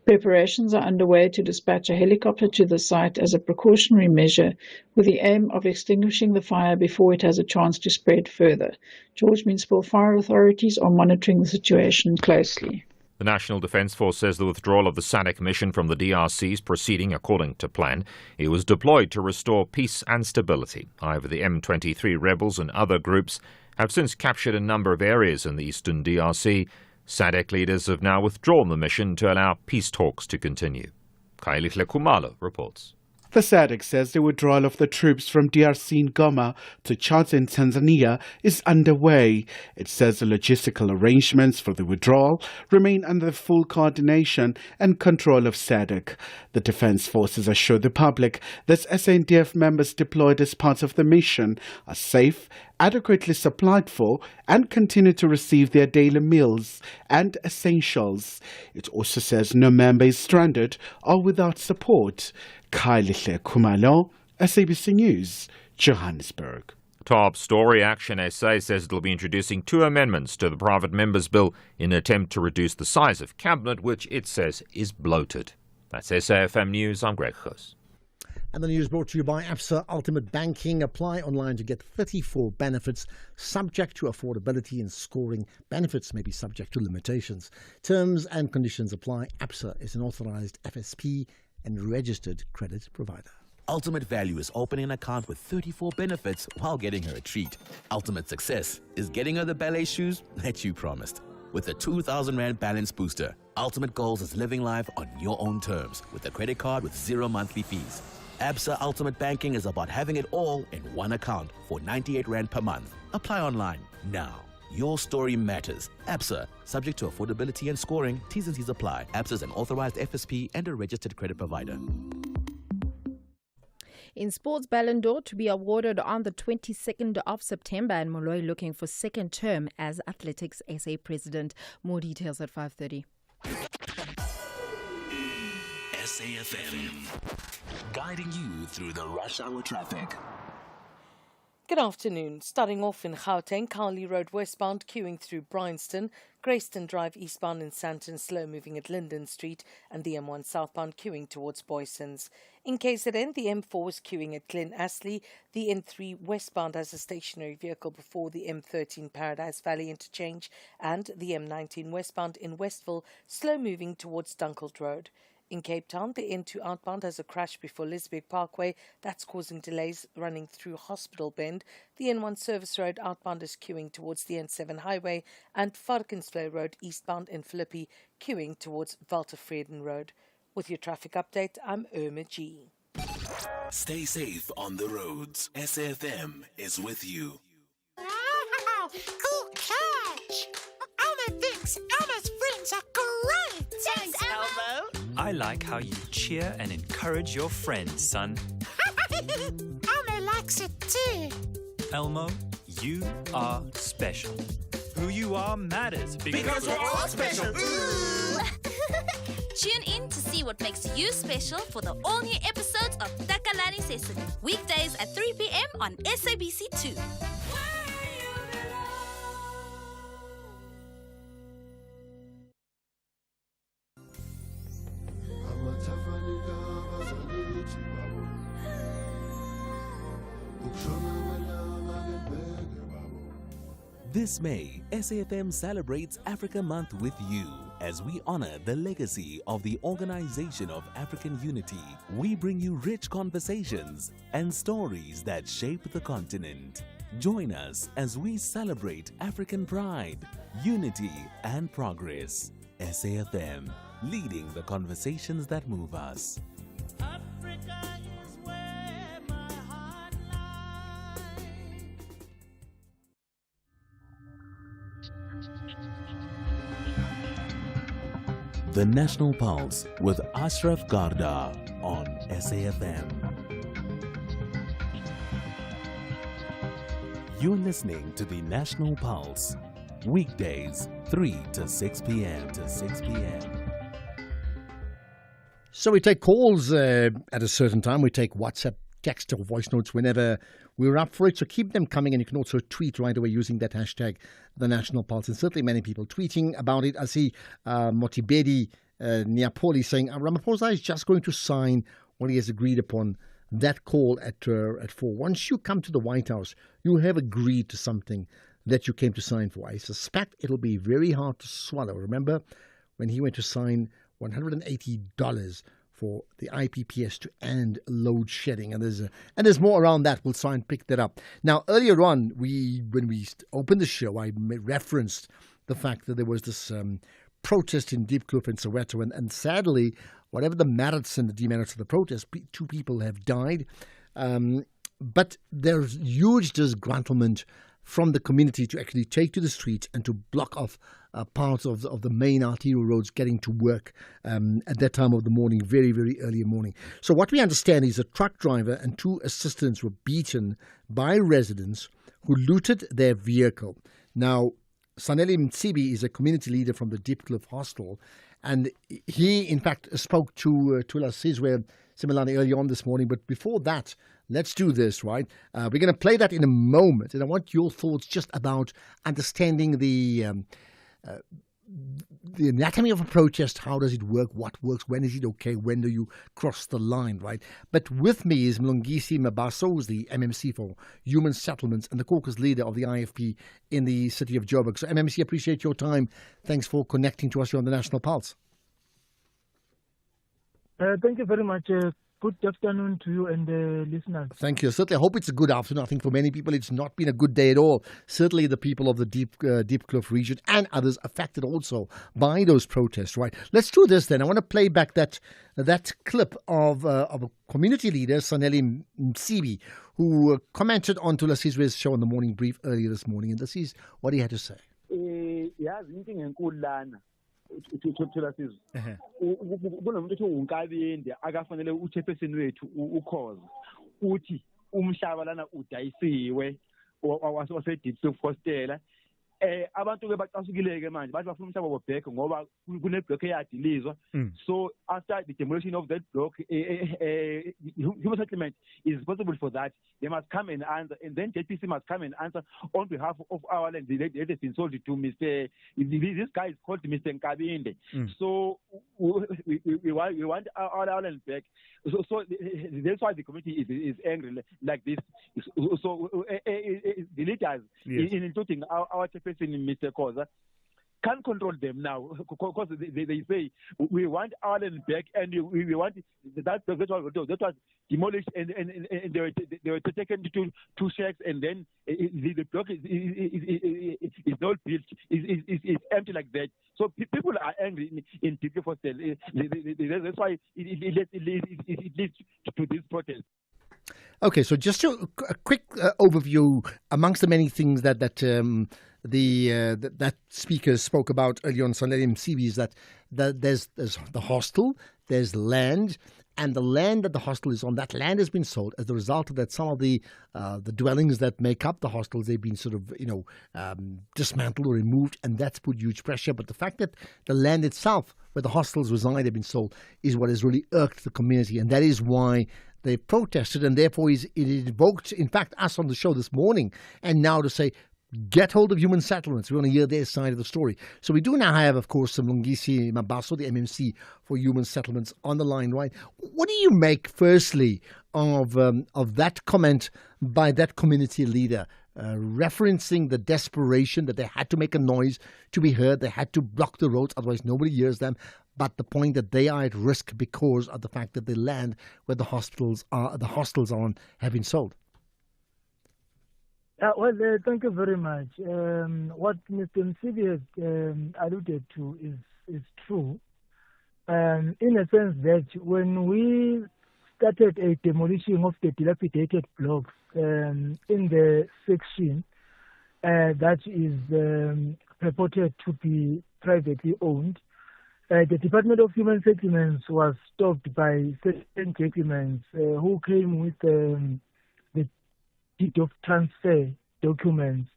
Preparations are underway to dispatch a helicopter to the site as a precautionary measure with the aim of extinguishing the fire before it has a chance to spread further. George Municipal Fire Authorities are monitoring the situation closely. The National Defence Force says the withdrawal of the SADC mission from the DRC is proceeding according to plan. It was deployed to restore peace and stability. However, the M23 rebels and other groups have since captured a number of areas in the eastern DRC. SADC leaders have now withdrawn the mission to allow peace talks to continue. Kailihle Kumalo reports. The SADC says the withdrawal of the troops from DRC in Goma to Chad in Tanzania is underway. It says the logistical arrangements for the withdrawal remain under the full coordination and control of SADC. The Defence Forces assure the public that SANDF members deployed as part of the mission are safe, adequately supplied for, and continue to receive their daily meals and essentials. It also says no member is stranded or without support. Kailihle Kumalo, SABC News, Johannesburg. Top story. Action SA says it will be introducing 2 amendments to the private members bill in an attempt to reduce the size of cabinet, which it says is bloated. That's SAFM News. I'm Greg Goos. And the news brought to you by ABSA Ultimate Banking. Apply online to get 34 benefits subject to affordability, and scoring benefits may be subject to limitations. Terms and conditions apply. ABSA is an authorized FSP and registered credit provider. Ultimate Value is opening an account with 34 benefits while getting her a treat. Ultimate Success is getting her the ballet shoes that you promised. With a 2,000 Rand balance booster, Ultimate Goals is living life on your own terms with a credit card with 0 monthly fees. ABSA Ultimate Banking is about having it all in one account for 98 Rand per month. Apply online now. Your story matters. ABSA, subject to affordability and scoring. T's and C's apply. ABSA is an authorized FSP and a registered credit provider. In sports, Ballon d'Or to be awarded on the 22nd of September, and Moloi looking for second term as Athletics SA president. More details at 5:30. SAFM, guiding you through the rush hour traffic. Good afternoon. Starting off in Gauteng, Carley Road westbound, queuing through Bryanston, Grayston Drive eastbound in Sandton, slow moving at Linden Street, and the M1 southbound queuing towards Boysons. In KZN, the M4 was queuing at Glen Astley, the N3 westbound has a stationary vehicle before the M13 Paradise Valley interchange, and the M19 westbound in Westville, slow moving towards Dunkeld Road. In Cape Town, the N2 outbound has a crash before Lisbeck Parkway. That's causing delays running through Hospital Bend. The N1 Service Road outbound is queuing towards the N7 Highway, and Varkensvlei Road eastbound in Philippi queuing towards Walter Freden Road. With your traffic update, I'm Irma G. Stay safe on the roads. SAFM is with you. Wow, cool catch! Elmo thinks Elmo's friends are great! Thanks, Elmo! I like how you cheer and encourage your friends, son. Elmo likes it too. Elmo, you are special. Who you are matters because we're all special. Tune in to see what makes you special for the all-new episodes of Takalani Sesame. Weekdays at 3 p.m. on SABC2. This May, SAFM celebrates Africa Month with you as we honor the legacy of the Organization of African Unity. We bring you rich conversations and stories that shape the continent. Join us as we celebrate African pride, unity, and progress. SAFM, leading the conversations that move us. The National Pulse with Ashraf Garda on SAFM. You're listening to the National Pulse, weekdays 3 to 6 p.m. So we take calls at a certain time. We take WhatsApp, text, or voice notes whenever we're up for it. So keep them coming, and you can also tweet right away using that hashtag, the National Pulse. And certainly many people tweeting about it. I see Motibedi Niapoli saying Ramaphosa is just going to sign what he has agreed upon. That call at 4. Once you come to the White House, you have agreed to something that you came to sign for. I suspect it'll be very hard to swallow. Remember when he went to sign $180 for the IPPS to end load shedding, and there's more around that. We'll try and pick that up. Now, earlier on, when we opened the show, I referenced the fact that there was this protest in Diepkloof and Soweto, and sadly, whatever the merits and the demerits of the protest, 2 people have died. But there's huge disgruntlement from the community to actually take to the streets and to block off parts of the main arterial roads getting to work at that time of the morning, very, very early in the morning. So what we understand is a truck driver and 2 assistants were beaten by residents who looted their vehicle. Now, Saneli Mtsibi is a community leader from the Diepkloof Hostel, and he, in fact, spoke to Tula Sizwe Similani early on this morning. But before that, let's do this, right? We're going to play that in a moment, and I want your thoughts just about understanding the the anatomy of a protest. How does it work? What works? When is it okay? When do you cross the line, right? But with me is Mlungisi Mabaso, who's the MMC for Human Settlements and the caucus leader of the IFP in the city of Joburg. So MMC, appreciate your time. Thanks for connecting to us here on the National Pulse. Thank you very much. Good afternoon to you and the listeners. Thank you. Certainly, I hope it's a good afternoon. I think for many people, it's not been a good day at all. Certainly, the people of the Deep Kloof region and others affected also by those protests. Right. Let's do this then. I want to play back that clip of a community leader, Saneli Msibi, who commented on Tula Sizwe's show on the Morning Brief earlier this morning, and this is what he had to say. Kunomuntu othi unkabinde akafanele uchairperson wethu ukhoza uthi umhlaba lana udayisiwe wase Deep Kloof Hostel. Abantu ke bacasukileke manje bathi bafuna umhlaba wobheke ngoba kune block eyadilizwa. So after the demolition of that block, Human Settlement is responsible for that. They must come and answer, and then JPC must come and answer on behalf of our land. It has been sold to Mr. This guy is called Mr. Nkabinde. So we want our land back. So that's why the community is angry like this. So the leaders, including our person, Mr. Koza, can't control them now because they say we want our land back and we want that was demolished and they were taken to two shacks and then the block is not built, it's empty like that. So people are angry in Deep Kloof Hostel. That's why it leads to this protest. Okay, so just a quick overview amongst the many things that speaker spoke about earlier on Sunday MCB is that there's the hostel, there's land, and the land that the hostel is on, that land has been sold. As a result of that, some of the dwellings that make up the hostels, they've been sort of dismantled or removed, and that's put huge pressure. But the fact that the land itself, where the hostels reside, have been sold, is what has really irked the community, and that is why they protested, and therefore it invoked, in fact, us on the show this morning, and now to say, get hold of Human Settlements. We want to hear their side of the story. So we do now have, of course, Mlungisi Mabaso, the MMC for Human Settlements, on the line, right? What do you make, firstly, of that comment by that community leader, referencing the desperation that they had to make a noise to be heard, they had to block the roads, otherwise nobody hears them, but the point that they are at risk because of the fact that the land where the hostels are on have been sold? Thank you very much. What Mr. Msibi has alluded to is true. In a sense that when we started a demolition of the dilapidated blocks in the section that is purported to be privately owned, the Department of Human Settlements was stopped by certain gentlemen who came with the deed of transfer documents,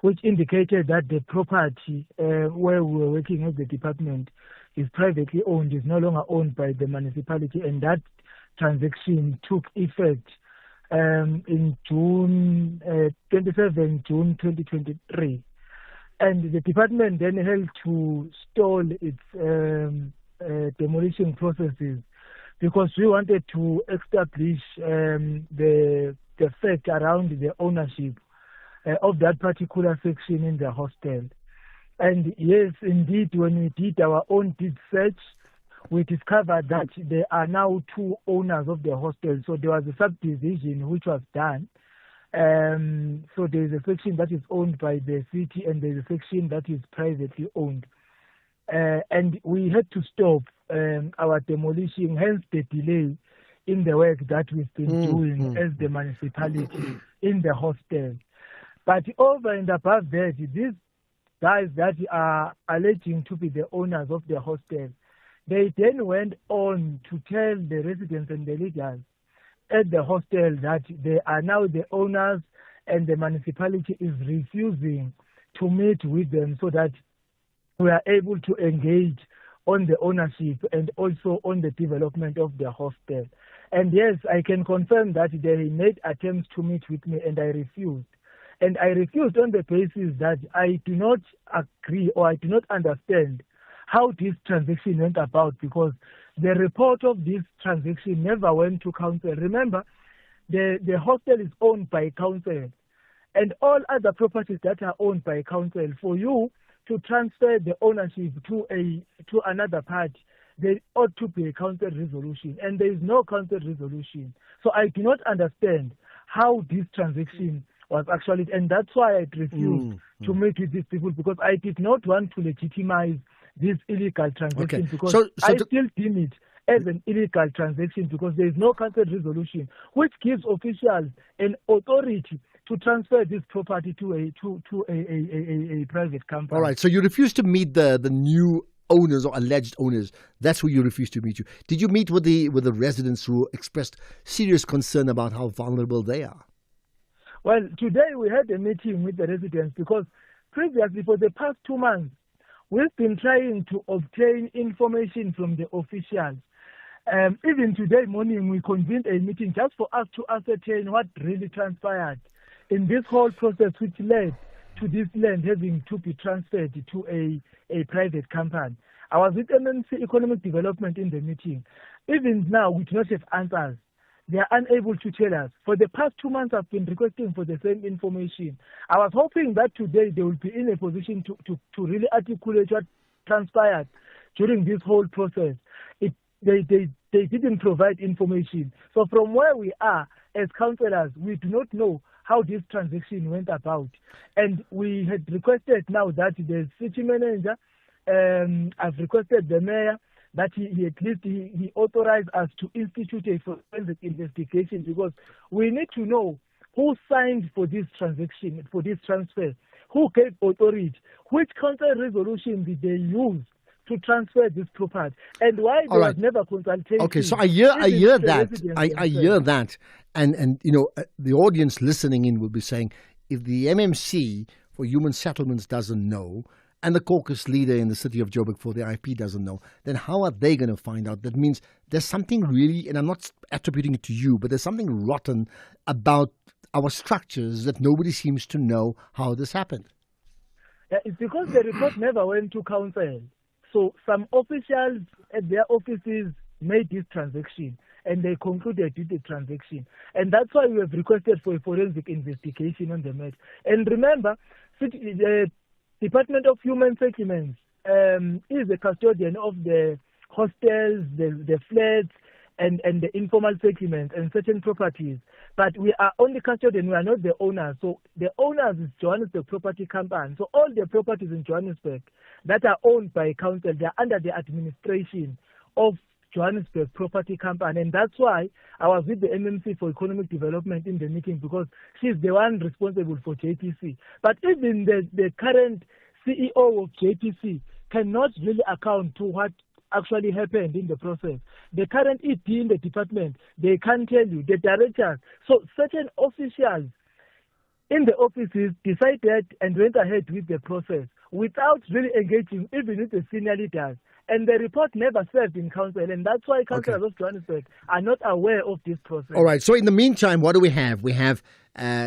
which indicated that the property where we were working with the department is privately owned, is no longer owned by the municipality, and that transaction took effect in June 27 June 2023. And the department then held to stall its demolition processes because we wanted to establish the fact around the ownership of that particular section in the hostel. And yes, indeed, when we did our own deed search, we discovered that there are now two owners of the hostel. So there was a subdivision which was done. So there is a section that is owned by the city and there is a section that is privately owned. And we had to stop our demolition, hence the delay in the work that we've been doing as the municipality in the hostel. But over and above that, these guys that are alleging to be the owners of the hostel, they then went on to tell the residents and the leaders at the hostel that they are now the owners and the municipality is refusing to meet with them so that we are able to engage on the ownership and also on the development of the hostel. And yes, I can confirm that they made attempts to meet with me and I refused. And I refused on the basis that I do not agree or I do not understand how this transaction went about, because the report of this transaction never went to council. Remember, the hostel is owned by council, and all other properties that are owned by council, for you to transfer the ownership to another party, there ought to be a council resolution, and there is no council resolution. So I do not understand how this transaction was actually, and that's why I refused to meet with these people, because I did not want to legitimize this illegal transaction, because I still deem it as an illegal transaction, because there is no council resolution which gives officials an authority to transfer this property to a private company. All right, so you refused to meet the new owners or alleged owners. That's who you refused to meet. Did you meet with the residents who expressed serious concern about how vulnerable they are? Well, today we had a meeting with the residents, because previously, for the past 2 months, we've been trying to obtain information from the officials. Even today morning, we convened a meeting just for us to ascertain what really transpired in this whole process, which led to this land having to be transferred to a private company. I was with MMC Economic Development in the meeting. Even now, we do not have answers. They are unable to tell us. For the past 2 months, I've been requesting for the same information. I was hoping that today they will be in a position to really articulate what transpired during this whole process. They didn't provide information. So from where we are as councillors, we do not know how this transaction went about. And we had requested now that the city manager, I've requested the mayor, that he authorized us to institute a forensic investigation, because we need to know who signed for this transaction, for this transfer, who gave authority, which council resolution did they use to transfer this property, and why there was never consultation. Okay, so I hear that. I hear that, and you know, the audience listening in will be saying, if the MMC for Human Settlements doesn't know, and the caucus leader in the city of Joburg for the IFP doesn't know, then how are they going to find out? That means there's something really, and I'm not attributing it to you, but there's something rotten about our structures that nobody seems to know how this happened. Yeah, it's because the report never went to council. So some officials at their offices made this transaction, and they concluded with the transaction. And that's why we have requested for a forensic investigation on the matter. And remember, the Department of Human Settlements is the custodian of the hostels, the flats, and the informal settlements and certain properties. But we are only custodian, we are not the owners. So the owners is Johannesburg Property Company. So all the properties in Johannesburg that are owned by council, they are under the administration of Johannesburg Property Company. And that's why I was with the MMC for Economic Development in the meeting, because she's the one responsible for JPC. But even the current CEO of JPC cannot really account to what actually happened in the process. The current ED in the department, they can't tell you, the directors. So certain officials in the offices decided and went ahead with the process without really engaging even with the senior leaders. And the report never served in council, and that's why councillors of Johannesburg are not aware of this process. All right, so in the meantime, what do we have? We have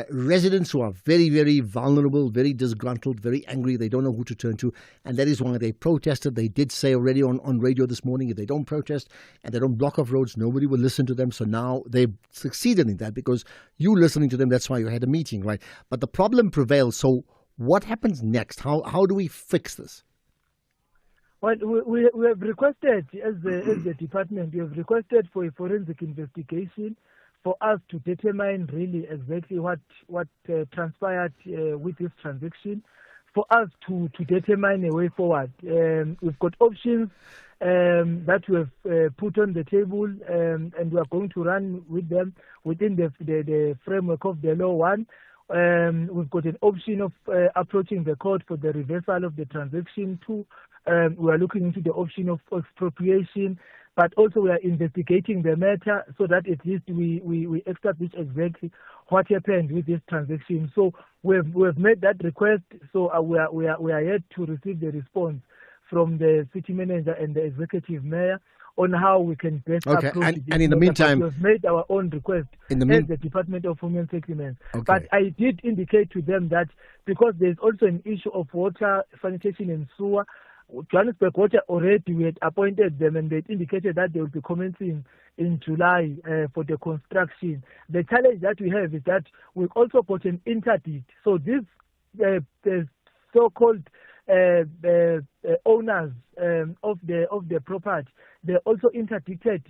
residents who are very, very vulnerable, very disgruntled, very angry. They don't know who to turn to, and that is why they protested. They did say already on radio this morning, if they don't protest and they don't block off roads, nobody will listen to them. So now they've succeeded in that, because you listening to them, that's why you had a meeting, right? But the problem prevails. So what happens next? How do we fix this? Well, we have requested, as the department, we have requested for a forensic investigation for us to determine really exactly what transpired with this transaction, for us to determine a way forward. We've got options that we have put on the table, and we are going to run with them within the framework of the law. One, we've got an option of approaching the court for the reversal of the transaction. Two, we are looking into the option of expropriation, but also we are investigating the matter so that at least we establish exactly what happened with this transaction. So we have made that request. So we are yet to receive the response from the city manager and the executive mayor on how we can best Okay, approach and in the meantime, we have made our own request in the as the Department of Women Settlements. Okay. But I did indicate to them that because there's also an issue of water, sanitation and sewer, Johannesburg Water already we had appointed them and they indicated that they will be commencing in July for the construction. The challenge that we have is that we've also got an interdict. So this the so-called owners of the property, they also interdicted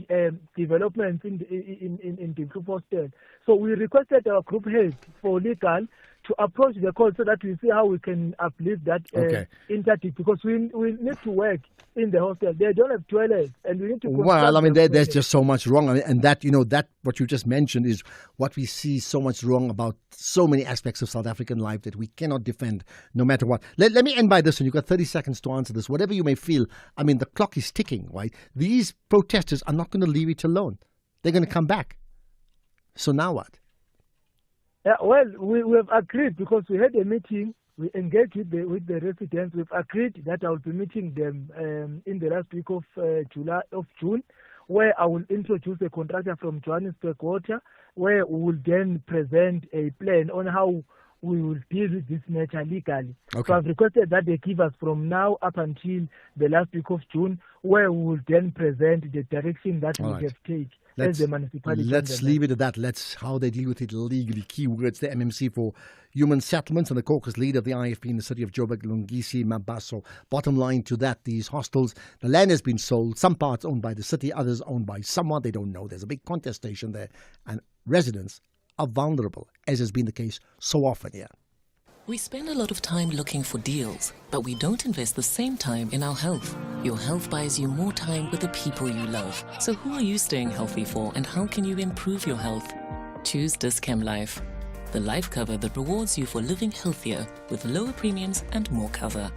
developments in the group hostel. So we requested our group head for legal to approach the court so that we see how we can uplift that interdict, because we need to work in the hostel. They don't have toilets, and we need to. Well, I mean, there's just so much wrong, and that that what you just mentioned is what we see so much wrong about so many aspects of South African life that we cannot defend no matter what. Let me end by this, and you've got 30 seconds to answer this. Whatever you may feel, I mean, the clock is ticking, right? These protesters are not going to leave it alone. They're going to come back. So now what? Yeah, well, we have agreed because we had a meeting. We engaged with the residents. We've agreed that I will be meeting them in the last week of June, where I will introduce a contractor from Johannesburg Water, where we will then present a plan on how we will deal with this matter legally. Okay. So I've requested that they give us from now up until the last week of June, where we will then present the direction that we have taken. As the municipality. Let's leave it at that. Let's how they deal with it legally. Key words, the MMC for Human Settlements and the caucus leader of the IFP in the city of Joburg, Lungisi Mabaso. Bottom line to that, these hostels, the land has been sold, some parts owned by the city, others owned by someone they don't know. There's a big contestation there, and residents are vulnerable, as has been the case so often here. We spend a lot of time looking for deals, but we don't invest the same time in our health. Your health buys you more time with the people you love. So who are you staying healthy for, and how can you improve your health? Choose Dis-Chem Life, the life cover that rewards you for living healthier with lower premiums and more cover.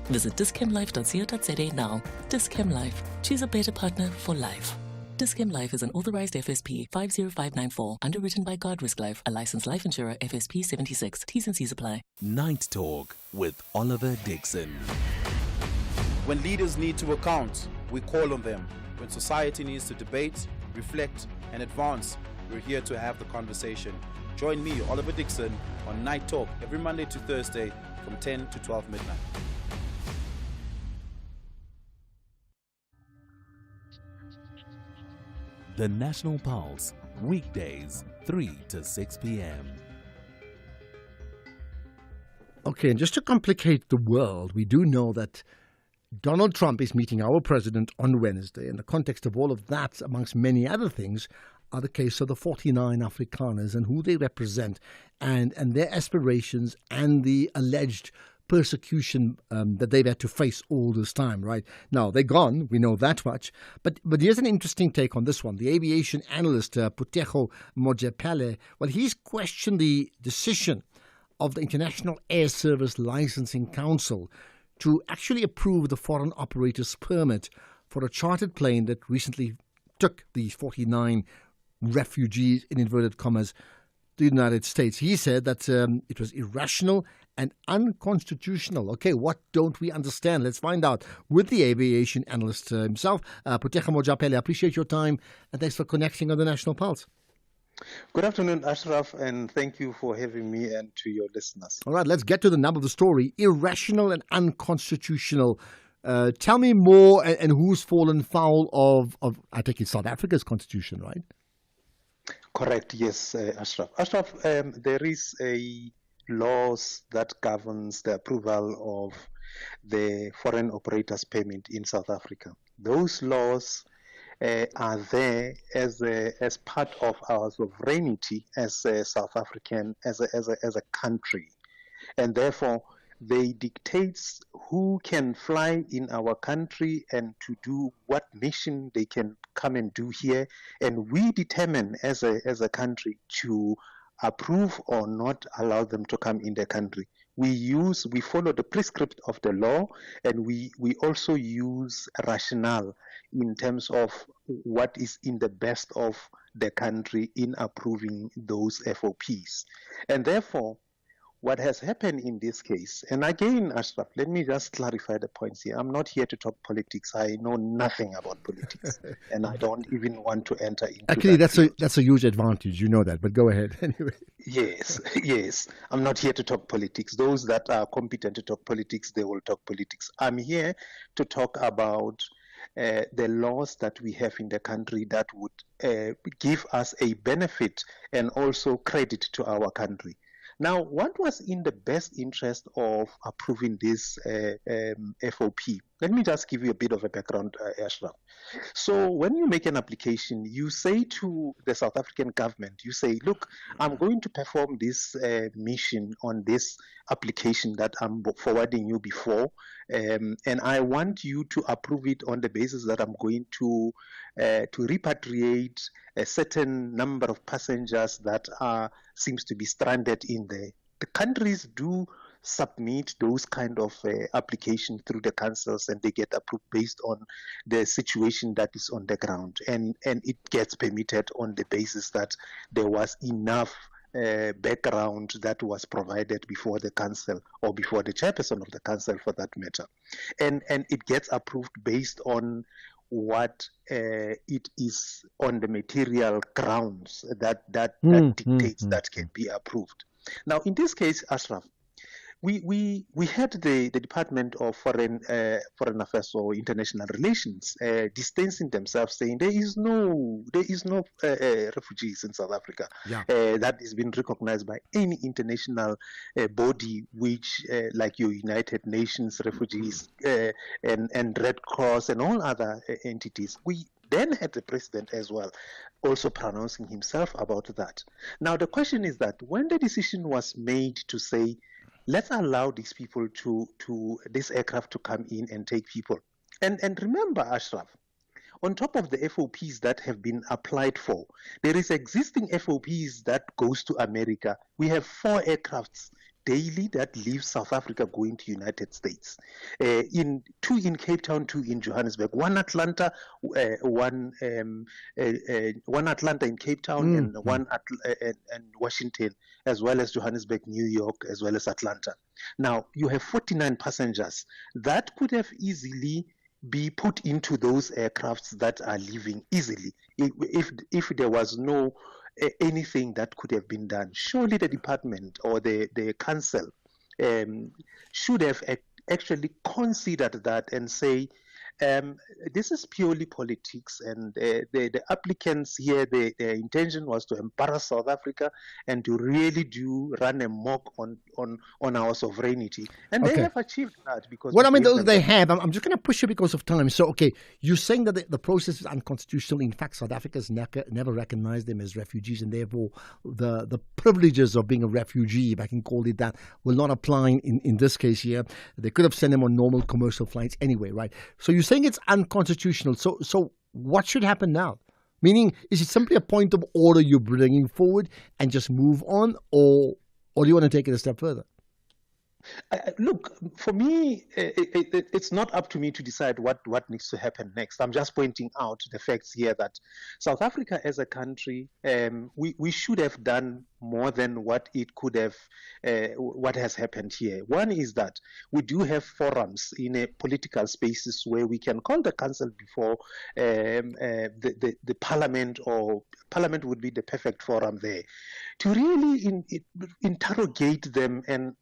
Visit dischemlife.co.za now. Dis-Chem Life. Choose a better partner for life. Dis-Chem Life is an authorized FSP 50594, underwritten by Guard Risk Life, a licensed life insurer, FSP 76. T's and C's apply. Night Talk with Oliver Dixon. When leaders need to account, we call on them. When society needs to debate, reflect, and advance, we're here to have the conversation. Join me, Oliver Dixon, on Night Talk every Monday to Thursday from 10 to 12 midnight. The National Pulse, weekdays, 3 to 6 p.m. Okay, and just to complicate the world, we do know that Donald Trump is meeting our president on Wednesday. In the context of all of that, amongst many other things, are the case of the 49 Afrikaners and who they represent and their aspirations and the alleged persecution that they've had to face all this time, right? Now, they're gone, we know that much. But here's an interesting take on this one. The aviation analyst, Putego Mojapele, well, he's questioned the decision of the International Air Service Licensing Council to actually approve the foreign operator's permit for a chartered plane that recently took these 49 refugees, in inverted commas, to the United States. He said that it was irrational and unconstitutional. Okay, what don't we understand? Let's find out with the aviation analyst himself, Putego Mojapele. I appreciate your time and thanks for connecting on the National Pulse. Good afternoon, Ashraf, and thank you for having me and to your listeners. All right, let's get to the nub of the story. Irrational and unconstitutional. Tell me more and who's fallen foul of I think it's South Africa's constitution, right? Correct, yes, Ashraf. Ashraf, there is a laws that governs the approval of the foreign operators permit in South Africa. Those laws are there as part of our sovereignty as a South African, as a country, and therefore they dictate who can fly in our country and to do what mission they can come and do here, and we determine as a country to approve or not allow them to come in the country. We follow the prescript of the law, and we also use rationale in terms of what is in the best of the country in approving those FOPs. And therefore, what has happened in this case, and again, Ashraf, let me just clarify the points here. I'm not here to talk politics. I know nothing about politics, and I don't even want to enter into Actually, that that's a huge advantage. You know that, but go ahead anyway. Yes. I'm not here to talk politics. Those that are competent to talk politics, they will talk politics. I'm here to talk about the laws that we have in the country that would give us a benefit and also credit to our country. Now, what was in the best interest of approving this FOP? Let me just give you a bit of a background, Ashraf. So when you make an application, you say to the South African government, you say, look, I'm going to perform this mission on this application that I'm forwarding you before, and I want you to approve it on the basis that I'm going to repatriate a certain number of passengers that seems to be stranded in there. The countries do submit those kind of applications through the councils, and they get approved based on the situation that is on the ground, and it gets permitted on the basis that there was enough background that was provided before the council or before the chairperson of the council for that matter, and it gets approved based on what it is on the material grounds that dictates that can be approved. Now, in this case, Ashraf, we had the Department of Foreign Affairs or International Relations distancing themselves, saying there is no refugees in South Africa that has been recognized by any international body, which like your United Nations refugees and Red Cross and all other entities. We then had the president as well also pronouncing himself about that. Now the question is that when the decision was made to say, let's allow these people this aircraft to come in and take people. And remember, Ashraf, on top of the FOPs that have been applied for, there is existing FOPs that goes to America. We have 4 aircrafts daily that leave South Africa going to United States. 2 in Cape Town, 2 in Johannesburg, one Atlanta, one Atlanta in Cape Town, and one and Washington, as well as Johannesburg, New York, as well as Atlanta. Now you have 49 passengers that could have easily be put into those aircrafts that are leaving easily if there was no anything that could have been done. Surely the department or the council should have actually considered that and say, this is purely politics, and the applicants here, their intention was to embarrass South Africa and to really run a mock on our sovereignty, and they have achieved that because. Well, I mean, they have. I'm just going to push you because of time. So, okay, you're saying that the process is unconstitutional. In fact, South Africa's never recognized them as refugees, and therefore the privileges of being a refugee, if I can call it that, will not apply in this case here. They could have sent them on normal commercial flights anyway, right? So you're saying it's unconstitutional. So what should happen now? Meaning, is it simply a point of order you're bringing forward and just move on, or do you want to take it a step further? Look, for me, it's not up to me to decide what needs to happen next. I'm just pointing out the facts here that South Africa as a country, we should have done more than what it could have, what has happened here. One is that we do have forums in a political spaces where we can call the council before the parliament, or parliament would be the perfect forum there, to really interrogate them and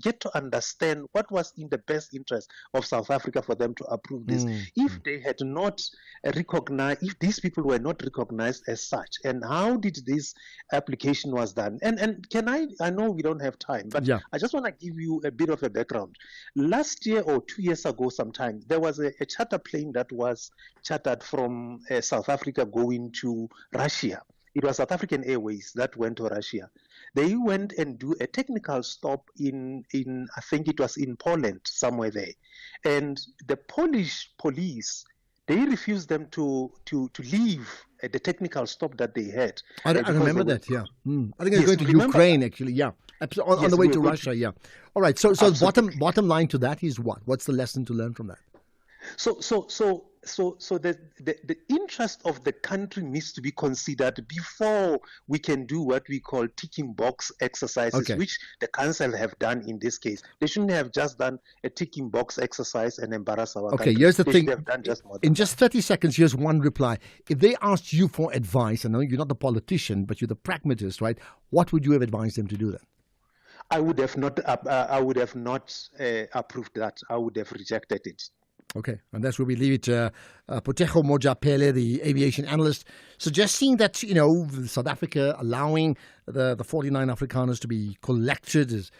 get to understand what was in the best interest of South Africa for them to approve this. If they had not recognized, if these people were not recognized as such, and how did this application was done? And can I know we don't have time, but I just want to give you a bit of a background. Last year or 2 years ago sometime, there was a charter plane that was chartered from South Africa going to Russia. It was South African Airways that went to Russia. They went and do a technical stop in I think it was in Poland, somewhere there. And the Polish police, they refused them to leave the technical stop that they had. I remember that, I think they're going to Ukraine, actually, on the way to Russia, All right, so bottom line to that is what? What's the lesson to learn from that? So So the interest of the country needs to be considered before we can do what we call ticking box exercises, which the council have done in this case. They shouldn't have just done a ticking box exercise and embarrass our country. Here's the They thing. should have done just more In just 30 seconds, here's one reply. If they asked you for advice, I know you're not the politician, but you're the pragmatist, right? What would you have advised them to do then? I would have not approved that. I would have rejected it. Okay, and that's where we leave it. Potego Mojapele, the aviation analyst, suggesting that, South Africa allowing the 49 Afrikaners to be collected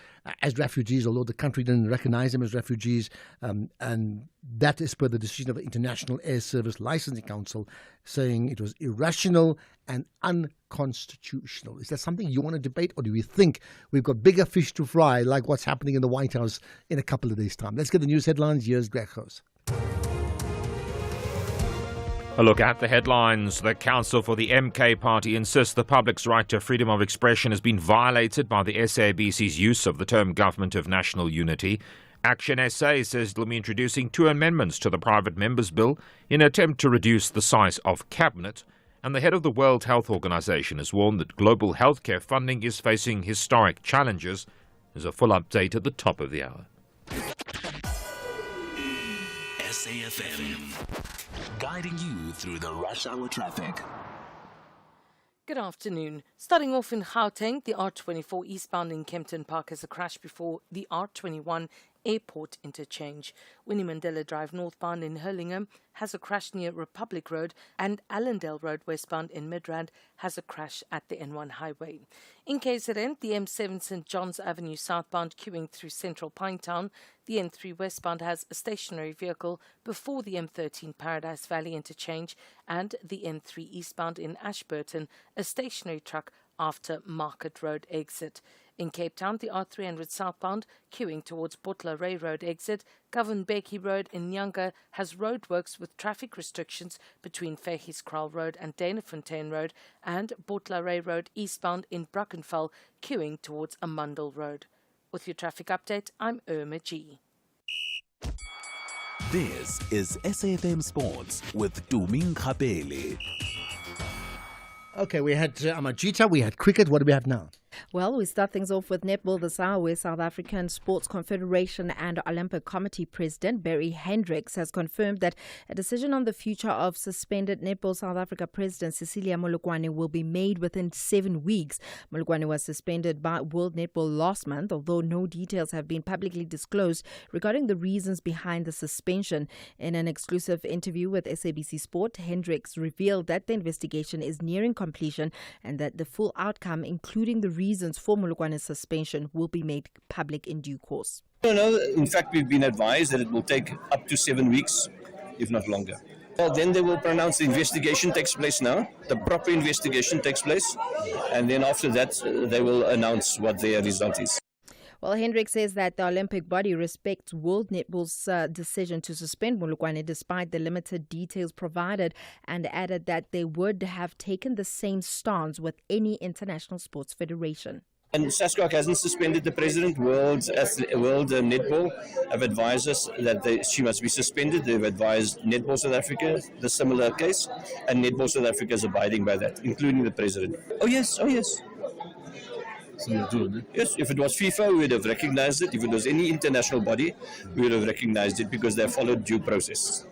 as refugees, although the country didn't recognize them as refugees. And that is per the decision of the International Air Service Licensing Council, saying it was irrational and unconstitutional. Is that something you want to debate, or do we think we've got bigger fish to fry, like what's happening in the White House in a couple of days' time? Let's get the news headlines. Here's Greg House. A look at the headlines. The Council for the MK Party insists the public's right to freedom of expression has been violated by the SABC's use of the term Government of National Unity. Action SA says it will be introducing 2 amendments to the private members' bill in an attempt to reduce the size of cabinet. And the head of the World Health Organization has warned that global healthcare funding is facing historic challenges. There's a full update at the top of the hour. SAFM, guiding you through the rush hour traffic. Good afternoon. Starting off in Gauteng, the R24 eastbound in Kempton Park has a crash before the R21 Airport interchange. Winnie Mandela Drive northbound in Hurlingham has a crash near Republic Road, and Allendale Road westbound in Midrand has a crash at the N1 highway. In KZN, the M7 St John's Avenue southbound queuing through central Pinetown. The N3 westbound has a stationary vehicle before the M13 Paradise Valley interchange, and the N3 eastbound in Ashburton, a stationary truck after Market Road exit. In Cape Town, the R300 southbound queuing towards Butler Ray Road exit. Govan Becky Road in Nyanga has roadworks with traffic restrictions between Vegieskraal Road and Danafontein Road, and Butler Ray Road eastbound in Brackenfell queuing towards Amundel Road. With your traffic update, I'm Irma G. This is SAFM Sports with Tuming Khapele. Okay, we had Amajita, we had cricket. What do we have now? Well, we start things off with netball this hour, where South African Sports Confederation and Olympic Committee President Barry Hendricks has confirmed that a decision on the future of suspended Netball South Africa President Cecilia Molokwane will be made within 7 weeks. Molokwane was suspended by World Netball last month, although no details have been publicly disclosed regarding the reasons behind the suspension. In an exclusive interview with SABC Sport, Hendricks revealed that the investigation is nearing completion and that the full outcome, including the reasons for Molokwane's suspension, will be made public in due course. No. In fact, we've been advised that it will take up to 7 weeks, if not longer. Well, then they will pronounce the investigation takes place now. The proper investigation takes place. And then after that, they will announce what their result is. Well, Hendricks says that the Olympic body respects World Netball's decision to suspend Molokwane despite the limited details provided, and added that they would have taken the same stance with any international sports federation. And SASCOC hasn't suspended the president. World Netball have advised us that she must be suspended. They've advised Netball South Africa the similar case, and Netball South Africa is abiding by that, including the president. Oh yes. So you're doing it? Yes, if it was FIFA, we would have recognized it. If it was any international body, we would have recognized it because they followed due process.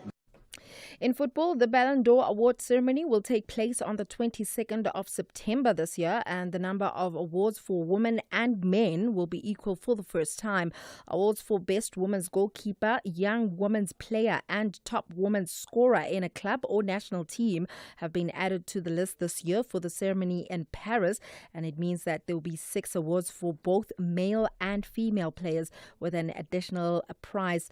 In football, the Ballon d'Or award ceremony will take place on the 22nd of September this year, and the number of awards for women and men will be equal for the first time. Awards for Best Women's Goalkeeper, Young Women's Player and Top Women's Scorer in a club or national team have been added to the list this year for the ceremony in Paris, and it means that there will be 6 awards for both male and female players, with an additional prize,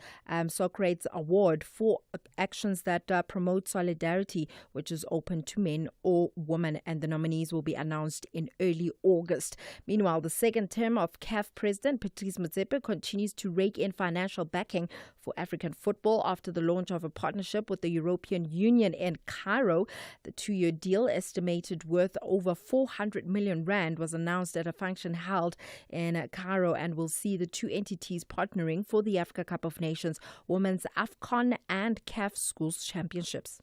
Socrates Award, for actions that promote solidarity, which is open to men or women, and the nominees will be announced in early August. Meanwhile, the second term of CAF President Patrice Motsepe continues to rake in financial backing for African football after the launch of a partnership with the European Union in Cairo. The 2-year deal, estimated worth over 400 million rand, was announced at a function held in Cairo and will see the two entities partnering for the Africa Cup of Nations, Women's AFCON and CAF Schools Championships.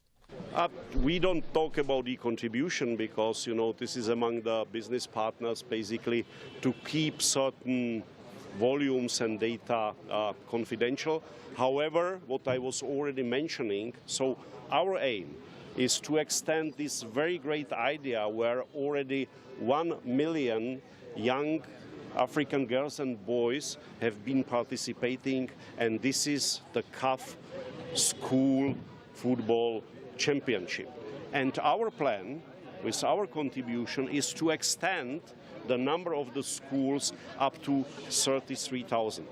We don't talk about the contribution because, this is among the business partners basically to keep certain volumes and data confidential. However, what I was already mentioning, so our aim is to extend this very great idea where already 1 million young African girls and boys have been participating, and this is the CAF School Football Championship. And our plan with our contribution is to extend the number of the schools up to 33,000.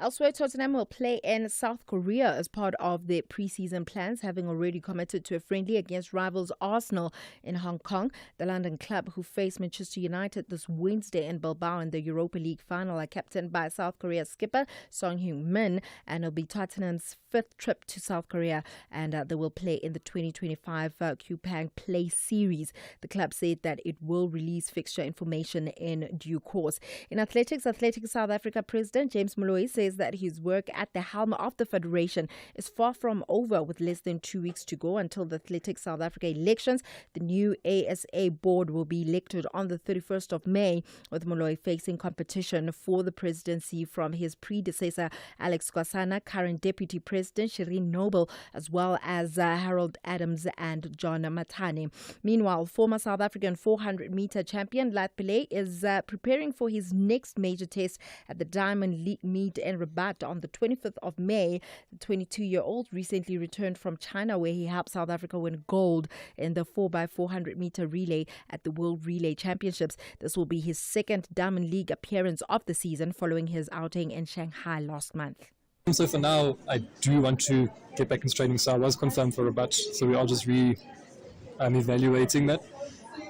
Elsewhere, Tottenham will play in South Korea as part of their pre-season plans, having already committed to a friendly against rivals Arsenal in Hong Kong. The London club, who face Manchester United this Wednesday in Bilbao in the Europa League final, are captained by South Korea skipper Son Heung-min, and it'll be Tottenham's 5th trip to South Korea, and they will play in the 2025 Kupang Play Series. The club said that it will release fixture information in due course. In athletics, Athletics South Africa President James Moloi says that his work at the helm of the federation is far from over, with less than 2 weeks to go until the Athletics South Africa elections. The new ASA board will be elected on the 31st of May, with Moloi facing competition for the presidency from his predecessor Alex Kwasana, current deputy president Shireen Noble, as well as Harold Adams and John Matane. Meanwhile, former South African 400-meter champion Lat Pillay is preparing for his next major test at the Diamond League meet in Rabat on the 25th of May. The 22-year-old recently returned from China, where he helped South Africa win gold in the 4x400-meter relay at the World Relay Championships. This will be his second Diamond League appearance of the season, following his outing in Shanghai last month. So for now, I do want to get back in training, so I was confirmed for Rabat. So we are just evaluating that,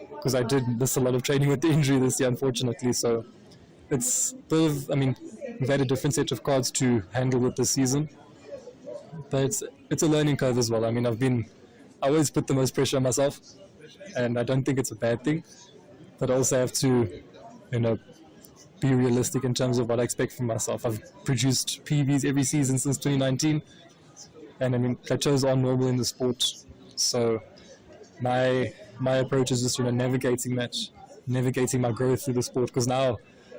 because I did miss a lot of training with the injury this year, unfortunately. So it's we've had a different set of cards to handle with this season, but it's a learning curve as well. I always put the most pressure on myself, and I don't think it's a bad thing, but I also have to, be realistic in terms of what I expect from myself. I've produced PBs every season since 2019, and plateaus are normal in the sport. So my approach is just navigating my growth through the sport, because now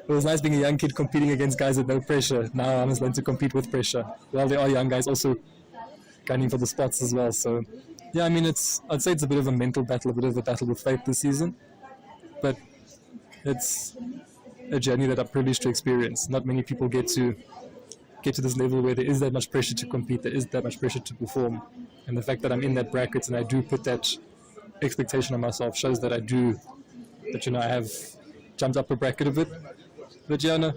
it was nice being a young kid competing against guys with no pressure. Now I must learn to compete with pressure. Well, there are young guys also gunning for the spots as well. So, yeah, I'd say it's a bit of a mental battle, a bit of a battle with fate this season. But it's a journey that I'm privileged to experience. Not many people get to this level where there is that much pressure to compete, there is that much pressure to perform. And the fact that I'm in that bracket and I do put that expectation on myself shows that I have jumped up a bracket a bit. But yeah, no.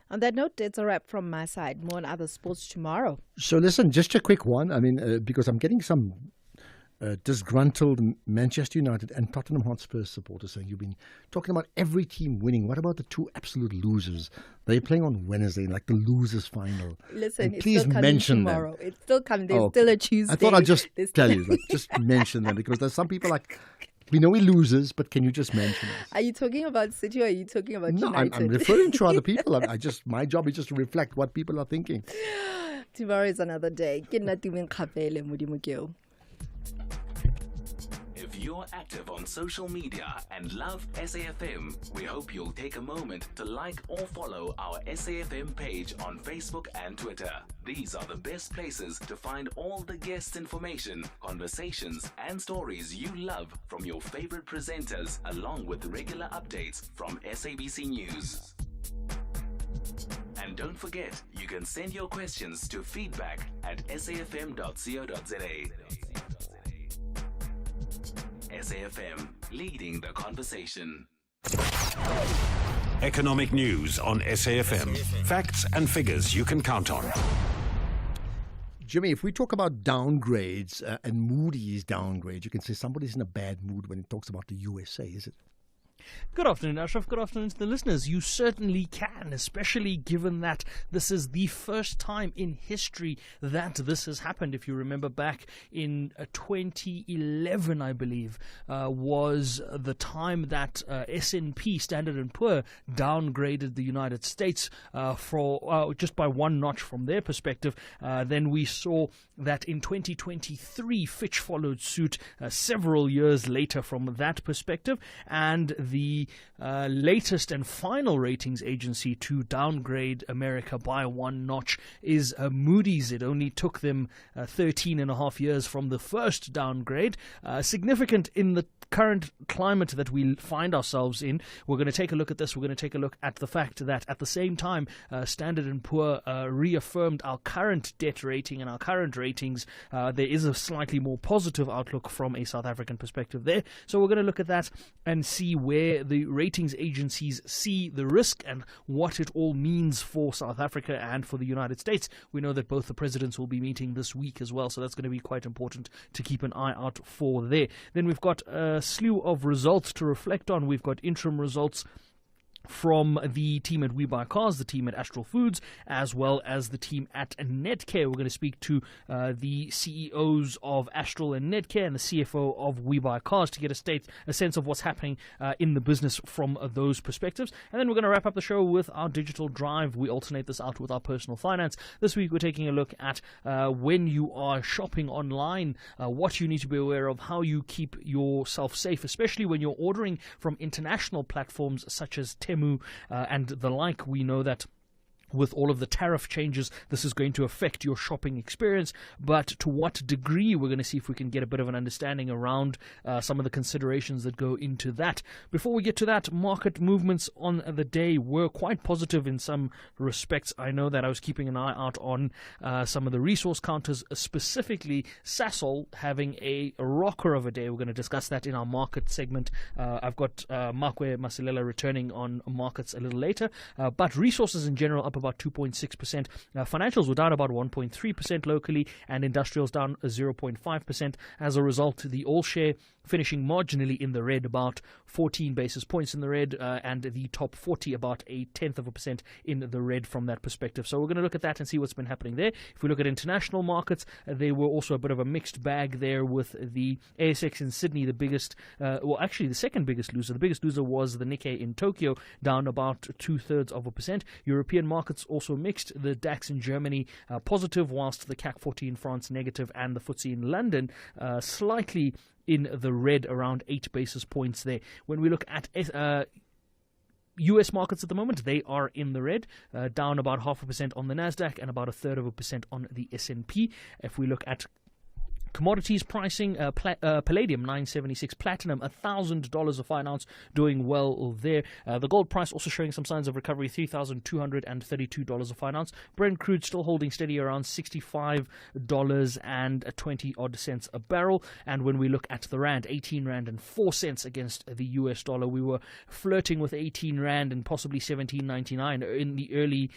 On that note, it's a wrap from my side. More on other sports tomorrow. So listen, just a quick one. Because I'm getting some disgruntled Manchester United and Tottenham Hotspur supporters saying you've been talking about every team winning. What about the two absolute losers? They're playing on Wednesday, like the losers final. Listen, and please still coming mention tomorrow. them. It's still coming. There's still a Tuesday. I thought I'd just tell you, just mention them, because there's some people like, we know we're losers, but can you just mention us? Are you talking about City or are you talking about United? I'm referring to other people. My job is just to reflect what people are thinking. Tomorrow is another day. If you're active on social media and love SAFM, we hope you'll take a moment to like or follow our SAFM page on Facebook and Twitter. These are the best places to find all the guest information, conversations, and stories you love from your favorite presenters, along with regular updates from SABC News. And don't forget, you can send your questions to feedback@safm.co.za. SAFM, leading the conversation. Economic news on SAFM. Facts and figures you can count on. Jimmy, if we talk about downgrades and Moody's downgrades, you can say somebody's in a bad mood when it talks about the USA, is it? Good afternoon, Ashraf. Good afternoon to the listeners. You certainly can, especially given that this is the first time in history that this has happened. If you remember back in 2011, I believe, was the time that S&P, Standard & Poor, downgraded the United States for just by one notch from their perspective. Then we saw that in 2023, Fitch followed suit several years later from that perspective, and the latest and final ratings agency to downgrade America by one notch is Moody's. It only took them 13 and a half years from the first downgrade. Significant in the current climate that we find ourselves in. We're going to take a look at this. We're going to take a look at the fact that at the same time, Standard & Poor reaffirmed our current debt rating and our current ratings. There is a slightly more positive outlook from a South African perspective there. So we're going to look at that and see where the ratings agencies see the risk and what it all means for South Africa and for the United States. We know that both the presidents will be meeting this week as well, so that's going to be quite important to keep an eye out for there. Then we've got a slew of results to reflect on. We've got interim results from the team at We Buy Cars, the team at Astral Foods, as well as the team at Netcare. We're going to speak to the CEOs of Astral and Netcare and the CFO of We Buy Cars to get a sense of what's happening in the business from those perspectives. And then we're going to wrap up the show with our digital drive. We alternate this out with our personal finance. This week we're taking a look at when you are shopping online, what you need to be aware of, how you keep yourself safe, especially when you're ordering from international platforms such as Temu and the like. We know that with all of the tariff changes, this is going to affect your shopping experience, but to what degree, we're going to see if we can get a bit of an understanding around some of the considerations that go into that. Before we get to that, market movements on the day were quite positive in some respects. I know that I was keeping an eye out on some of the resource counters, specifically Sasol having a rocker of a day. We're going to discuss that in our market segment. I've got Makwe Masilela returning on markets a little later, but resources in general up about 2.6%. Financials were down about 1.3% locally, and industrials down 0.5%. As a result, the all share finishing marginally in the red, about 14 basis points in the red, and the top 40 about 0.1% in the red from that perspective. So we're going to look at that and see what's been happening there. If we look at international markets, they were also a bit of a mixed bag there, with the ASX in Sydney the biggest, the second biggest loser. The biggest loser was the Nikkei in Tokyo, down about 0.2%. European markets also mixed. The DAX in Germany positive, whilst the CAC 40 in France negative, and the FTSE in London slightly in the red, around 8 basis points there. When we look at US markets at the moment, they are in the red, down about 0.5% on the Nasdaq and about 0.33% on the S&P. If we look at commodities pricing, palladium $976, platinum $1,000 a fine ounce, doing well there. The gold price also showing some signs of recovery, $3,232 a fine ounce. Brent crude still holding steady around $65.20 odd cents a barrel. And when we look at the rand, 18 rand and 4 cents against the US dollar. We were flirting with 18 rand and possibly 17.99 in the early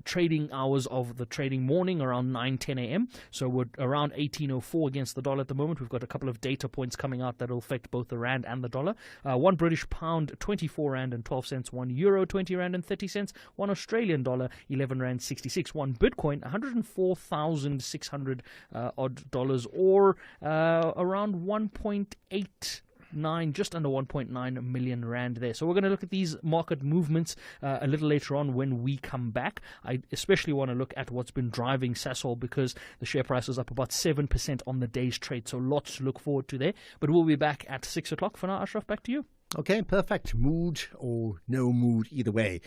trading hours of the trading morning, around 9-10 a.m. So we're around 18.04 against the dollar at the moment. We've got a couple of data points coming out that will affect both the rand and the dollar. One British pound, 24 rand and 12 cents. 1 euro, 20 rand and 30 cents. 1 Australian dollar, 11 rand 66. 1 Bitcoin, 104,600 odd dollars, or around 1.89, just under 1.9 million rand there. So we're going to look at these market movements a little later on when we come back. I especially want to look at what's been driving Sasol, because the share price is up about 7% on the day's trade. So lots to look forward to there. But we'll be back at 6 o'clock. For now, Ashraf, back to you. Okay, perfect. Mood or no mood, either way.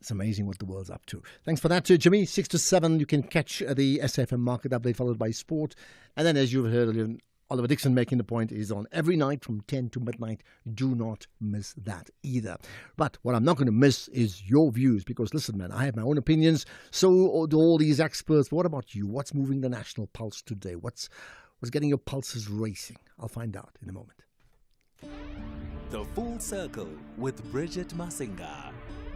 It's amazing what the world's up to. Thanks for that, Jimmy. 6 to 7, you can catch the SAFM market update, followed by sport. And then, as you've heard, Oliver Dixon making the point, is on every night from 10 to midnight. Do not miss that either. But what I'm not going to miss is your views, because listen, man, I have my own opinions. So do all these experts. But what about you? What's moving the national pulse today? What's getting your pulses racing? I'll find out in a moment. The Full Circle with Bridget Masinga.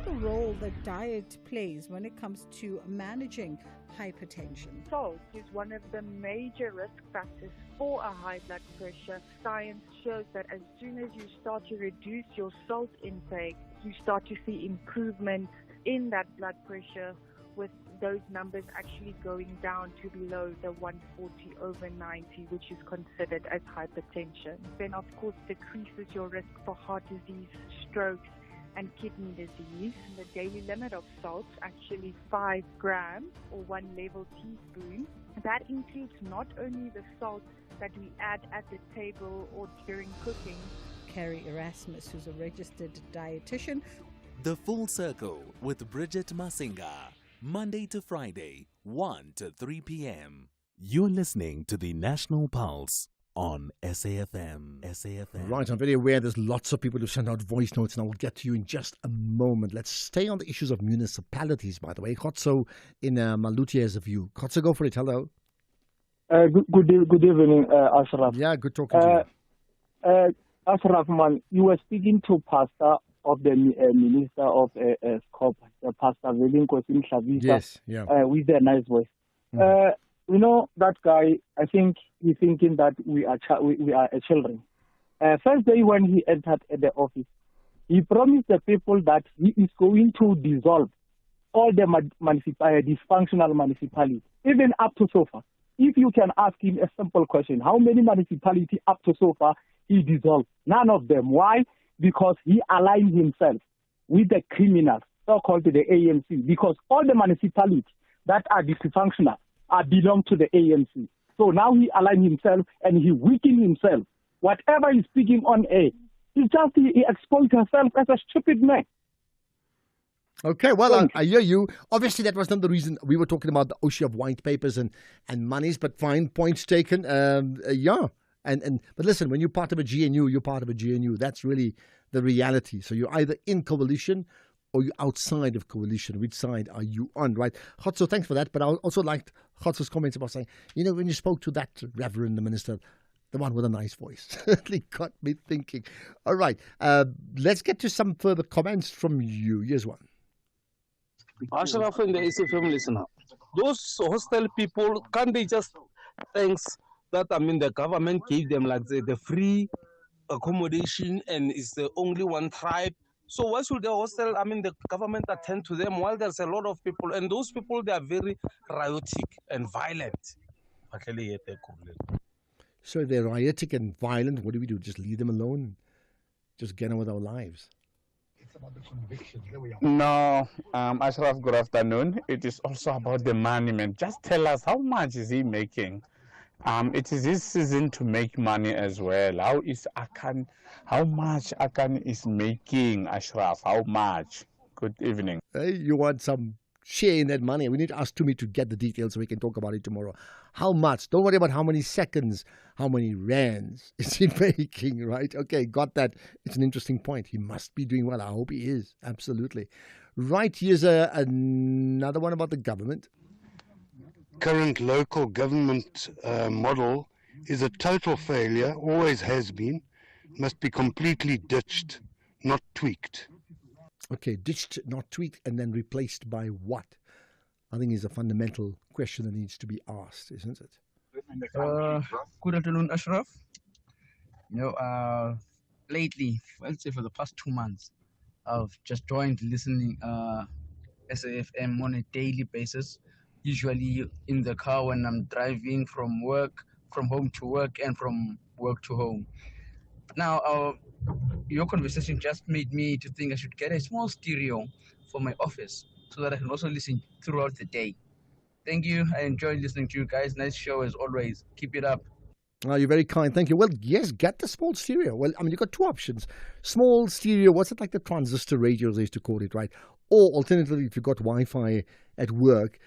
the role that diet plays when it comes to managing hypertension? Salt is one of the major risk factors for a high blood pressure. Science shows that as soon as you start to reduce your salt intake, you start to see improvements in that blood pressure, with those numbers actually going down to below the 140/90, which is considered as hypertension. Then, of course, decreases your risk for heart disease, strokes, and kidney disease. The daily limit of salt is actually 5 grams or 1 level teaspoon. That includes not only the salt that we add at the table or during cooking. Carrie Erasmus, who's a registered dietitian. The Full Circle with Bridget Masinga, Monday to Friday, 1 to 3 p.m. You're listening to the National Pulse on SAFM. SAFM. Right, I'm very aware there's lots of people who send out voice notes, and I will get to you in just a moment. Let's stay on the issues of municipalities, by the way. Khotso in Maluti has a view. Khotso, go for it. Hello. Good evening, Ashraf. Yeah, good talking to you. Ashraf, man, you were speaking to Pastor of the Minister of Scope, Pastor Velinko Simhlavisa. Yes, yeah. With a nice voice. You know, that guy, I think he's thinking that we are children. First day when he entered the office, he promised the people that he is going to dissolve all the dysfunctional municipalities, even up to so far. If you can ask him a simple question, how many municipalities up to so far he dissolved? None of them. Why? Because he aligned himself with the criminals, so-called the ANC, because all the municipalities that are dysfunctional belong to the ANC. So now he aligned himself and he weakened himself. Whatever he's speaking on air, he exposed himself as a stupid man. Okay, well, I hear you. Obviously, that was not the reason we were talking about the ocean of white papers and monies, but fine, points taken. Yeah. But listen, when you're part of a GNU, you're part of a GNU. That's really the reality. So you're either in coalition or you're outside of coalition. Which side are you on, right? Khotso, thanks for that. But I also liked Khotso's comments about saying, you know, when you spoke to that Reverend Minister, the one with a nice voice, it got me thinking. All right, let's get to some further comments from you. Here's one. Ashraf and the SFM listener, those hostile people, can't they just thanks that the government gave them like the free accommodation and is the only one tribe? So why should the hostile, the government attend to them while there's a lot of people, and those people, they are very riotic and violent. So they're riotic and violent. What do we do? Just leave them alone? Just get on with our lives? It's about the conviction. There we are. No, Ashraf, good afternoon. It is also about the money, man. Just tell us, how much is he making? It is his season to make money as well. How much Akan is making, Ashraf? How much? Good evening. Hey, you want some share in that money? We need to ask Tumi to get the details so we can talk about it tomorrow. How much? Don't worry about how many seconds, how many rands is he making, right? Okay, got that. It's an interesting point. He must be doing well. I hope he is. Absolutely. Right, here's another one about the government. Current local government model is a total failure, always has been, must be completely ditched, not tweaked. Okay, ditched, not tweaked, and then replaced by what? I think is a fundamental question that needs to be asked, isn't it? Good afternoon, Ashraf. Lately, I'd say for the past 2 months, I've just joined listening SAFM on a daily basis. Usually in the car when I'm driving from home to work, and from work to home. Now, your conversation just made me to think I should get a small stereo for my office so that I can also listen throughout the day. Thank you. I enjoyed listening to you guys. Nice show as always. Keep it up. Oh, you're very kind. Thank you. Well, yes, get the small stereo. Well, you've got two options. Small stereo, what's it like the transistor radios they used to call it, right? Or alternatively, if you've got Wi-Fi at work,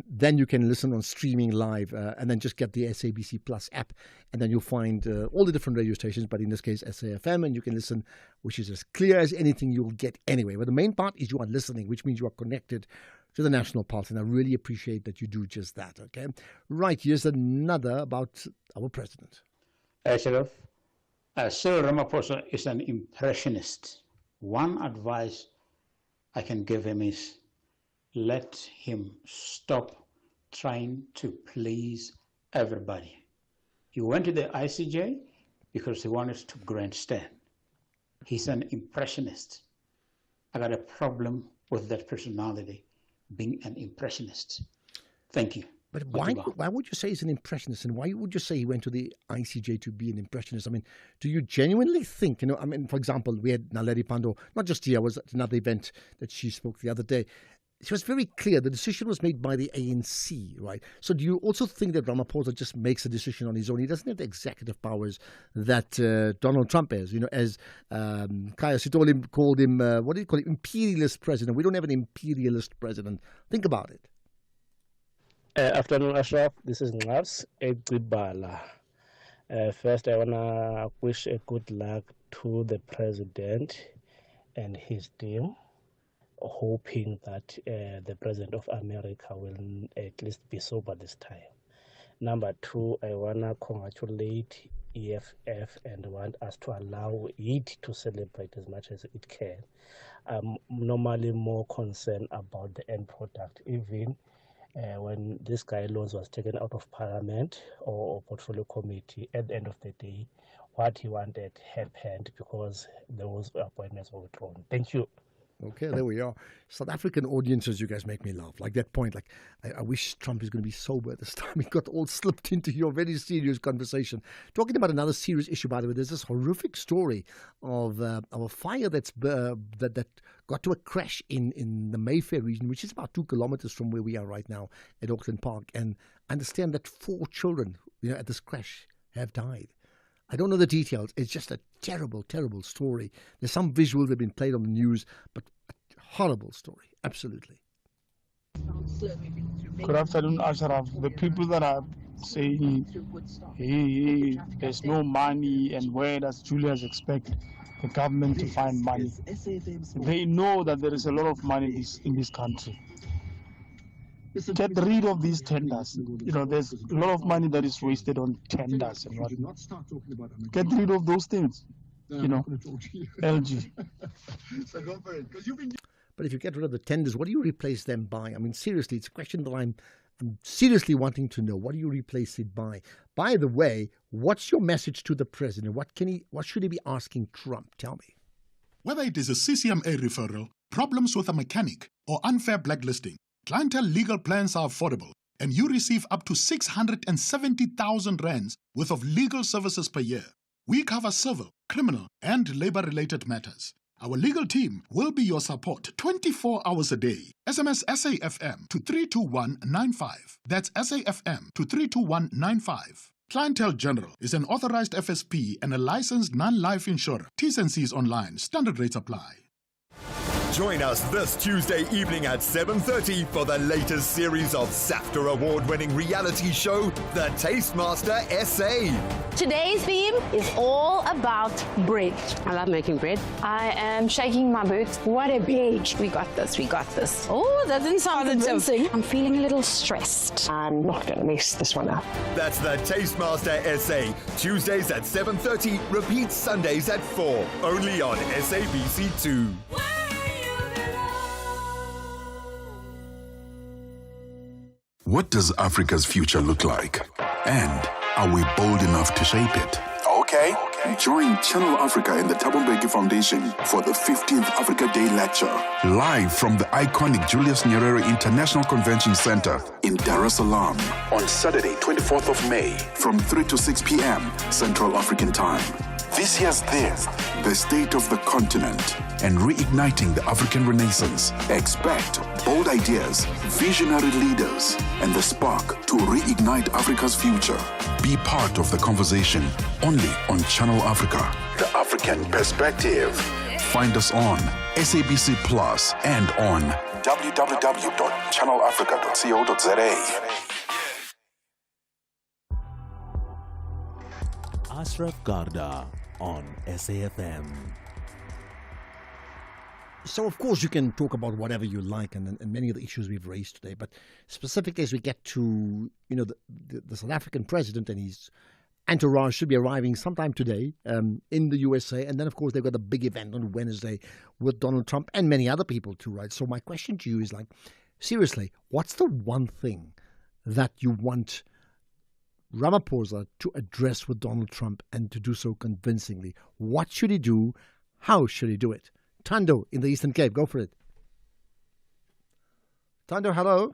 then you can listen on streaming live and then just get the SABC Plus app, and then you'll find all the different radio stations, but in this case SAFM, and you can listen, which is as clear as anything you'll get anyway. But the main part is you are listening, which means you are connected to the National Pulse, and I really appreciate that you do just that, okay? Right, here's another about our president. Ashraf, Cyril Ramaphosa is an impressionist. One advice I can give him is let him stop trying to please everybody. He went to the ICJ because he wanted to grandstand. He's an impressionist. I got a problem with that personality, being an impressionist. Thank you. But why would you say he's an impressionist, and why would you say he went to the ICJ to be an impressionist? I mean, do you genuinely think, I mean, for example, we had Naledi Pandor, not just here, was at another event that she spoke the other day. She was very clear. The decision was made by the ANC, right? So do you also think that Ramaphosa just makes a decision on his own? He doesn't have the executive powers that Donald Trump has. As Kaya Sitole called him, what did he call it? Imperialist president. We don't have an imperialist president. Think about it. Afternoon, Ashraf. This is Nars Egbibala. First, I want to wish a good luck to the president and his team, hoping that the president of America will at least be sober this time. Number two, I want to congratulate EFF and want us to allow it to celebrate as much as it can. I'm normally more concerned about the end product, even when this guy Loans was taken out of Parliament or Portfolio Committee. At the end of the day, what he wanted happened because those appointments were withdrawn. Thank you. Okay, there we are. South African audiences, you guys make me laugh. Like that point, I wish Trump is going to be sober this time. He got all slipped into your very serious conversation. Talking about another serious issue, by the way, there's this horrific story of a fire that got to a crash in the Mayfair region, which is about 2 kilometers from where we are right now at Auckland Park. And I understand that 4 children, at this crash have died. I don't know the details. It's just a terrible, terrible story. There's some visuals that have been played on the news, but a horrible story. Absolutely. Good afternoon, Ashraf. The people that are saying, hey, there's no money, and where does Julius expect the government to find money? They know that there is a lot of money in this country. Get rid of these tenders. There's a lot of money that is wasted on tenders and whatnot. Get rid of those things. LG. But if you get rid of the tenders, what do you replace them by? I mean, seriously, it's a question that I'm seriously wanting to know. What do you replace it by? By the way, what's your message to the president? What should he be asking Trump? Tell me. Whether it is a CCMA referral, problems with a mechanic, or unfair blacklisting, Clientele legal plans are affordable, and you receive up to 670,000 rands worth of legal services per year. We cover civil, criminal, and labor-related matters. Our legal team will be your support 24 hours a day. SMS SAFM to 32195. That's SAFM to 32195. Clientele General is an authorized FSP and a licensed non-life insurer. T's and C's online. Standard rates apply. Join us this Tuesday evening at 7:30 for the latest series of SAFTA award-winning reality show, The Tastemaster SA. Today's theme is all about bread. I love making bread. I am shaking my boots. What a page. We got this. Oh, that didn't sound convincing. I'm feeling a little stressed. I'm not going to mess this one up. That's The Tastemaster SA. Tuesdays at 7:30, repeats Sundays at 4. Only on SABC2. What does Africa's future look like? And are we bold enough to shape it? Okay. Join Channel Africa and the Thabo Mbeki Foundation for the 15th Africa Day Lecture. Live from the iconic Julius Nyerere International Convention Center in Dar es Salaam on Saturday, 24th of May from 3 to 6 p.m. Central African Time. This year's theme, the state of the continent and reigniting the African Renaissance. Expect bold ideas, visionary leaders, and the spark to reignite Africa's future. Be part of the conversation only on Channel Africa. The African Perspective. Find us on SABC Plus and on www.channelafrica.co.za. Ashraf Garda on SAFM. So, of course, you can talk about whatever you like and many of the issues we've raised today. But specifically as we get to, the South African president and his entourage should be arriving sometime today in the USA. And then, of course, they've got a big event on Wednesday with Donald Trump and many other people too, right? So my question to you is like, seriously, what's the one thing that you want Ramaphosa to address with Donald Trump and to do so convincingly? What should he do? How should he do it? Tando in the Eastern Cape, go for it. Tando, hello.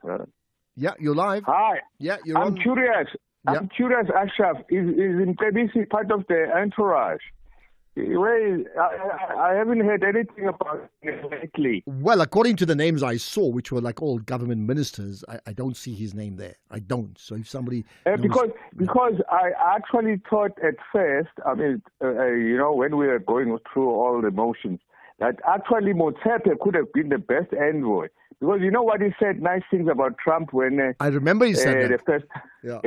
Yeah, you're live. Hi. Yeah, you're I'm on. curious. Yeah. I'm curious, Ashraf. Is Mcebisi part of the entourage? I haven't heard anything about it lately. Well, according to the names I saw, which were like all government ministers, I don't see his name there. I don't. So if somebody knows, Because I actually thought at first, I mean, when we were going through all the motions, that actually Motsepe could have been the best envoy. Because you know what he said, nice things about Trump when... I remember he said that. The first, yeah.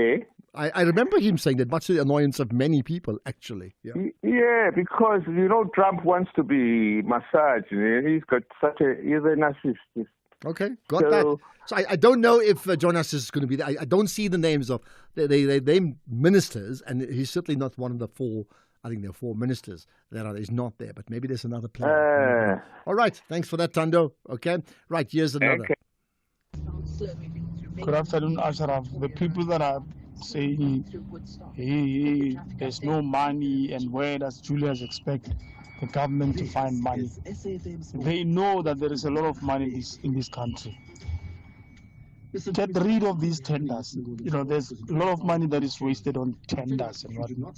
I remember him saying that, much to the annoyance of many people, actually. Yeah, because, Trump wants to be massaged. He's a narcissist. Okay, got that. So I don't know if Jonas is going to be there. I don't see the names of... They name ministers, and he's certainly not one of the four... I think there are four ministers that is not there, but maybe there's another plan. All right, thanks for that, Tando. Okay, right, here's another. Okay. Good afternoon, Ashraf. The people that are saying there's no money and where does Julius expect the government to find money? They know that there is a lot of money in this country. Get rid of these tenders. There's a lot of money that is wasted on tenders and whatnot.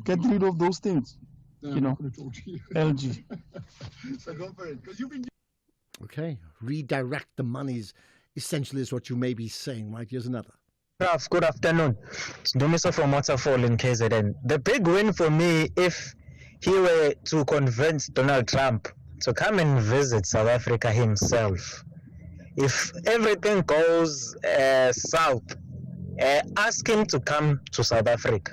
Get rid of those things. LG. Okay, redirect the monies, essentially is what you may be saying, right? Here's another. Good afternoon. It's Dumiso from Waterfall in KZN. The big win for me, if he were to convince Donald Trump to come and visit South Africa himself. If everything goes south, ask him to come to South Africa.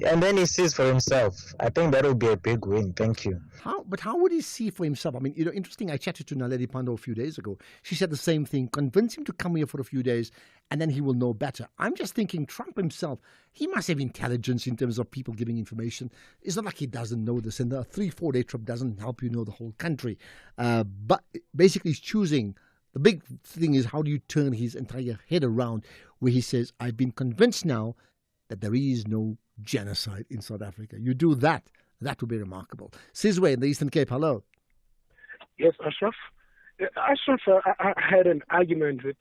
And then he sees for himself. I think that would be a big win. Thank you. But how would he see for himself? I mean, interesting. I chatted to Naledi Pandor a few days ago. She said the same thing. Convince him to come here for a few days, and then he will know better. I'm just thinking Trump himself, he must have intelligence in terms of people giving information. It's not like he doesn't know this. And the 3-4 day trip doesn't help you know the whole country. But basically he's choosing. The big thing is, how do you turn his entire head around where he says, I've been convinced now that there is no genocide in South Africa. You do that, that would be remarkable. Sizwe in the Eastern Cape, hello. Yes, Ashraf. Ashraf, I had an argument with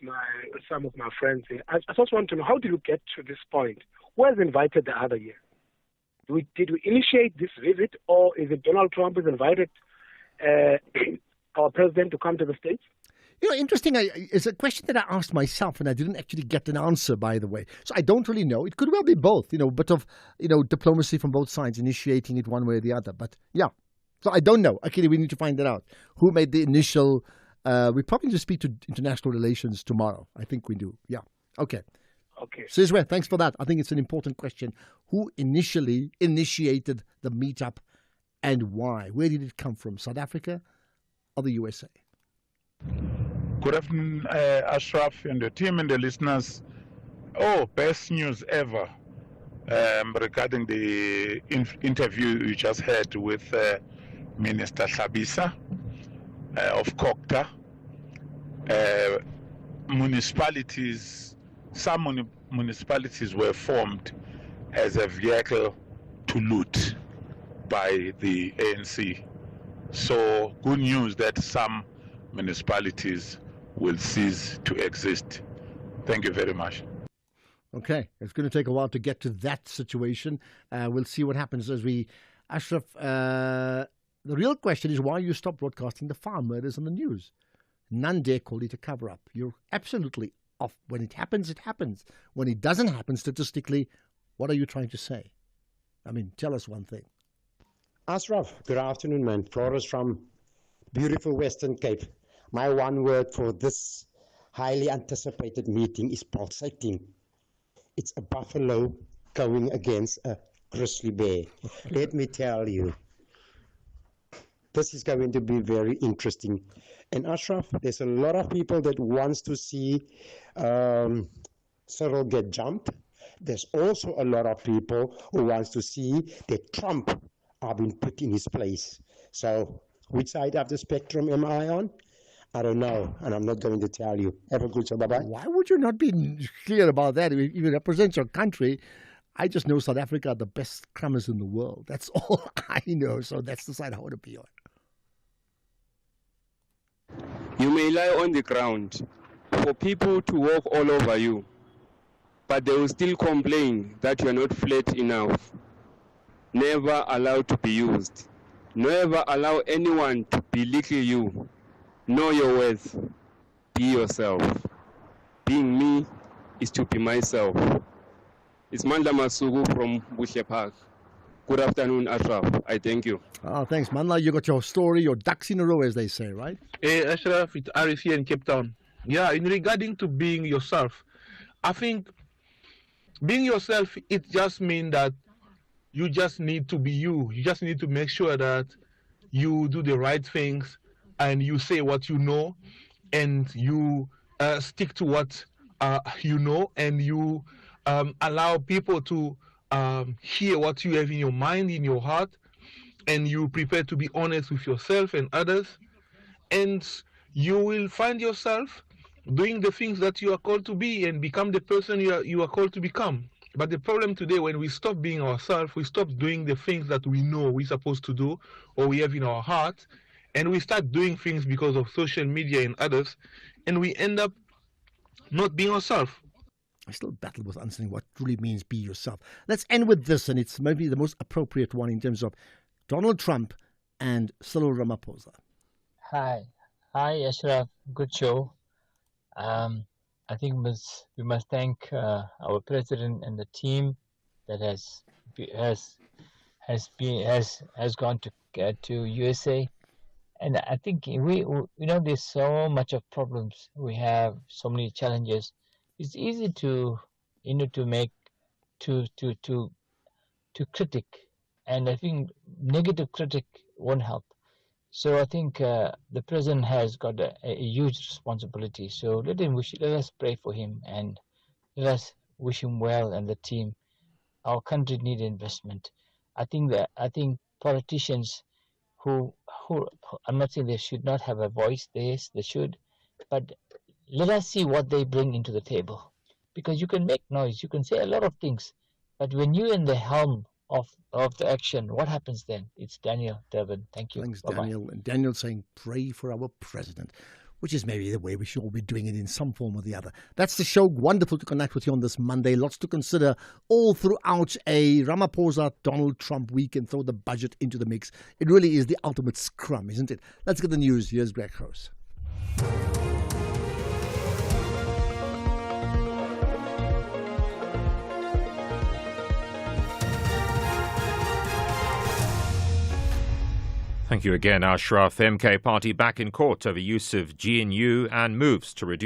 some of my friends here. I just want to know, how did we get to this point? Who was invited the other year? Did we initiate this visit, or is it Donald Trump who invited our president to come to the States? Interesting. It's a question that I asked myself, and I didn't actually get an answer, by the way. So I don't really know. It could well be both, a bit of, diplomacy from both sides, initiating it one way or the other. But yeah, so I don't know. Actually, we need to find that out. Who made the initial, we probably need to speak to international relations tomorrow. I think we do. Yeah. Okay. Okay. Sizwe, thanks for that. I think it's an important question. Who initially initiated the meetup and why? Where did it come from? South Africa or the USA? Good afternoon, Ashraf and the team and the listeners. Best news ever regarding the interview you just had with Minister Hlabisa of COGTA. Some municipalities were formed as a vehicle to loot by the ANC. So good news that some municipalities will cease to exist. Thank you very much. Okay, it's going to take a while to get to that situation. We'll see what happens as we... Ashraf, the real question is why you stop broadcasting the farm murders on the news. None dare call it a cover-up. You're absolutely off. When it happens, it happens. When it doesn't happen statistically, what are you trying to say? I mean, tell us one thing. Ashraf, good afternoon, man. Flores from beautiful Western Cape. My one word for this highly anticipated meeting is pulsating. It's a buffalo going against a grizzly bear. Let me tell you, this is going to be very interesting. And Ashraf, there's a lot of people that wants to see Cyril get jumped. There's also a lot of people who wants to see that Trump are being put in his place. So which side of the spectrum am I on? I don't know, and I'm not going to tell you. Have a good show. Bye-bye. Why would you not be clear about that? If you represent your country, I just know South Africa are the best crummers in the world. That's all I know. So that's the side I want to be on. You may lie on the ground for people to walk all over you, but they will still complain that you are not flat enough. Never allow to be used. Never allow anyone to belittle you. Know your worth. Be yourself. Being me is to be myself. It's Mandla Masugu from Buhle Park. Good afternoon, Ashraf. I thank you. Oh, thanks, Mandla. You got your story, your ducks in a row, as they say, right? Hey, Ashraf, it's Aris here in Cape Town. Yeah, in regarding to being yourself, I think being yourself, it just means that you just need to be you. You just need to make sure that you do the right things and you say what you know and you stick to what you know, and you allow people to hear what you have in your mind, in your heart, and you prepare to be honest with yourself and others, and you will find yourself doing the things that you are called to be and become the person you are called to become. But the problem today, when we stop being ourselves, we stop doing the things that we know we're supposed to do or we have in our heart, and we start doing things because of social media and others, and we end up not being ourselves. I still battle with understanding what truly means be yourself. Let's end with this, and it's maybe the most appropriate one in terms of Donald Trump and Cyril Ramaphosa. Hi, Ashraf. Good show. I think we must thank our president and the team that has gone to USA, and I think we there's so much of problems. We have so many challenges. It's easy to critic, and I think negative critic won't help. So I think the president has got a huge responsibility. So let us pray for him and let us wish him well and the team. Our country needs investment. I think politicians who I'm not saying they should not have a voice. Yes, they should, but let us see what they bring into the table, because you can make noise, you can say a lot of things, but when you're in the helm of the action, what happens then? It's Daniel Durban. Thank you. Thanks, Bye-bye. Daniel. And Daniel saying, pray for our president, which is maybe the way we should all be doing it in some form or the other. That's the show. Wonderful to connect with you on this Monday. Lots to consider all throughout a Ramaphosa, Donald Trump week, and throw the budget into the mix. It really is the ultimate scrum, isn't it? Let's get the news. Here's Greg Gross. Thank you again, Ashraf. MK party back in court over use of GNU and moves to reduce